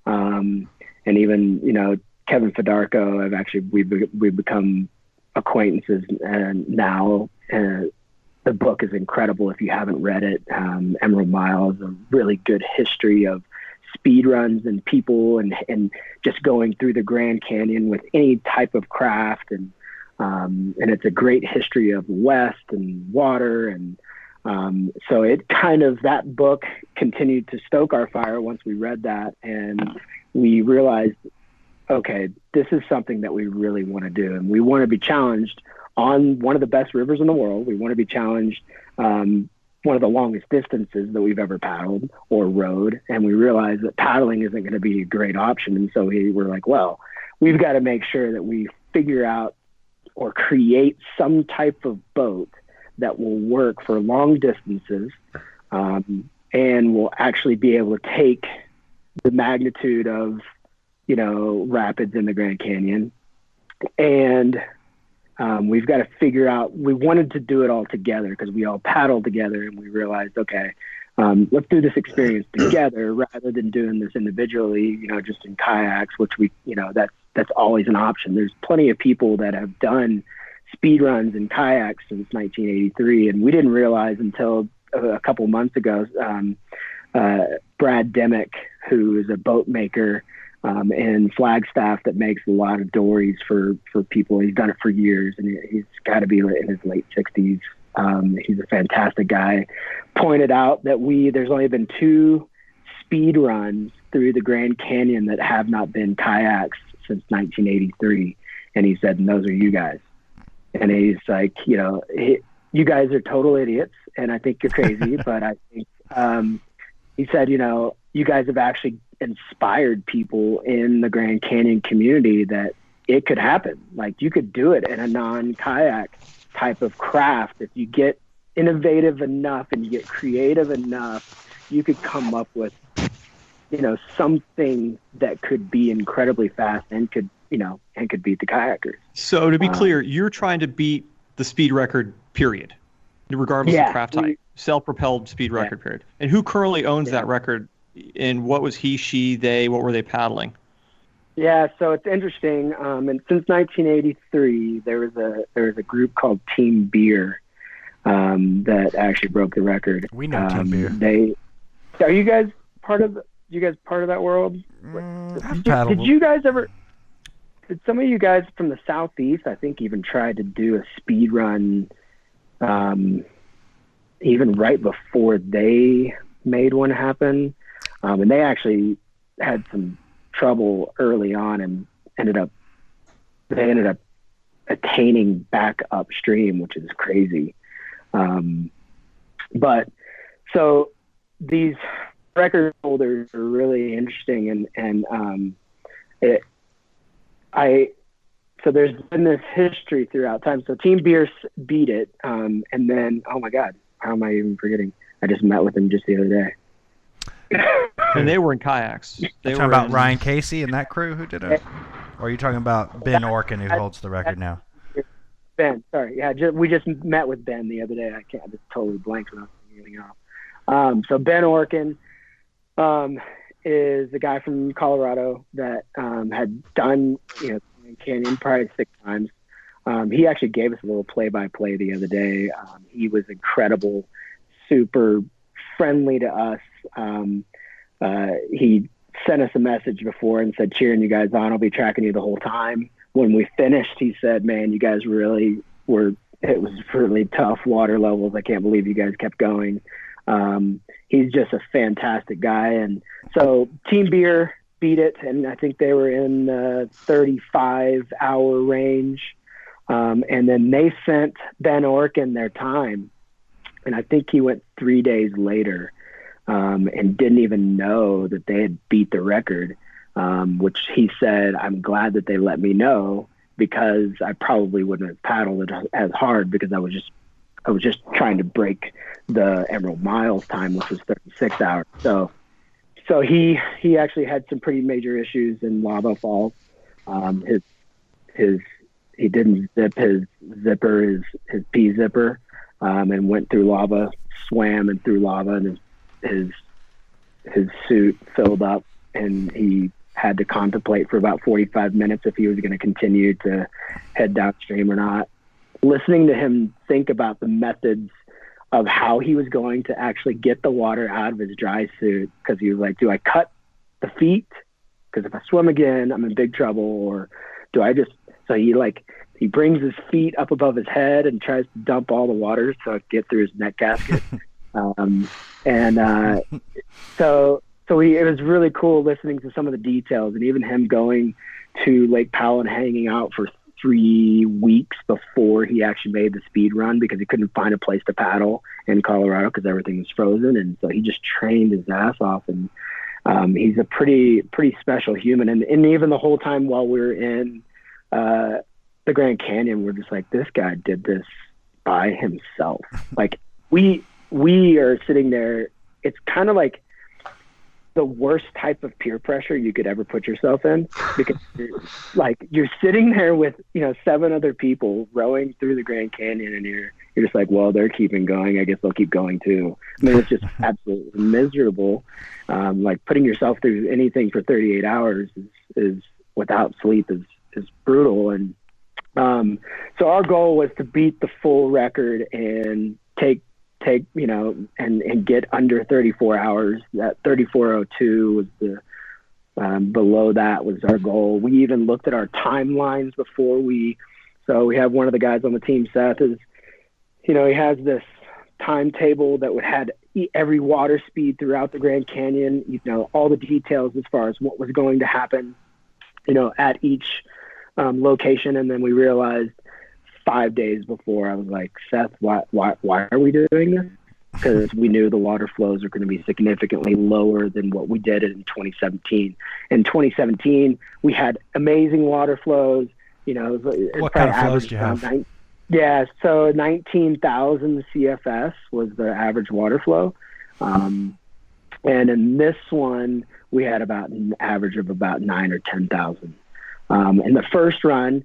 And even, Kevin Fedarko, we've become acquaintances now. The book is incredible if you haven't read it. Emerald Mile is a really good history of speed runs and people and just going through the Grand Canyon with any type of craft. And it's a great history of West and water. And so that book continued to stoke our fire once we read that. And we realized, okay, this is something that we really want to do. And we want to be challenged on one of the best rivers in the world. We want to be challenged one of the longest distances that we've ever paddled or rowed. And we realized that paddling isn't going to be a great option. And so we were like, well, we've got to make sure that we figure out or create some type of boat that will work for long distances and will actually be able to take the magnitude of, rapids in the Grand Canyon. And we've got to figure out, we wanted to do it all together because we all paddled together, and we realized, okay, let's do this experience together rather than doing this individually, just in kayaks, which that's always an option. There's plenty of people that have done speed runs in kayaks since 1983. And we didn't realize until a couple months ago, Brad Demick, who is a boat maker, in Flagstaff that makes a lot of dories for people. He's done it for years, and he's got to be in his late 60s. He's a fantastic guy. Pointed out that there's only been 2 speed runs through the Grand Canyon that have not been kayaks since 1983. And he said, and those are you guys. And he's like, you guys are total idiots, and I think you're crazy, but I think he said, you guys have actually inspired people in the Grand Canyon community that it could happen. Like, you could do it in a non-kayak type of craft. If you get innovative enough and you get creative enough, you could come up with, something that could be incredibly fast and could beat the kayakers. So to be clear, you're trying to beat the speed record, period, regardless of craft type. Self-propelled speed record, period. And who currently owns that record And what was he, she, they? What were they paddling? Yeah, so it's interesting. And since 1983, there was a group called Team Beer that actually broke the record. We know Team Beer. Are you guys part of that world? Did you guys ever? Did some of you guys from the Southeast, I think, even try to do a speed run, even right before they made one happen? And they actually had some trouble early on and ended up attaining back upstream, which is crazy. But so these record holders are really interesting, so there's been this history throughout time. So Team Beer beat it, and then, oh my God, how am I even forgetting? I just met with them just the other day. And they were in kayaks. You're talking about Ryan Casey and that crew who did it? Or are you talking about Ben Orkin, who holds the record now? Ben, sorry. Yeah, we just met with Ben the other day. I just totally blanked when I was anything else. So Ben Orkin is the guy from Colorado that had done Canyon probably 6 times. He actually gave us a little play-by-play the other day. He was incredible, super friendly to us. He sent us a message before and said, cheering you guys on, I'll be tracking you the whole time. When we finished, he said, man, you guys really were, it was really tough water levels. I can't believe you guys kept going. He's just a fantastic guy. And so Team Beer beat it, and I think they were in the 35-hour range. And then they sent Ben Orkin their time, and I think he went 3 days later, and didn't even know that they had beat the record, which he said, I'm glad that they let me know, because I probably wouldn't have paddled it as hard, because I was just trying to break the Emerald Miles time, which was 36 hours. So he actually had some pretty major issues in Lava Falls. He didn't zip his zipper, his P zipper, and went through lava, swam and through lava, and his suit filled up, and he had to contemplate for about 45 minutes if he was going to continue to head downstream or not. Listening to him think about the methods of how he was going to actually get the water out of his dry suit, because he was like, do I cut the feet? Because if I swim again, I'm in big trouble. Or do I just, so he brings his feet up above his head and tries to dump all the water so it get through his neck gasket. It was really cool listening to some of the details, and even him going to Lake Powell and hanging out for 3 weeks before he actually made the speed run, because he couldn't find a place to paddle in Colorado because everything was frozen. And so he just trained his ass off, and he's a pretty special human. And even the whole time while we were in the Grand Canyon, we're just like, this guy did this by himself. Like we are sitting there. It's kind of like the worst type of peer pressure you could ever put yourself in, because you're sitting there with 7 other people rowing through the Grand Canyon, and you're just like, well, they're keeping going, I guess they'll keep going too. I mean, it's just absolutely miserable. Like putting yourself through anything for 38 hours is without sleep is brutal. And so our goal was to beat the full record and take and get under 34 hours. That 34:02 was the below that was our goal. We even looked at our timelines before so we have one of the guys on the team, Seth, is he has this timetable that would had every water speed throughout the Grand Canyon, all the details as far as what was going to happen at each location. And then we realized 5 days before, I was like, Seth, why are we doing this? Because we knew the water flows are going to be significantly lower than what we did in 2017. In 2017, we had amazing water flows. What kind of flows do you have? So 19,000 CFS was the average water flow. And in this one, we had about an average of about 9 or 10,000. In the first run,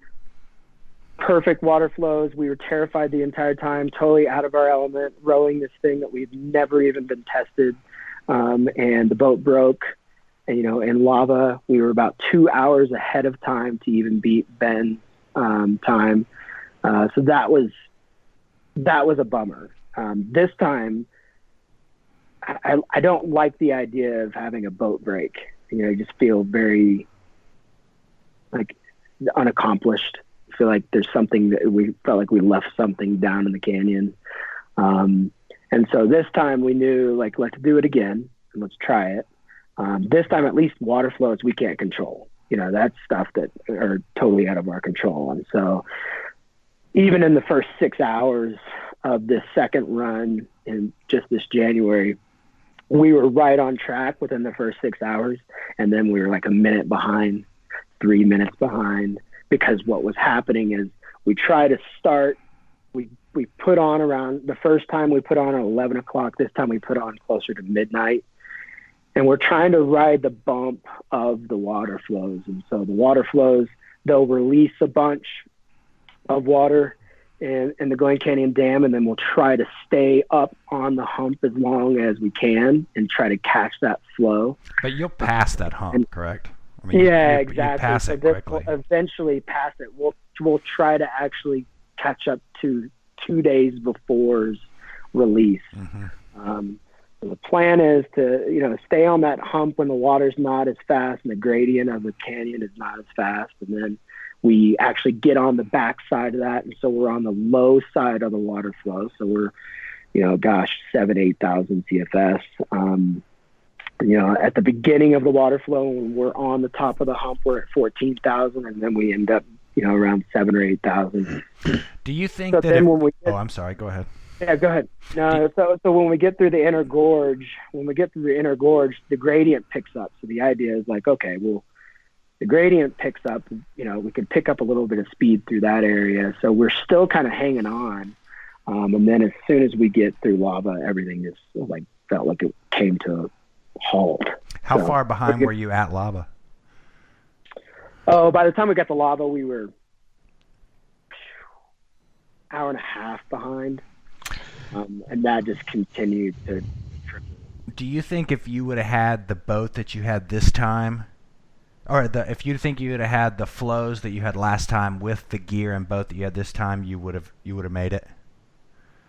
perfect water flows. We were terrified the entire time, totally out of our element, rowing this thing that we've never even been tested. and the boat broke. And, in lava, we were about 2 hours ahead of time to even beat Ben's time. So that was a bummer. This time, I don't like the idea of having a boat break. I just feel very unaccomplished. I feel like there's something that we felt like we left something down in the canyon. And so this time we knew let's do it again and let's try it. This time, at least water flows we can't control. That's stuff that are totally out of our control. And so even in the first 6 hours of this second run in just this January, we were right on track within the first 6 hours. And then we were a minute behind, 3 minutes behind, because what was happening is we try to start, we put on around, the first time we put on at 11 o'clock, this time we put on closer to midnight. And we're trying to ride the bump of the water flows. And so the water flows, they'll release a bunch of water in the Glen Canyon Dam, and then we'll try to stay up on the hump as long as we can and try to catch that flow. But you'll pass that hump, correct? Exactly. You pass it quickly. We'll eventually pass it. We'll try to actually catch up to 2 days before's release. Mm-hmm. The plan is to, stay on that hump when the water's not as fast and the gradient of the canyon is not as fast. And then we actually get on the back side of that. And so we're on the low side of the water flow. So we're, 8,000 CFS. At the beginning of the water flow, when we're on the top of the hump, we're at 14,000, and then we end up, around 7,000 or 8,000. Do you think so that I'm sorry, go ahead. Yeah, go ahead. No, so when we get through the inner gorge, the gradient picks up. So the idea is okay, well, the gradient picks up, we can pick up a little bit of speed through that area. So we're still kind of hanging on. And then as soon as we get through lava, everything just felt like it came to a halt. How far behind were you at lava? Oh, by the time we got to lava, we were hour and a half behind. And that just continued to trickle. Do you think if you would have had the boat that you had this time, or if you think you would have had the flows that you had last time with the gear and boat that you had this time, you would have made it?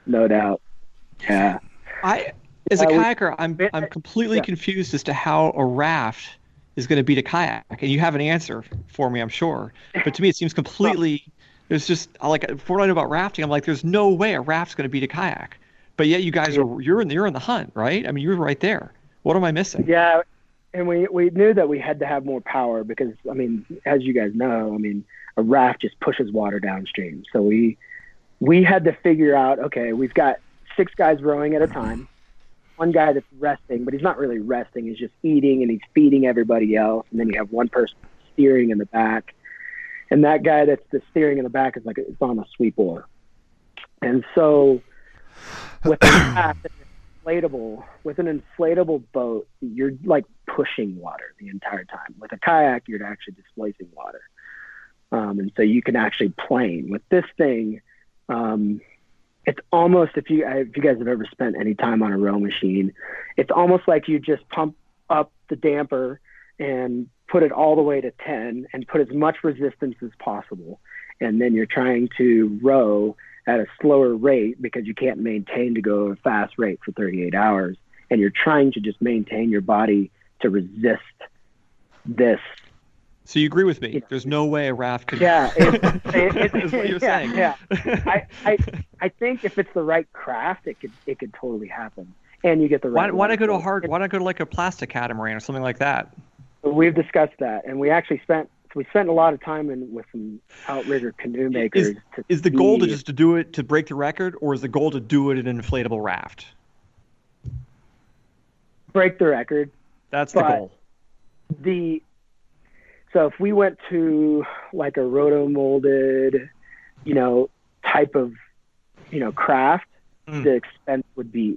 No doubt. Yeah. As a kayaker, I'm completely confused as to how a raft is going to beat a kayak, and you have an answer for me, I'm sure. But to me, it seems completely. There's just from what I know about rafting, I'm there's no way a raft's going to beat a kayak. But yet you guys you're in the hunt, right? I mean, you're right there. What am I missing? Yeah, and we knew that we had to have more power because, as you guys know, a raft just pushes water downstream. So we had to figure out, okay, we've got 6 guys rowing at a time. One guy that's resting, but he's not really resting. He's just eating and he's feeding everybody else. And then you have one person steering in the back. And that guy that's the steering in the back is it's on a sweep oar. And so with an inflatable boat, you're pushing water the entire time. With a kayak, you're actually displacing water. And so you can actually plane. With this thing, it's almost, if you guys have ever spent any time on a row machine, it's almost like you just pump up the damper and put it all the way to 10 and put as much resistance as possible. And then you're trying to row at a slower rate because you can't maintain to go at a fast rate for 38 hours. And you're trying to just maintain your body to resist this. So you agree with me? There's no way a raft could. Yeah, is what you're saying. Yeah. I think if it's the right craft, it could totally happen, and you get the right. Why not go to a plastic catamaran or something like that? We've discussed that, and we actually spent a lot of time with some outrigger canoe makers. Is the goal to just to do it to break the record, or is the goal to do it in an inflatable raft? Break the record. That's the goal. So if we went to a roto-molded, type of, craft, the expense would be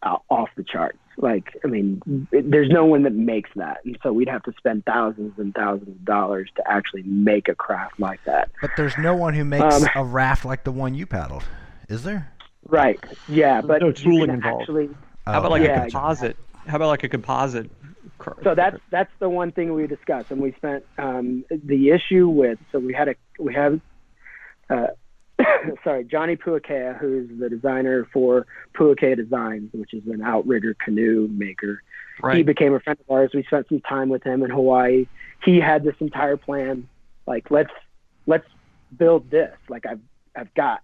off the charts. There's no one that makes that. And so we'd have to spend thousands and thousands of dollars to actually make a craft like that. But there's no one who makes a raft like the one you paddled, is there? Right. Yeah. But no tooling involved. How about a composite? How about like a composite? So that's the one thing we discussed, and we spent the issue with. So we have Johnny Puakea, who's the designer for Puakea Designs, which is an outrigger canoe maker. Right. He became a friend of ours. We spent some time with him in Hawaii. He had this entire plan, like let's build this. Like I've got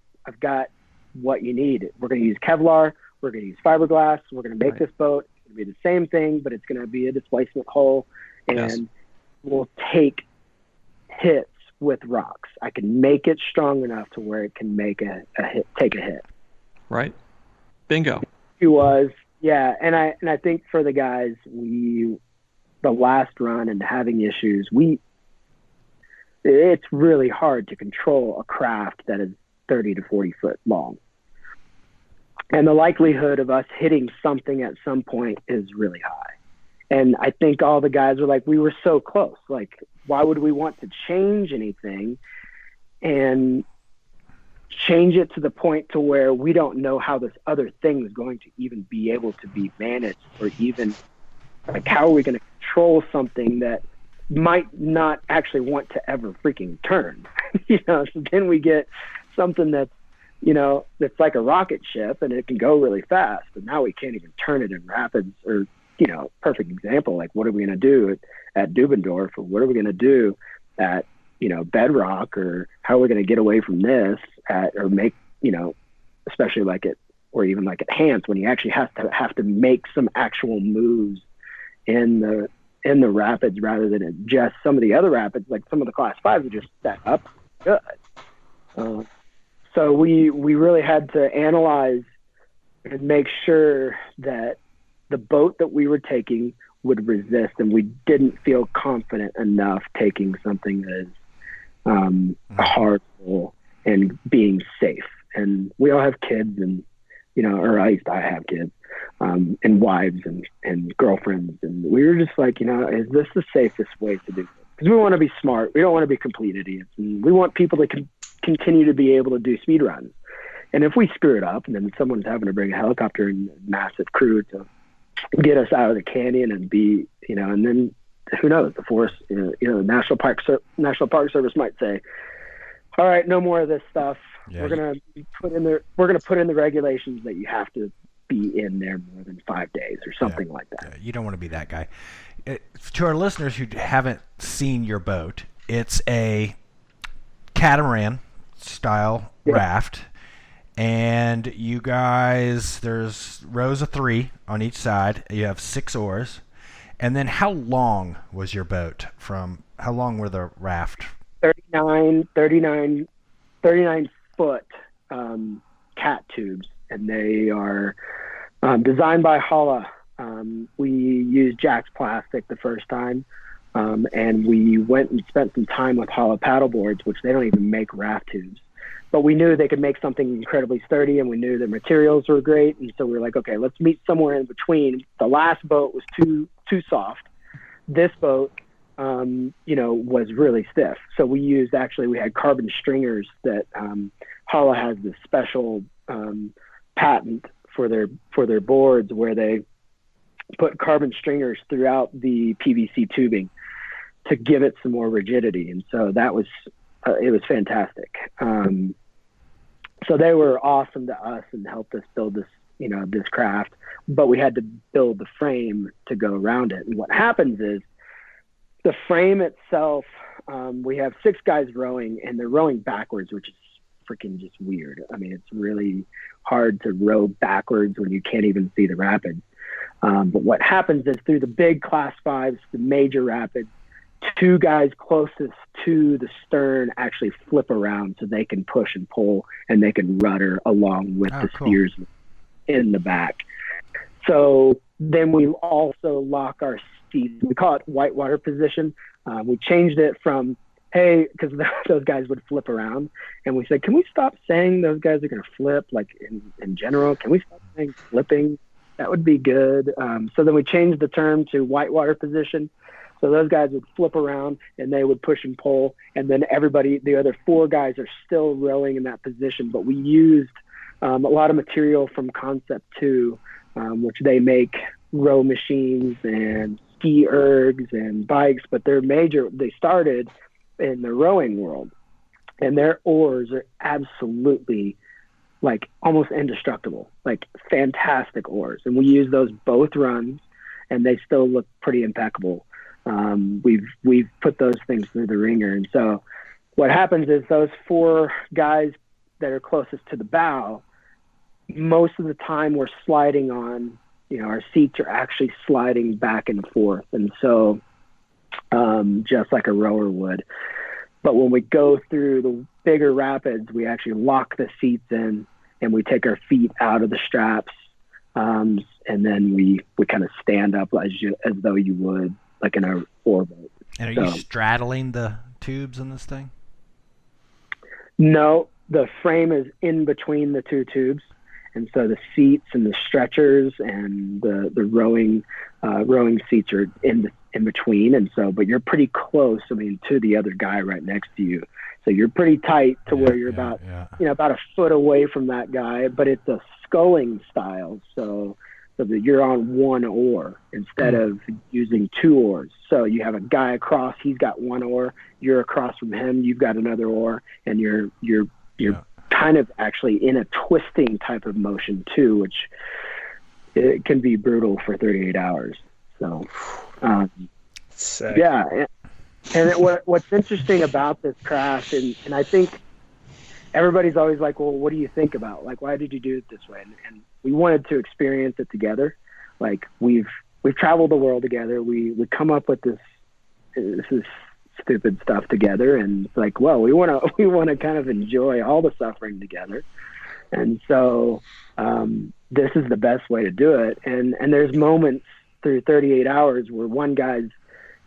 what you need. We're going to use Kevlar. We're going to use fiberglass. We're going to make this boat. It's going to be the same thing, but it's going to be a displacement hull, and we'll take hits with rocks. I can make it strong enough to where it can make take a hit. Right. Bingo. He was, yeah. And I think for the guys, the last run and having issues, it's really hard to control a craft that is 30 to 40 foot long. And the likelihood of us hitting something at some point is really high. And I think all the guys were like, we were so close. Like, why would we want to change anything and change it to the point to where we don't know how this other thing is going to even be able to be managed, or even like, how are we going to control something that might not actually want to ever freaking turn? So then we get something that's, that's like a rocket ship and it can go really fast, but now we can't even turn it in rapids. Or, perfect example, like what are we going to do at Dubendorf, or what are we going to do at, Bedrock, or how are we going to get away from this or make, especially like it, or even like at Hans, when you actually have to make some actual moves in the rapids rather than just some of the other rapids, like some of the class 5s are just set up good. So we really had to analyze and make sure that the boat that we were taking would resist, and we didn't feel confident enough taking something that is hardcore and being safe. And we all have kids, and or I have kids, and wives and girlfriends, and we were just like, is this the safest way to do it? Because we want to be smart. We don't want to be complete idiots, and we want people to continue to be able to do speed runs. And if we screw it up, and then someone's having to bring a helicopter and a massive crew to get us out of the canyon and be, and then who knows, the forest, the National Park Service might say, all right, no more of this stuff. Yeah, we're gonna put in the regulations that you have to be in there more than 5 days or something like that. Yeah, you don't want to be that guy. To our listeners who haven't seen your boat, it's a catamaran style raft, and you guys, there's rows of 3 on each side. You have 6 oars. And then how long was your boat how long were the raft? 39 foot cat tubes, and they are designed by Hala. We used Jack's Plastic the first time, and we went and spent some time with Hala Paddleboards, which they don't even make raft tubes. But we knew they could make something incredibly sturdy, and we knew the materials were great. And so we were like, okay, let's meet somewhere in between. The last boat was too soft. This boat, was really stiff. So we had carbon stringers that Hala has this special patent for their boards, where they put carbon stringers throughout the PVC tubing to give it some more rigidity. And so that was it was fantastic. So they were awesome to us and helped us build this, this craft, but we had to build the frame to go around it. And what happens is the frame itself, we have 6 guys rowing, and they're rowing backwards, which is freaking just weird. I mean, it's really hard to row backwards when you can't even see the rapids. But what happens is through the big class 5s, the major rapids, 2 guys closest to the stern actually flip around so they can push and pull, and they can rudder along with the steers in the back. So then we also lock our seats. We call it whitewater position. We changed it from, hey, because those guys would flip around, and we said, can we stop saying those guys are going to flip, like in general? Can we stop saying flipping? That would be good. So then we changed the term to whitewater position. So those guys would flip around and they would push and pull, and then the other 4 guys are still rowing in that position. But we used a lot of material from Concept 2, which they make row machines and ski ergs and bikes, but they started in the rowing world, and their oars are absolutely like almost indestructible, like fantastic oars. And we use those both runs, and they still look pretty impeccable. We've put those things through the ringer. And so what happens is those 4 guys that are closest to the bow, most of the time we're sliding on, our seats are actually sliding back and forth. And so, just like a rower would. But when we go through the bigger rapids, we actually lock the seats in, and we take our feet out of the straps. And then we kind of stand up as though you would like in a oarboat. And are you straddling the tubes in this thing? No, the frame is in between the 2 tubes. And so the seats and the stretchers and the rowing seats are in between. And so, but you're pretty close, to the other guy right next to you. So you're pretty tight to where you're about a foot away from that guy, but it's a sculling style. So that you're on 1 oar instead of using 2 oars. So you have a guy across, he's got 1 oar, you're across from him, you've got another oar, and you're kind of actually in a twisting type of motion too, which it can be brutal for 38 hours. So, yeah. And what's interesting about this crash, and I think everybody's always like, well, what do you think about? Like, why did you do it this way? And we wanted to experience it together. Like we've traveled the world together. We come up with this stupid stuff together, and it's like, well, we want to kind of enjoy all the suffering together. And so this is the best way to do it. And there's moments through 38 hours where one guy's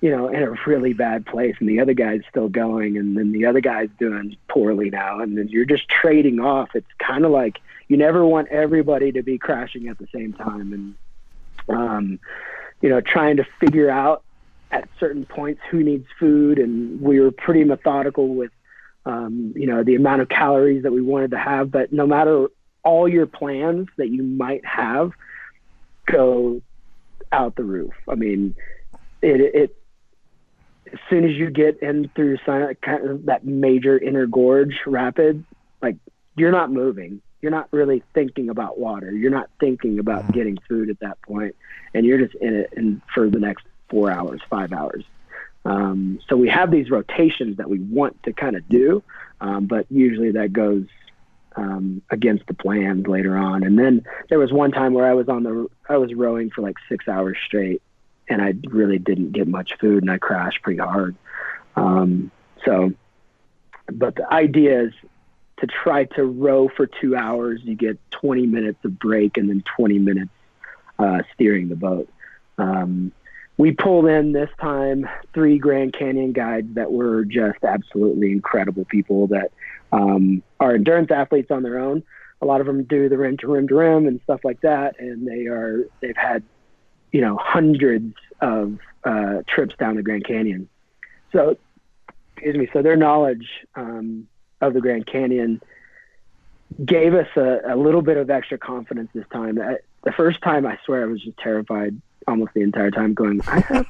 in a really bad place and the other guy's still going, and then the other guy's doing poorly now, and then you're just trading off. It's kind of like you never want everybody to be crashing at the same time, and trying to figure out at certain points who needs food. And we were pretty methodical with the amount of calories that we wanted to have, but no matter all your plans that you might have go out the roof. It as soon as you get in through kind of that major inner gorge rapid, like you're not moving. You're not really thinking about water. You're not thinking about getting food at that point, and you're just in it for the next 4 hours, 5 hours. So we have these rotations that we want to kind of do, but usually that goes against the plans later on. And then there was one time where I was rowing for like 6 hours straight, and I really didn't get much food, and I crashed pretty hard. But the idea is to try to row for 2 hours. You get 20 minutes of break and then 20 minutes steering the boat. We pulled in this time 3 Grand Canyon guides that were just absolutely incredible people that are endurance athletes on their own. A lot of them do the rim to rim to rim and stuff like that, and they've had hundreds of trips down the Grand Canyon. So their knowledge of the Grand Canyon gave us a little bit of extra confidence this time. The first time, I swear, I was just terrified almost the entire time, going, I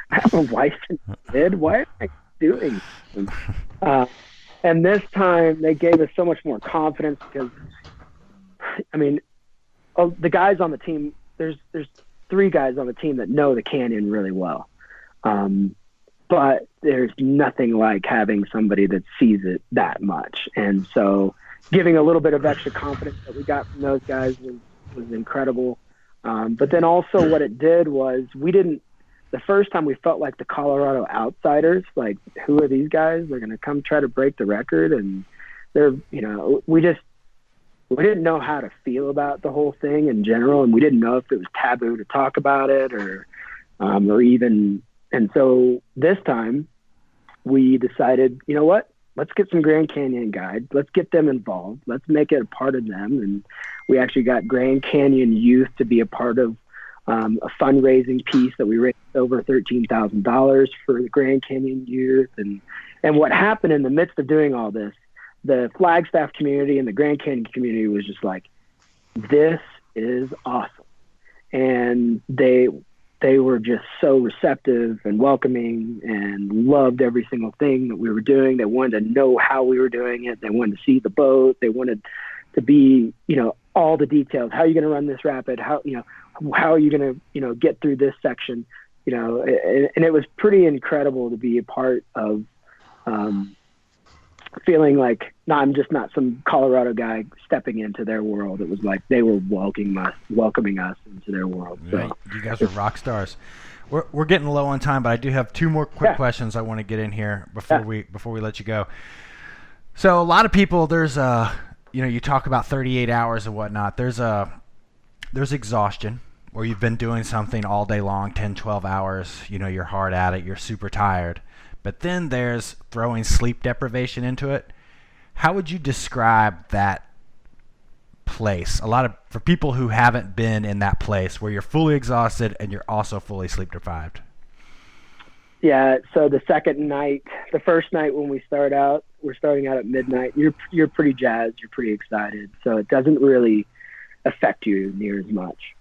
have a wife and kid. Why am I doing this? And this time, they gave us so much more confidence because, the guys on the team, there's 3 guys on the team that know the canyon really well. But there's nothing like having somebody that sees it that much. And so giving a little bit of extra confidence that we got from those guys was incredible. But then also what it did was the first time we felt like the Colorado outsiders, like, who are these guys? They're going to come try to break the record. And we didn't know how to feel about the whole thing in general. And we didn't know if it was taboo to talk about it or even. And so this time we decided, you know what, let's get some Grand Canyon guides. Let's get them involved. Let's make it a part of them. And we actually got Grand Canyon Youth to be a part of a fundraising piece that we raised over $13,000 for the Grand Canyon Youth. And what happened in the midst of doing all this, the Flagstaff community and the Grand Canyon community was just like, this is awesome. and they were just so receptive and welcoming and loved every single thing that we were doing. They wanted to know how we were doing it. They wanted to see the boat. They wanted to be, all the details. How are you going to run this rapid? How are you going to, get through this section? And it was pretty incredible to be a part of, feeling like, no, I'm just not some Colorado guy stepping into their world. It was like they were welcoming us into their world. Yeah, So you guys are rock stars. We're getting low on time, but I do have two more quick questions I want to get in here before we let you go. So a lot of people, there's you talk about 38 hours and whatnot. There's exhaustion where you've been doing something all day long, 10, 12 hours. You're hard at it. You're super tired. But then there's throwing sleep deprivation into it. How would you describe that place? For people who haven't been in that place where you're fully exhausted and you're also fully sleep deprived. Yeah. So the first night when we're starting out at midnight. You're pretty jazzed. You're pretty excited. So it doesn't really affect you near as much.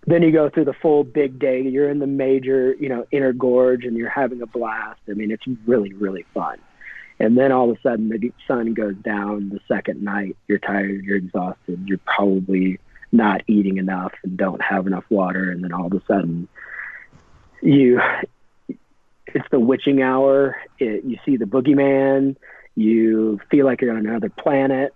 Then you go through the full big day. You're in the major, inner gorge, and you're having a blast. I mean, it's really, really fun. And then all of a sudden the sun goes down the second night. You're tired. You're exhausted. You're probably not eating enough and don't have enough water. And then all of a sudden it's the witching hour. You see the boogeyman. You feel like you're on another planet.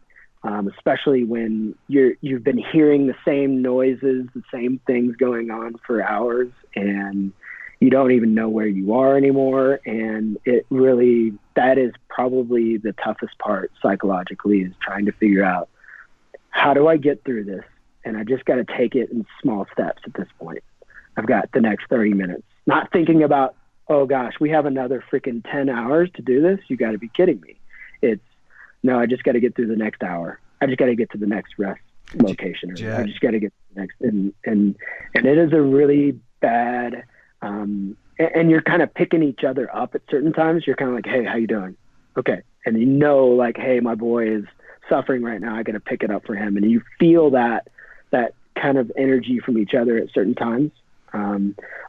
Especially when you've been hearing the same noises, the same things going on for hours, and you don't even know where you are anymore. And that is probably the toughest part psychologically, is trying to figure out, how do I get through this? And I just got to take it in small steps at this point. I've got the next 30 minutes, not thinking about, oh gosh, we have another freaking 10 hours to do this. You got to be kidding me. No, I just got to get through the next hour. I just got to get to the next rest location. I just got to get to the next. And it is a really bad, and you're kind of picking each other up at certain times. You're kind of like, hey, how you doing? Okay. And like, hey, my boy is suffering right now. I got to pick it up for him. And you feel that kind of energy from each other at certain times.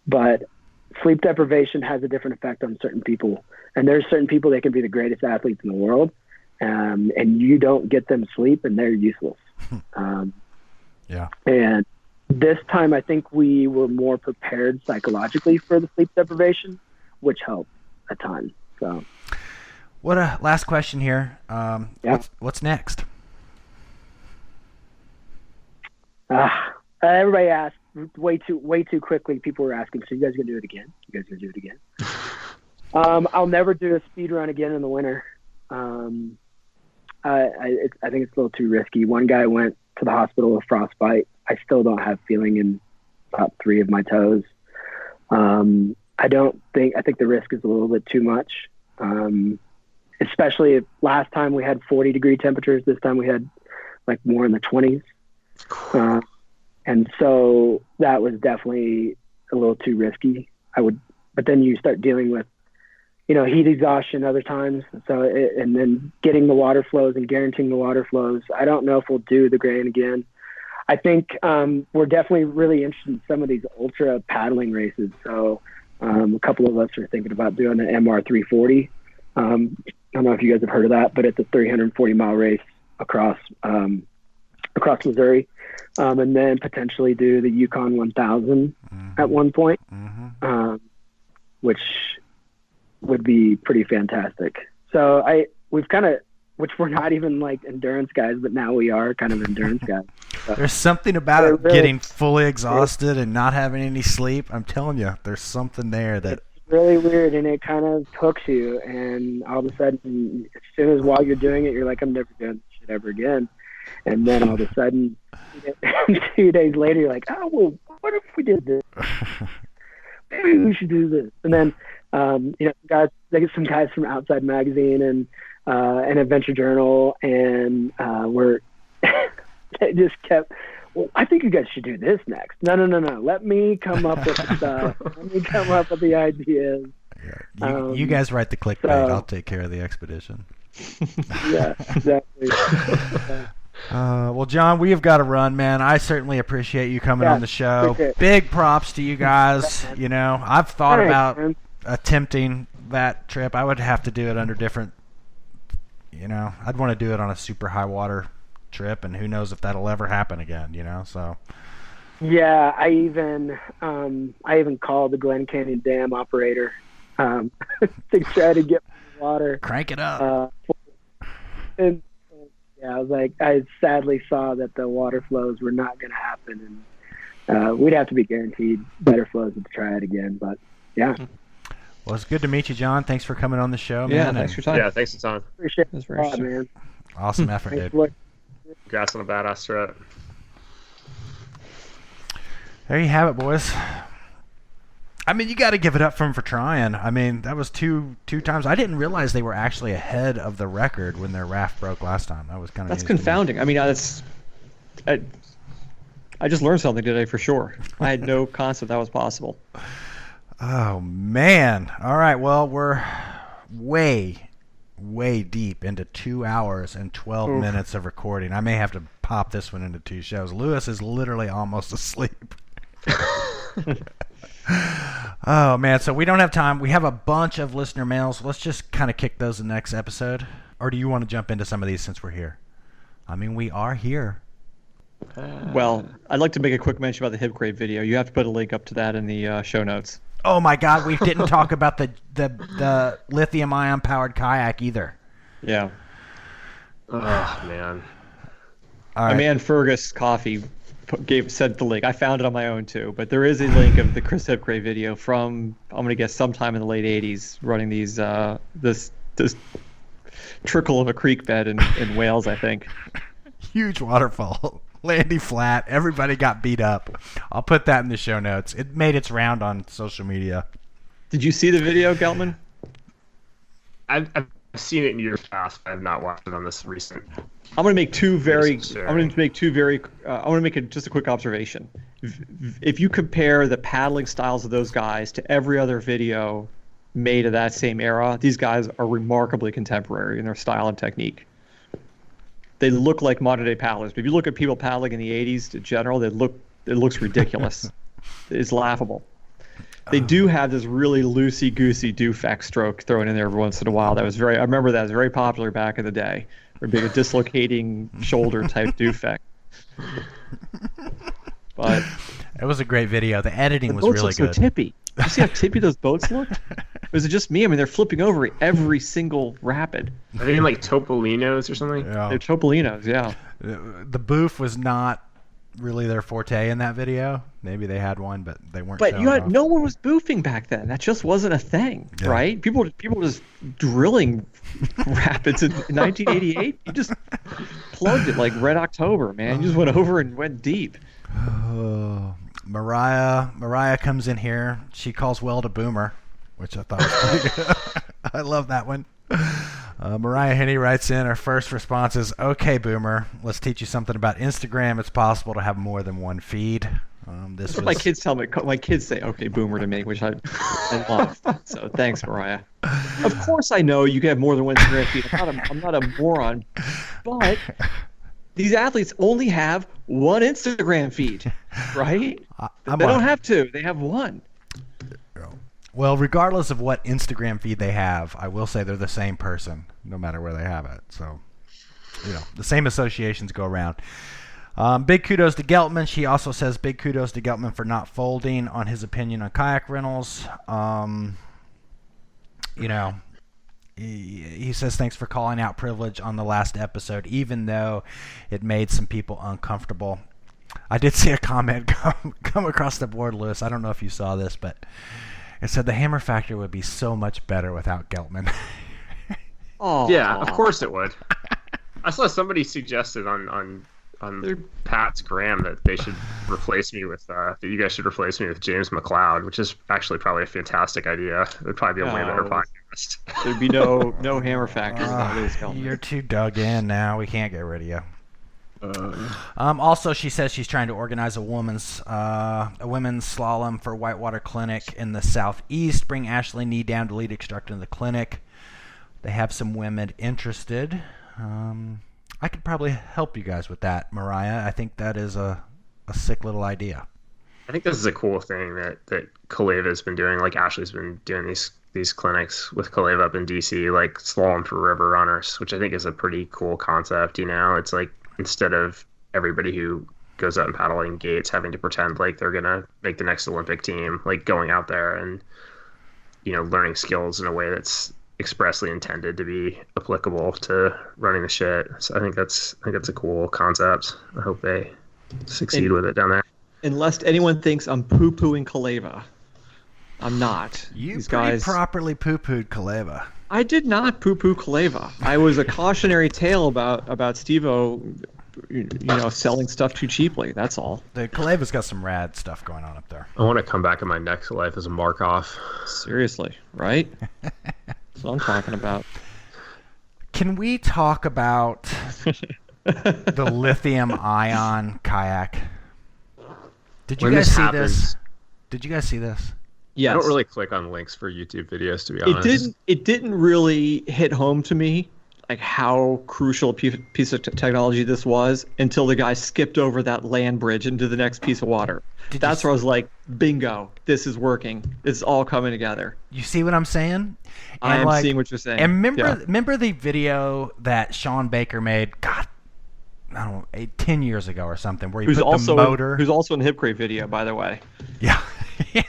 But sleep deprivation has a different effect on certain people. And there's certain people that can be the greatest athletes in the world. And you don't get them sleep, and they're useless. Yeah. And this time, I think we were more prepared psychologically for the sleep deprivation, which helped a ton. So, last question here. What's next? Everybody asked way too quickly. People were asking, so you guys gonna do it again? You guys gonna do it again? I'll never do a speed run again in the winter. I think it's a little too risky. One guy went to the hospital with frostbite. I still don't have feeling in about 3 of my toes. I think the risk is a little bit too much. Especially if last time we had 40-degree temperatures. This time we had like more in the 20s. And so that was definitely a little too risky. But then you start dealing with, heat exhaustion other times. So, and then getting the water flows and guaranteeing the water flows. I don't know if we'll do the Grand again. I think we're definitely really interested in some of these ultra paddling races. So a couple of us are thinking about doing the MR 340. I don't know if you guys have heard of that, but it's a 340-mile race across Missouri. And then potentially do the Yukon 1000 at one point, which would be pretty fantastic. So which we're not even like endurance guys, but now we are kind of endurance guys. So there's something about it getting fully exhausted and not having any sleep. I'm telling you, there's something there that it's really weird, and it kind of hooks you. And all of a sudden, as soon as while you're doing it, you're like, I'm never doing this shit ever again. And then all of a sudden, 2 days later, you're like, oh, well, what if we did this? Maybe we should do this. And then, they get some guys from Outside Magazine and an Adventure Journal, and they just kept, well, I think you guys should do this next. No. Let me come up with the stuff. Let me come up with the ideas. Yeah. You guys write the clickbait. I'll take care of the expedition. Yeah, exactly. Well, John, we have got to run, man. I certainly appreciate you coming on the show. appreciate it. Big props to you guys. You know, I've thought Thanks, about man. attempting that trip. I would have to do it under different, I'd want to do it on a super high water trip, and who knows if that'll ever happen again, so. Yeah, I even called the Glen Canyon Dam operator to try to get water. Crank it up. And yeah, I sadly saw that the water flows were not going to happen, and we'd have to be guaranteed better flows to try it again. But yeah. Well, it's good to meet you, John. Thanks for coming on the show, man. Yeah, thanks for your time. Yeah, thanks for your time. Appreciate That's it, very interesting. man. Awesome effort, Thanks dude. for looking. Congrats on a badass trip. There you have it, boys. I mean, you got to give it up for trying. I mean, that was two times. I didn't realize they were actually ahead of the record when their raft broke last time. That was kind of That's confounding. I mean, I just learned something today for sure. I had no concept that was possible. Oh man! All right. Well, we're way deep into 2 hours and 12 minutes of recording. I may have to pop this one into 2 shows. Lewis is literally almost asleep. Oh man, so we don't have time. We have a bunch of listener mails. Let's just kind of kick those in the next episode. Or do you want to jump into some of these since we're here? I mean, we are here. Well, I'd like to make a quick mention about the hip grade video. You have to put a link up to that in the show notes. Oh my God, we didn't talk about the lithium-ion powered kayak either. Yeah. Oh man. All My right. man Fergus Coffee said the link. I found it on my own too, but there is a link of the Chris Hipgrave video from, I'm gonna guess, sometime in the late '80s, running these this trickle of a creek bed in Wales, I think. Huge waterfall. Landy flat. Everybody got beat up. I'll put that in the show notes. It made its round on social media. Did you see the video, Geltman? I've seen it in years past, but I've not watched it on this recent. I'm going to make two very. Sure. I'm going to make two very. I want to make just a quick observation. If you compare the paddling styles of those guys to every other video made of that same era, these guys are remarkably contemporary in their style and technique. They look like modern day paddlers. But if you look at people paddling in the '80s in general, it looks ridiculous. It's laughable. They do have this really loosey-goosey doofac stroke thrown in there every once in a while. I remember that was very popular back in the day. Or being a dislocating shoulder type doofac. But It was a great video. The editing the was boats really look so good. tippy. You see how tippy those boats look? Or is it just me? I mean, they're flipping over every single rapid. Are they in like Topolinos or something? Yeah. They're Topolinos, yeah. The boof was not really their forte in that video. Maybe they had one, but they weren't. But showing off. no one was boofing back then. That just wasn't a thing, Yeah. right? People were just drilling rapids in 1988. You just plugged it like Red October, man. You just went over and went deep. Oh, Mariah comes in here. She calls Weld a boomer, which I thought was pretty good. I love that one. Mariah Henney writes in, her first response is, "Okay, boomer, let's teach you something about Instagram. It's possible to have more than one feed." That's what my kids tell me. My kids say, "Okay, boomer" to me, which I love. So thanks, Mariah. Of course, I know you can have more than one Instagram feed. I'm not a moron, but these athletes only have one Instagram feed, right? They don't have two. They have one. Well, regardless of what Instagram feed they have, I will say they're the same person, no matter where they have it. So, the same associations go around. Big kudos to Geltman. She also says big kudos to Geltman for not folding on his opinion on kayak rentals. He says thanks for calling out privilege on the last episode, even though it made some people uncomfortable. I did see a comment come across the board, Lewis. I don't know if you saw this, but it said the hammer factor would be so much better without Geltman. Oh, Yeah, of course it would. I saw somebody suggested on Pat's Gram that they should replace me with that you guys should replace me with James McLeod, which is actually probably a fantastic idea. It would probably be a way better podcast. There'd be no hammer factors without Lewis Geltman. You're too dug in now. We can't get rid of you. Also, she says she's trying to organize a women's slalom for Whitewater Clinic in the southeast. Bring Ashley Knee down to lead instructor in the clinic. They have some women interested. I could probably help you guys with that, Mariah. I think that is a sick little idea. I think this is a cool thing that Kaleva has been doing. Like Ashley's been doing these clinics with Kaleva up in DC, like slalom for river runners, which I think is a pretty cool concept. It's like instead of everybody who goes out and paddling gates having to pretend like they're gonna make the next Olympic team, like going out there and learning skills in a way that's expressly intended to be applicable to running the shit. So I think that's a cool concept. I hope they succeed with it down there. And lest anyone thinks I'm poo-pooing Kaleva, I'm not. These guys properly poo-pooed Kaleva. I did not poo-poo Kaleva. I was a cautionary tale about Steve-O, selling stuff too cheaply. That's all. The Kaleva's got some rad stuff going on up there. I want to come back in my next life as a Markov. Seriously, right? That's what I'm talking about. Can we talk about the lithium-ion kayak? Did you guys see this? Did you guys see this? Yes. I don't really click on links for YouTube videos, to be honest. It didn't really hit home to me, like how crucial a piece of technology this was, until the guy skipped over that land bridge into the next piece of water. That's where I was like, bingo, this is working. It's all coming together. You see what I'm saying? I am seeing what you're saying. And remember the video that Sean Baker made? God, I don't know, 10 years ago or something, where he put the motor. Who's also in the Hip Crate video, by the way. Yeah, yeah.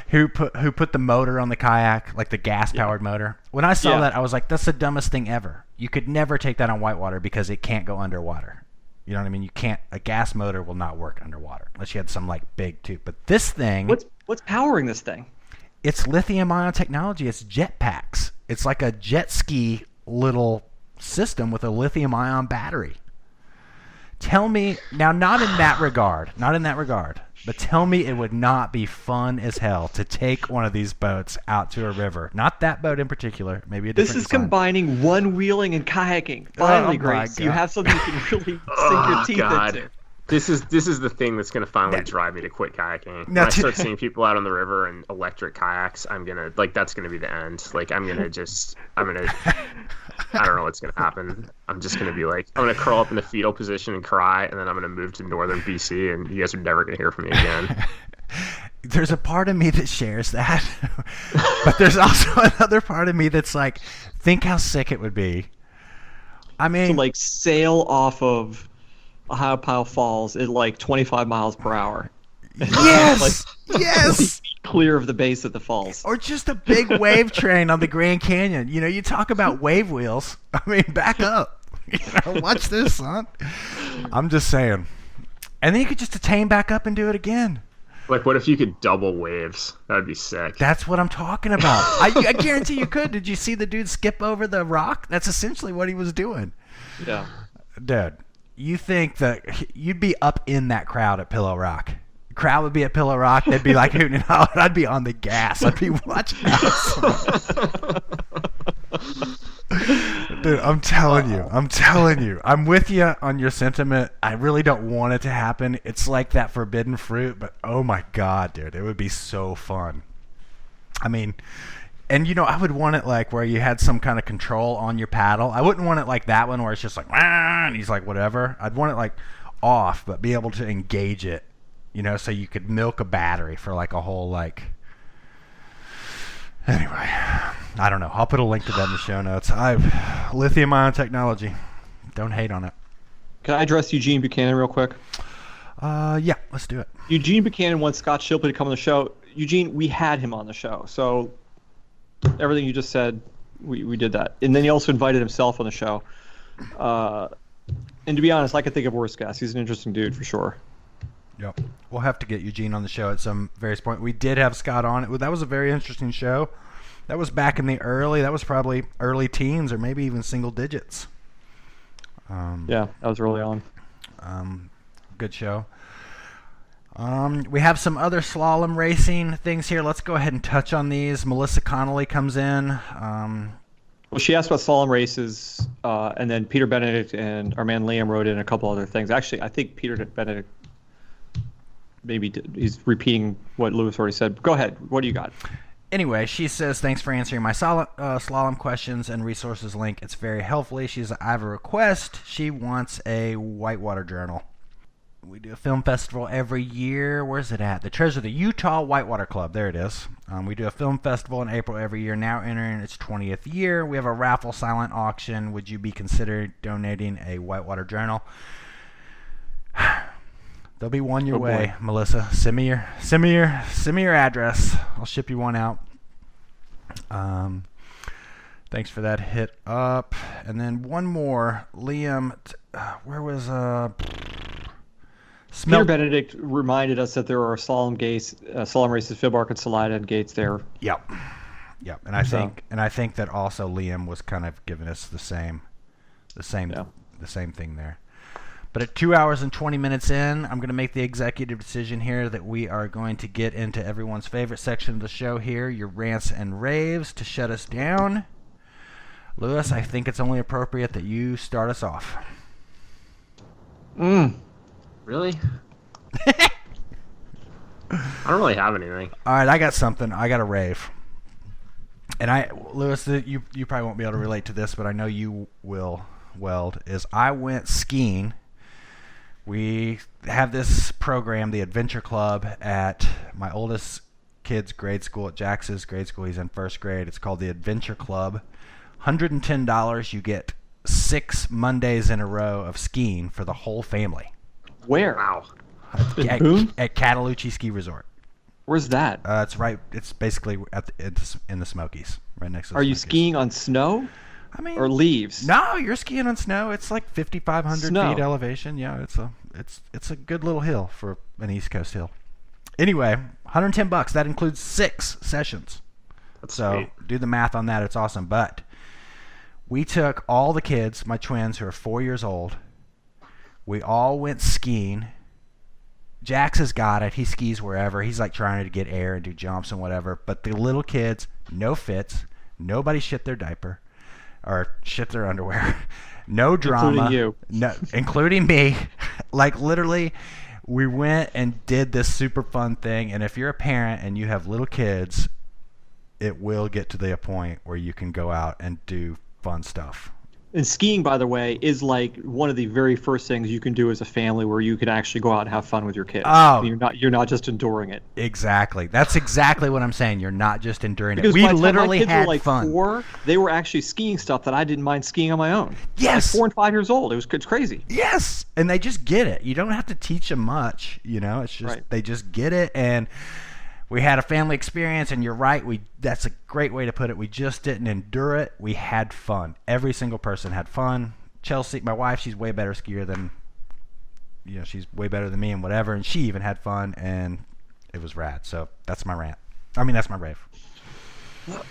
Who put the motor on the kayak, like the gas-powered motor. When I saw that, I was like, that's the dumbest thing ever. You could never take that on whitewater because it can't go underwater. You know what I mean? You can't. A gas motor will not work underwater unless you had some like big tube. But this thing, what's powering this thing? It's lithium-ion technology. It's jet packs. It's like a jet ski little system with a lithium-ion battery. Tell me now, not in that regard, but tell me it would not be fun as hell to take one of these boats out to a river. Not that boat in particular, maybe a different This is design. combining one-wheeling and kayaking. Finally, Grace, you have something you can really sink your teeth into. This is the thing that's going to finally drive me to quit kayaking. When I start seeing people out on the river in electric kayaks, I'm going to, like, that's going to be the end. Like, I don't know what's going to happen. I'm just going to be like, I'm going to curl up in the fetal position and cry, and then I'm going to move to northern BC, and you guys are never going to hear from me again. There's a part of me that shares that, but there's also another part of me that's like, think how sick it would be. I mean, to like sail off of Ohio Falls at like 25 miles per hour. Yes, yes. Clear of the base of the falls. Or just a big wave train on the Grand Canyon. You talk about wave wheels. I mean, back up. Watch this, son. I'm just saying. And then you could just attain back up and do it again. Like, what if you could double waves? That'd be sick. That's what I'm talking about. I guarantee you could. Did you see the dude skip over the rock? That's essentially what he was doing. Yeah. Dude, you think that you'd be up in that crowd at Pillow Rock? The crowd would be at Pillow Rock. They'd be like hooting and hollering. I'd be on the gas. I'd be watching out. Dude, I'm telling you. I'm with you on your sentiment. I really don't want it to happen. It's like that forbidden fruit, but oh my God, dude, it would be so fun. I mean, and I would want it like where you had some kind of control on your paddle. I wouldn't want it like that one where it's just like, and he's like, whatever. I'd want it like off, but be able to engage it, so you could milk a battery for like a whole like. Anyway, I don't know. I'll put a link to that in the show notes. Lithium-ion technology. Don't hate on it. Can I address Eugene Buchanan real quick? Yeah, let's do it. Eugene Buchanan wants Scott Shipley to come on the show. Eugene, we had him on the show, so everything you just said, we did that. And then he also invited himself on the show. And to be honest, I could think of worse guests. He's an interesting dude for sure. Yep. We'll have to get Eugene on the show at some various point. We did have Scott on it. That was a very interesting show. That was back in that was probably early teens or maybe even single digits. Yeah, that was early on. Good show. We have some other slalom racing things here. Let's go ahead and touch on these. Melissa Connolly comes in. Well, she asked about slalom races, and then Peter Benedict and our man Liam wrote in a couple other things. Actually, I think Peter Benedict maybe he's repeating what Lewis already said. Go ahead. What do you got? Anyway, she says, thanks for answering my slalom questions and resources link. It's very helpful. I have a request. She wants a whitewater journal. We do a film festival every year. Where's it at? The Utah Whitewater Club. There it is. We do a film festival in April every year, now entering its 20th year. We have a raffle silent auction. Would you be considered donating a whitewater journal? There'll be one your way, boy. Melissa. Send me your address. I'll ship you one out. Thanks for that hit up. And then one more. Liam, where was Peter Benedict reminded us that there are slalom races, Fib Arc and Salida, and gates there. Yep. And I think that also Liam was kind of giving us the same thing there. But at 2 hours and 20 minutes in, I'm going to make the executive decision here that we are going to get into everyone's favorite section of the show here, your rants and raves, to shut us down. Lewis, I think it's only appropriate that you start us off. Really? I don't really have anything. All right, I got something. I got a rave. And Lewis, you probably won't be able to relate to this, but I know you will. I went skiing. We have this program, the Adventure Club, at my oldest kid's grade school, at Jax's grade school. He's in first grade. It's called the Adventure Club. $110. You get 6 Mondays in a row of skiing for the whole family. Where? Wow. At Cataloochee Ski Resort. Where's that? It's basically in the Smokies, right next to the Are you Smokies. skiing on snow? Or leaves? No, you're skiing on snow. It's like 5,500 feet elevation. Yeah, it's a good little hill for an East Coast hill. Anyway, $110. That includes 6 sessions. That's so sweet. Do the math on that. It's awesome. But we took all the kids, my twins who are 4 years old. We all went skiing. Jax has got it. He skis wherever. He's like trying to get air and do jumps and whatever. But the little kids, no fits. Nobody shit their diaper. Or shit their underwear. No drama. Including you. No, including me. Like literally, we went and did this super fun thing. And if you're a parent and you have little kids, it will get to the point where you can go out and do fun stuff. And skiing, by the way, is like one of the very first things you can do as a family where you can actually go out and have fun with your kids. Oh, you're not just enduring it. Exactly. That's exactly what I'm saying. You're not just enduring because it. We by the time literally my kids had were like fun. 4, they were actually skiing stuff that I didn't mind skiing on my own. Yes. Like 4 and 5 years old. It's crazy. Yes. And they just get it. You don't have to teach them much. It's just They just get it. And we had a family experience, and you're right. That's a great way to put it. We just didn't endure it. We had fun. Every single person had fun. Chelsea, my wife, she's way better skier than, she's way better than me and whatever. And she even had fun, and it was rad. So that's my rant. That's my rave.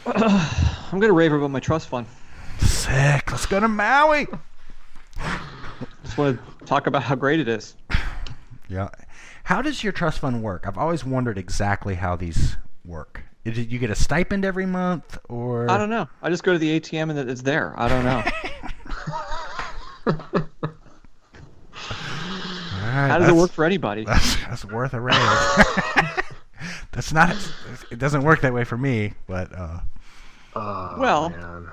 I'm going to rave about my trust fund. Sick. Let's go to Maui. Just want to talk about how great it is. Yeah. How does your trust fund work? I've always wondered exactly how these work. Did you get a stipend every month, or? I don't know. I just go to the ATM and it's there. I don't know. Right, how does it work for anybody? That's worth a raise. That's not. It doesn't work that way for me, but. Man.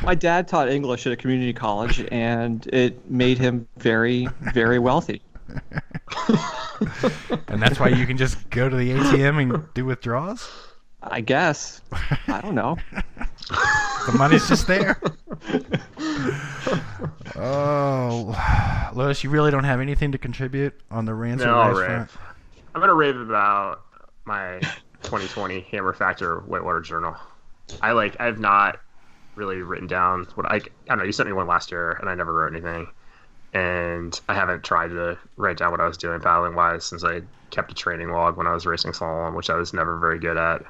My dad taught English at a community college, and it made him very, very wealthy. And that's why you can just go to the ATM and do withdrawals? I guess. I don't know. The money's just there. Oh, Lewis, you really don't have anything to contribute on the rants No, or rave. front? I'm going to rave about my 2020 Hammer Factor Whitewater Journal. I've not really written down what I don't know. You sent me one last year, and I never wrote anything. And I haven't tried to write down what I was doing paddling wise since I kept a training log when I was racing slalom, which I was never very good at.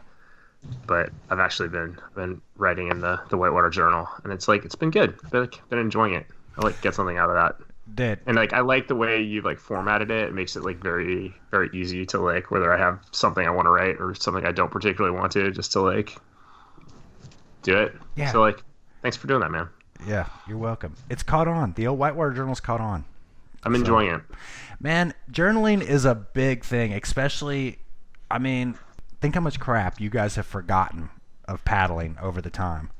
But I've actually been writing in the Whitewater Journal, and it's been good. I've been enjoying it. I get something out of that. Did. And I like the way you formatted it. It makes it very, very easy to whether I have something I want to write or something I don't particularly want to, just to do it. Yeah. So thanks for doing that, man. Yeah, you're welcome. It's caught on. The old Whitewater Journal's caught on. I'm enjoying it. Man, journaling is a big thing, especially, think how much crap you guys have forgotten of paddling over the time,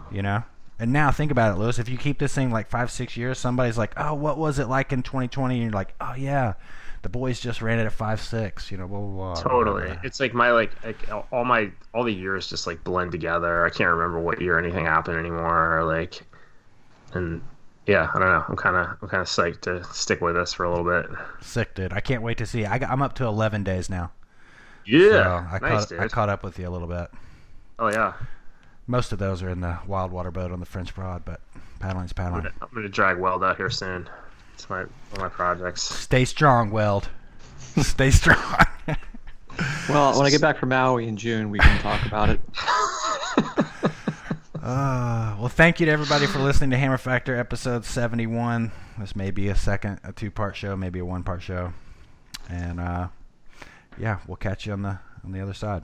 you know? And now think about it, Lewis. If you keep this thing like 5-6 years, somebody's like, "Oh, what was it like in 2020?" And you're like, "Oh yeah, the boys just ran it at 5.6." You know, blah blah blah. Totally. Blah. It's like all the years just like blend together. I can't remember what year anything happened anymore. And yeah, I don't know. I'm kind of psyched to stick with this for a little bit. Sick, dude. I can't wait to see. I'm up to 11 days now. Yeah, So I caught up with you a little bit. Oh yeah. Most of those are in the wild water boat on the French Broad, but paddling's paddling. I'm gonna drag Weld out here soon. It's one of my projects. Stay strong, Weld. Stay strong. Well, when I get back from Maui in June, we can talk about it. Well, thank you to everybody for listening to Hammer Factor episode 71. This may be a 2-part show, maybe a 1-part show, and yeah, we'll catch you on the other side.